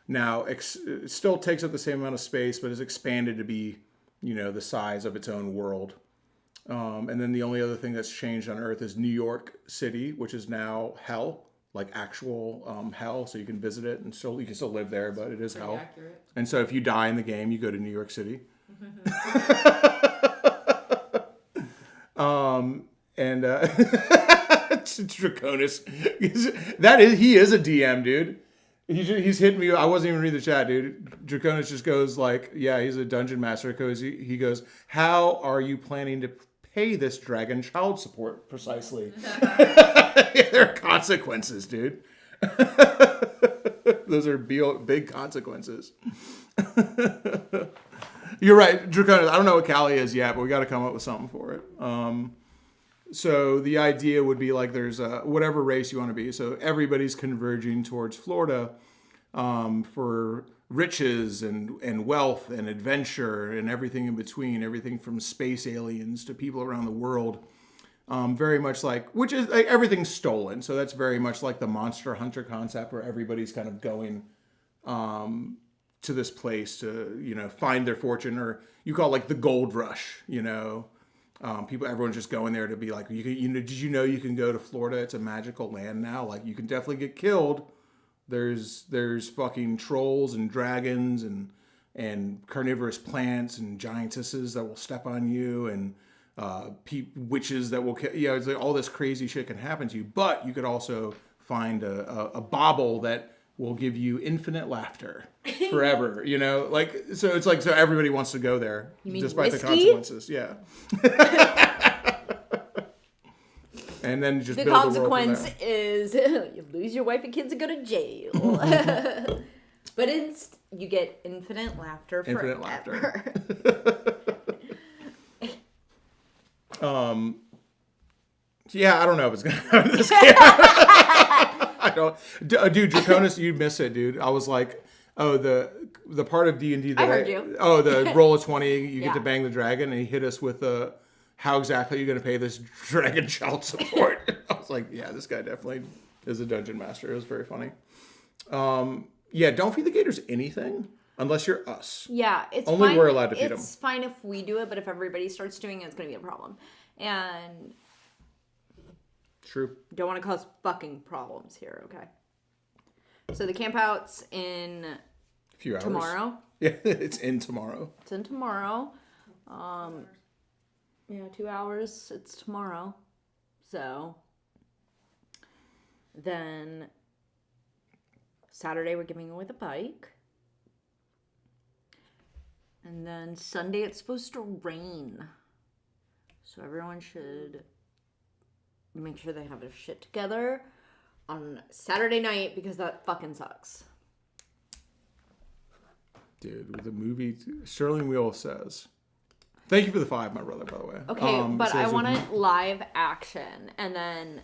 Speaker 1: now it still takes up the same amount of space, but is expanded to be, you know, the size of its own world. And then the only other thing that's changed on Earth is New York City, which is now hell, like actual hell. So you can visit it and you can still live there, but it is hell.
Speaker 3: Accurate.
Speaker 1: And so if you die in the game, you go to New York City. And Draconis, he is a DM, dude. He's hitting me. I wasn't even reading the chat, dude. Draconis just goes like, yeah, he's a dungeon master. Because he goes, how are you planning to pay this dragon child support precisely? There are consequences, dude. Those are big consequences. You're right, Draconis. I don't know what Cali is yet, but we got to come up with something for it. So the idea would be like there's whatever race you want to be. So everybody's converging towards Florida for riches and wealth and adventure and everything in between, everything from space aliens to people around the world. Very much like, which is like everything's stolen. So that's very much like the Monster Hunter concept where everybody's kind of going to this place to, you know, find their fortune, or you call it like the gold rush, you know. Everyone's just going there to be like, did you know you can go to Florida? It's a magical land now. Like you can definitely get killed. There's fucking trolls and dragons and carnivorous plants and giantesses that will step on you and witches that will kill. You know, it's like all this crazy shit can happen to you. But you could also find a bauble that will give you infinite laughter forever, you know? Like, so it's like, so everybody wants to go there despite
Speaker 2: whiskey?
Speaker 1: the consequences. Yeah. And then just
Speaker 2: the
Speaker 1: build
Speaker 2: consequence
Speaker 1: the world
Speaker 2: is you lose your wife and kids and go to jail. But you get infinite laughter forever.
Speaker 1: Infinite laughter. Yeah, I don't know if it's gonna happen this game. I don't, dude. Draconis, you miss it, dude. I was like, oh, the part of D&D that
Speaker 2: I heard you.
Speaker 1: Oh, the roll of 20, you
Speaker 2: Yeah.
Speaker 1: get to bang the dragon, and he hit us with how exactly are you gonna pay this dragon child support? I was like, yeah, this guy definitely is a dungeon master. It was very funny. Yeah, don't feed the gators anything unless you're us.
Speaker 2: Yeah, it's
Speaker 1: Only
Speaker 2: fine.
Speaker 1: we're allowed to feed them.
Speaker 2: It's fine if we do it, but if everybody starts doing it, it's going to be a problem. And
Speaker 1: True.
Speaker 2: Don't want to cause fucking problems here, okay? So the camp out's in
Speaker 1: A few hours.
Speaker 2: tomorrow.
Speaker 1: Yeah, it's in tomorrow.
Speaker 2: It's in tomorrow. Yeah, 2 hours. It's tomorrow. So then Saturday we're giving away the bike. And then Sunday it's supposed to rain. So everyone should make sure they have their shit together on Saturday night because that fucking sucks.
Speaker 1: Dude, with the movie, Sterling Wheel says, thank you for the 5, my brother, by the way.
Speaker 2: Okay, but I
Speaker 1: says,
Speaker 2: want it live action. And then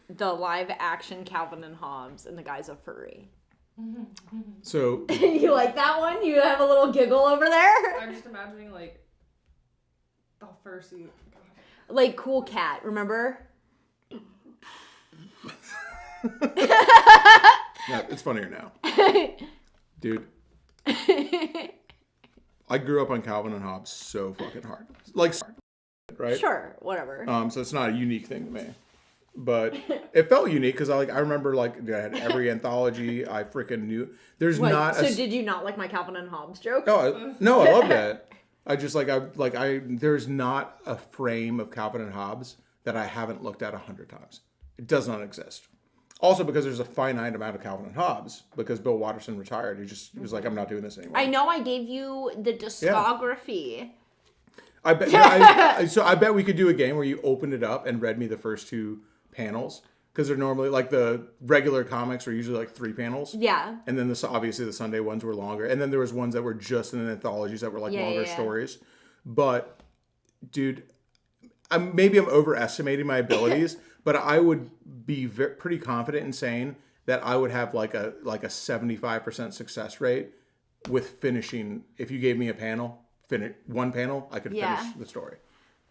Speaker 2: the live action Calvin and Hobbes and the guy's a furry.
Speaker 1: So,
Speaker 2: You like that one? You have a little giggle over there?
Speaker 3: I'm just imagining like the fursuit.
Speaker 2: Like Cool Cat, remember?
Speaker 1: yeah, it's funnier now. Dude, I grew up on Calvin and Hobbes so fucking hard. Like, right?
Speaker 2: Sure, whatever.
Speaker 1: So it's not a unique thing to me. But it felt unique because I remember like I had every anthology. I freaking knew. There's
Speaker 2: Wait,
Speaker 1: not
Speaker 2: so
Speaker 1: a...
Speaker 2: did you not like my Calvin and Hobbes joke?
Speaker 1: No, I love that. I just there's not a frame of Calvin and Hobbes that I haven't looked at 100 times. It does not exist. Also because there's a finite amount of Calvin and Hobbes because Bill Watterson retired. He was like, I'm not doing this anymore.
Speaker 2: I know I gave you the discography.
Speaker 1: I bet. So I bet we could do a game where you opened it up and read me the first 2 panels because they're normally like the regular comics are usually like 3 panels.
Speaker 2: Yeah.
Speaker 1: And then obviously the Sunday ones were longer. And then there was ones that were just in the anthologies that were like longer stories. But dude, maybe I'm overestimating my abilities, but I would be pretty confident in saying that I would have like a 75% success rate with finishing. If you gave me a panel, one panel, I could finish the story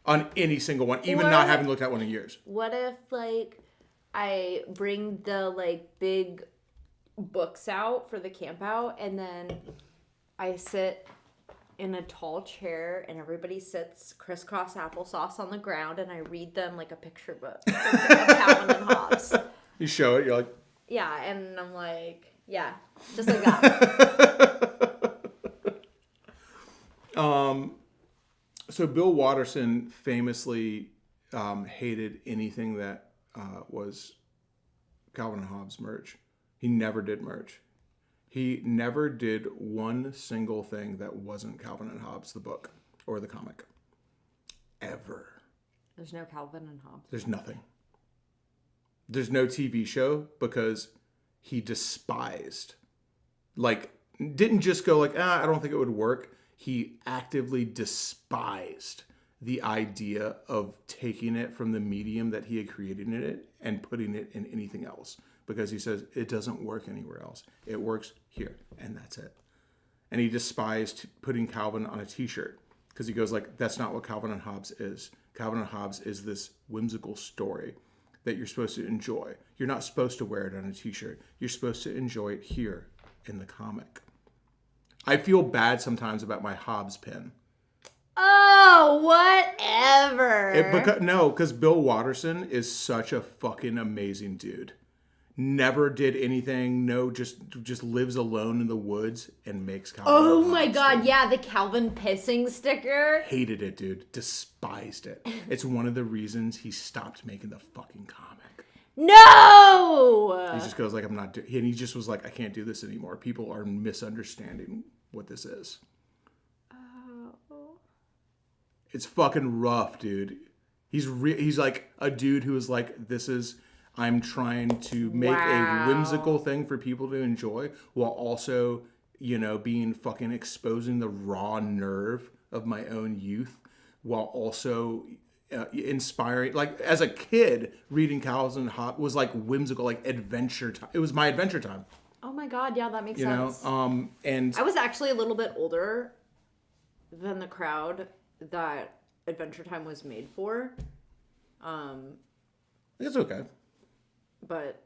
Speaker 1: on any single one, even not having looked at one in years.
Speaker 2: What if like I bring the like big books out for the camp out and then I sit in a tall chair and everybody sits crisscross applesauce on the ground and I read them like a picture book of Calvin and Hobbes.
Speaker 1: You show it, you're like...
Speaker 2: Yeah, and I'm like, yeah, just like that.
Speaker 1: So Bill Watterson famously hated anything that was Calvin and Hobbes merch. He never did merch. He never did one single thing that wasn't Calvin and Hobbes, the book or the comic. Ever.
Speaker 2: There's no Calvin and Hobbes.
Speaker 1: There's nothing. There's no TV show because he despised, like, didn't just go like, I don't think it would work. He actively despised the idea of taking it from the medium that he had created in it and putting it in anything else. Because he says, it doesn't work anywhere else. It works here, and that's it. And he despised putting Calvin on a t-shirt. Because he goes like, that's not what Calvin and Hobbes is. Calvin and Hobbes is this whimsical story that you're supposed to enjoy. You're not supposed to wear it on a t-shirt. You're supposed to enjoy it here in the comic. I feel bad sometimes about my Hobbes pin.
Speaker 2: Oh, whatever.
Speaker 1: Because Bill Watterson is such a fucking amazing dude. Never did anything. No, just lives alone in the woods and makes Calvin.
Speaker 2: Oh my god, yeah, the Calvin pissing sticker.
Speaker 1: Hated it, dude. Despised it. It's one of the reasons he stopped making the fucking comic.
Speaker 2: No!
Speaker 1: He just goes like, I'm not and he just was like, I can't do this anymore. People are misunderstanding what this is.
Speaker 2: Oh.
Speaker 1: It's fucking rough, dude. He's like a dude who is like, I'm trying to make a whimsical thing for people to enjoy while also, being fucking exposing the raw nerve of my own youth while also inspiring. Like, as a kid, reading Calvin and Hobbes was like whimsical, like adventure time. It was my adventure time.
Speaker 2: Oh my god, yeah, that makes sense.
Speaker 1: And
Speaker 2: I was actually a little bit older than the crowd that Adventure Time was made for.
Speaker 1: It's okay.
Speaker 2: But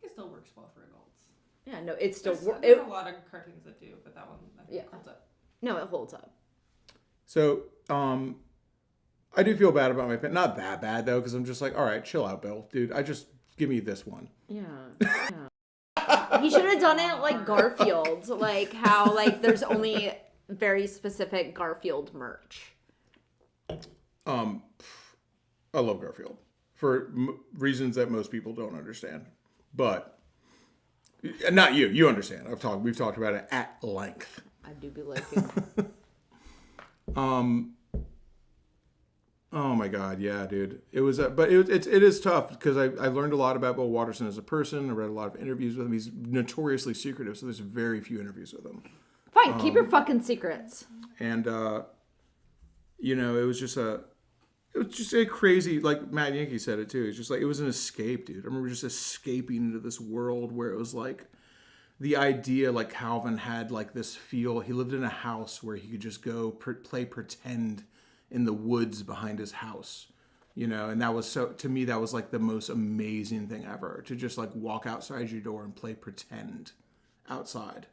Speaker 3: It still works well for adults.
Speaker 2: yeah, no, it's still
Speaker 3: There's a lot of cartoons that do, but that one I think holds up.
Speaker 2: No, it holds up.
Speaker 1: So, I do feel bad about my pen. Not that bad though, because I'm just like, all right, chill out, Bill, dude. Give me this one.
Speaker 2: Yeah. He should have done it like Garfield, like how like there's only very specific Garfield merch.
Speaker 1: I love Garfield for reasons that most people don't understand, but not you. You understand. We've talked about it at length.
Speaker 2: I do be liking.
Speaker 1: Oh my God, yeah, dude. It was, but it is tough because I learned a lot about Bill Watterson as a person. I read a lot of interviews with him. He's notoriously secretive, so there's very few interviews with him.
Speaker 2: Fine, keep your fucking secrets.
Speaker 1: And you know, it was just a crazy, like Matt Yankee said it too. It's just like it was an escape, dude. I remember just escaping into this world where it was like the idea, like Calvin had like this feel. He lived in a house where he could just go play pretend in the woods behind his house, you know, and that was to me, that was like the most amazing thing ever, to just like walk outside your door and play pretend outside.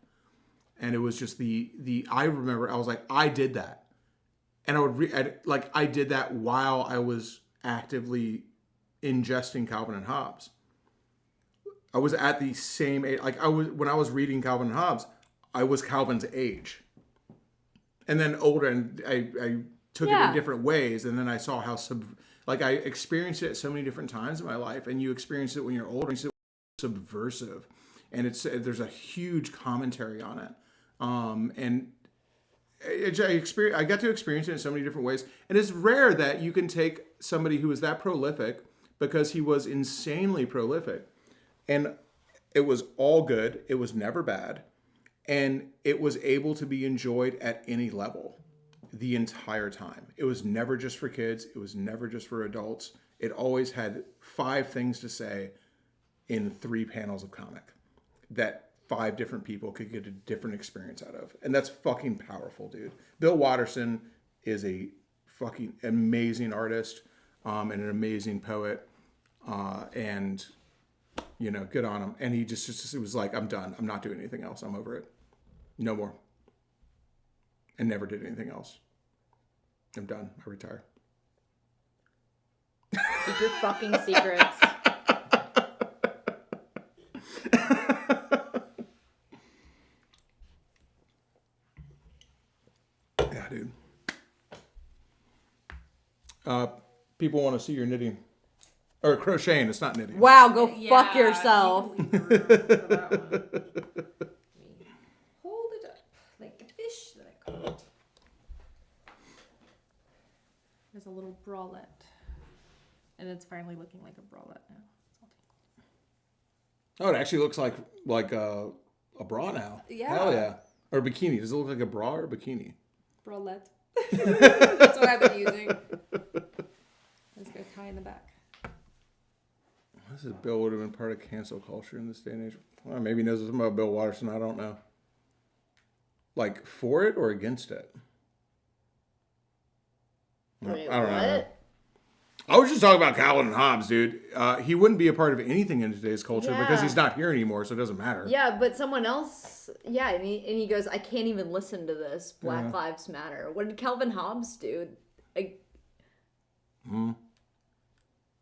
Speaker 1: And it was just I remember I was like, I did that. And I did that while I was actively ingesting Calvin and Hobbes. I was at the same age, when I was reading Calvin and Hobbes, I was Calvin's age. And then older, and I took it in different ways, and then I saw how I experienced it so many different times in my life, and you experience it when you're older. It's subversive, and there's a huge commentary on it, and I got to experience it in so many different ways, and it's rare that you can take somebody who was that prolific, because he was insanely prolific, and it was all good. It was never bad, and it was able to be enjoyed at any level. The entire time. It was never just for kids. It was never just for adults. It always had 5 things to say in 3 panels of comic that 5 different people could get a different experience out of. And that's fucking powerful, dude. Bill Watterson is a fucking amazing artist and an amazing poet. And, you know, good on him. And he just it was like, I'm done. I'm not doing anything else. I'm over it. No more. And never did anything else. I'm done. I retire.
Speaker 2: Keep your fucking secrets.
Speaker 1: Yeah, dude. People want to see your knitting. Or crocheting. It's not knitting.
Speaker 2: Wow, go fuck yourself.
Speaker 3: Hold it up like a fish that I caught. There's a little bralette. And it's finally looking like a bralette now.
Speaker 1: Oh, it actually looks like a bra now.
Speaker 3: Yeah.
Speaker 1: Hell yeah. Or a bikini. Does it look like a bra or a bikini?
Speaker 3: Bralette. That's what I've been using. Let's go tie in the back.
Speaker 1: This is Bill would have been part of cancel culture in this day and age. Well, maybe he knows something about Bill Watterson. I don't know. Like, for it or against it?
Speaker 2: Wait,
Speaker 1: I don't know.
Speaker 2: what?
Speaker 1: I was just talking about Calvin and Hobbes, dude. He wouldn't be a part of anything in today's culture because he's not here anymore, so it doesn't matter.
Speaker 2: Yeah, but someone else, and he goes, I can't even listen to this. Black Lives Matter. What did Calvin Hobbes do?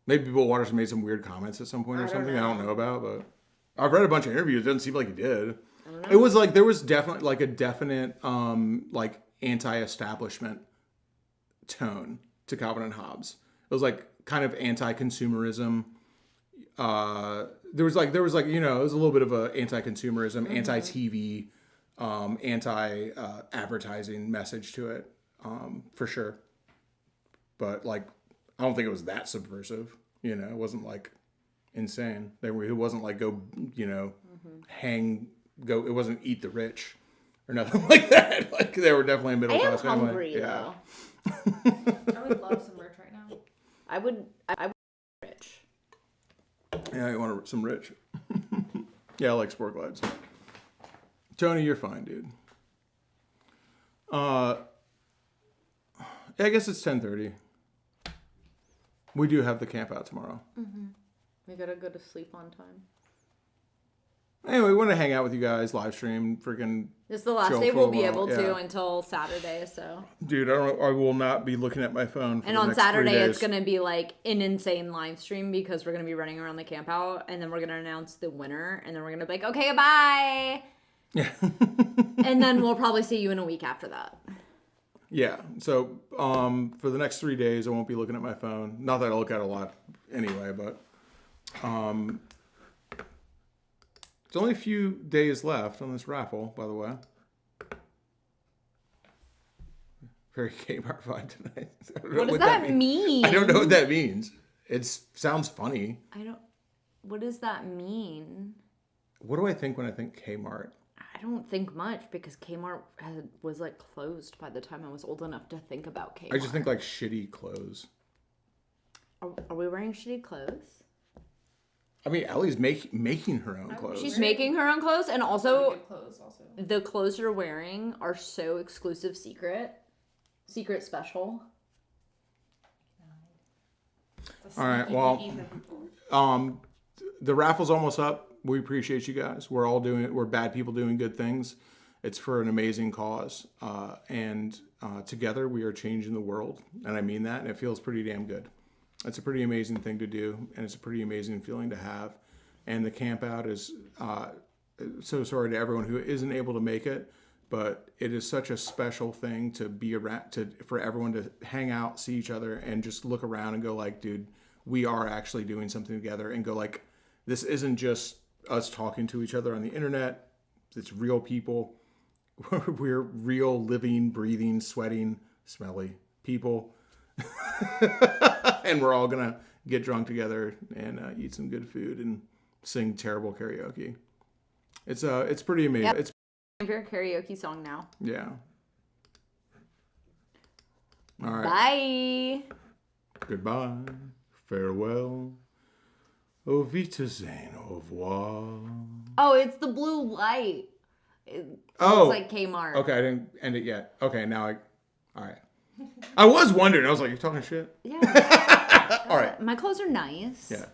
Speaker 1: Maybe Bill Watterson made some weird comments at some point or something I don't know about, but I've read a bunch of interviews. It doesn't seem like he did.
Speaker 2: I don't know.
Speaker 1: It was like there was definitely like a definite like anti-establishment tone to Calvin and Hobbes. It was like kind of anti-consumerism. There was like you know, it was a little bit of a anti-consumerism, anti-TV, anti-advertising message to it, for sure. But like, I don't think it was that subversive. You know, it wasn't like insane. It wasn't like go, you know, it wasn't eat the rich or nothing like that. Like they were definitely a middle class family.
Speaker 2: I'm hungry though.
Speaker 3: I would love some merch right now.
Speaker 2: I would rich.
Speaker 1: Yeah, you want some rich. Yeah, I like sport glides. Tony, you're fine, dude. Yeah, I guess it's 10:30. We do have the camp out tomorrow.
Speaker 2: We gotta go to sleep on time.
Speaker 1: Anyway, we want to hang out with you guys, live stream, freaking.
Speaker 2: This is the last
Speaker 1: chill
Speaker 2: day
Speaker 1: for
Speaker 2: we'll
Speaker 1: a
Speaker 2: be
Speaker 1: while,
Speaker 2: able to
Speaker 1: yeah.
Speaker 2: until Saturday. So.
Speaker 1: Dude, I will not be looking at my phone for
Speaker 2: And
Speaker 1: the
Speaker 2: on
Speaker 1: next 3
Speaker 2: Saturday,
Speaker 1: days.
Speaker 2: it's going to be like an insane live stream because we're going to be running around the camp out, and then we're going to announce the winner, and then we're going to be like, okay, bye.
Speaker 1: Yeah.
Speaker 2: And then we'll probably see you in a week after that.
Speaker 1: Yeah. So for the next 3 days, I won't be looking at my phone. Not that I look at it a lot anyway, but it's only a few days left on this raffle, by the way. Very Kmart vibe tonight. I don't know
Speaker 2: What does that mean?
Speaker 1: I don't know what that means. It sounds funny.
Speaker 2: What does that mean?
Speaker 1: What do I think when I think Kmart?
Speaker 2: I don't think much because Kmart was like closed by the time I was old enough to think about Kmart.
Speaker 1: I just think like shitty clothes.
Speaker 2: Are we wearing shitty clothes?
Speaker 1: I mean, Ellie's making her own clothes.
Speaker 2: She's making her own clothes, and also
Speaker 3: Good clothes also.
Speaker 2: the clothes you're wearing are so exclusive, secret special.
Speaker 1: All right, well, the raffle's almost up. We appreciate you guys. We're bad people doing good things. It's for an amazing cause. And together we are changing the world. And I mean that, and it feels pretty damn good. It's a pretty amazing thing to do, and it's a pretty amazing feeling to have. And the camp out is, so sorry to everyone who isn't able to make it, but it is such a special thing to be around, for everyone to hang out, see each other, and just look around and go like, dude, we are actually doing something together, and go like, this isn't just us talking to each other on the internet. It's real people. We're real, living, breathing, sweating, smelly people. And we're all going to get drunk together and eat some good food and sing terrible karaoke. It's pretty amazing.
Speaker 2: Yep.
Speaker 1: It's
Speaker 2: Your karaoke song now.
Speaker 1: yeah. All right.
Speaker 2: Bye.
Speaker 1: Goodbye. Farewell. Au revoir. Au revoir.
Speaker 2: Oh, it's the blue light. It's like Kmart.
Speaker 1: Okay, I didn't end it yet. Okay, now all right. I was wondering. I was like, you're talking shit?
Speaker 2: Yeah.
Speaker 1: All right.
Speaker 2: My clothes are nice.
Speaker 1: Yeah.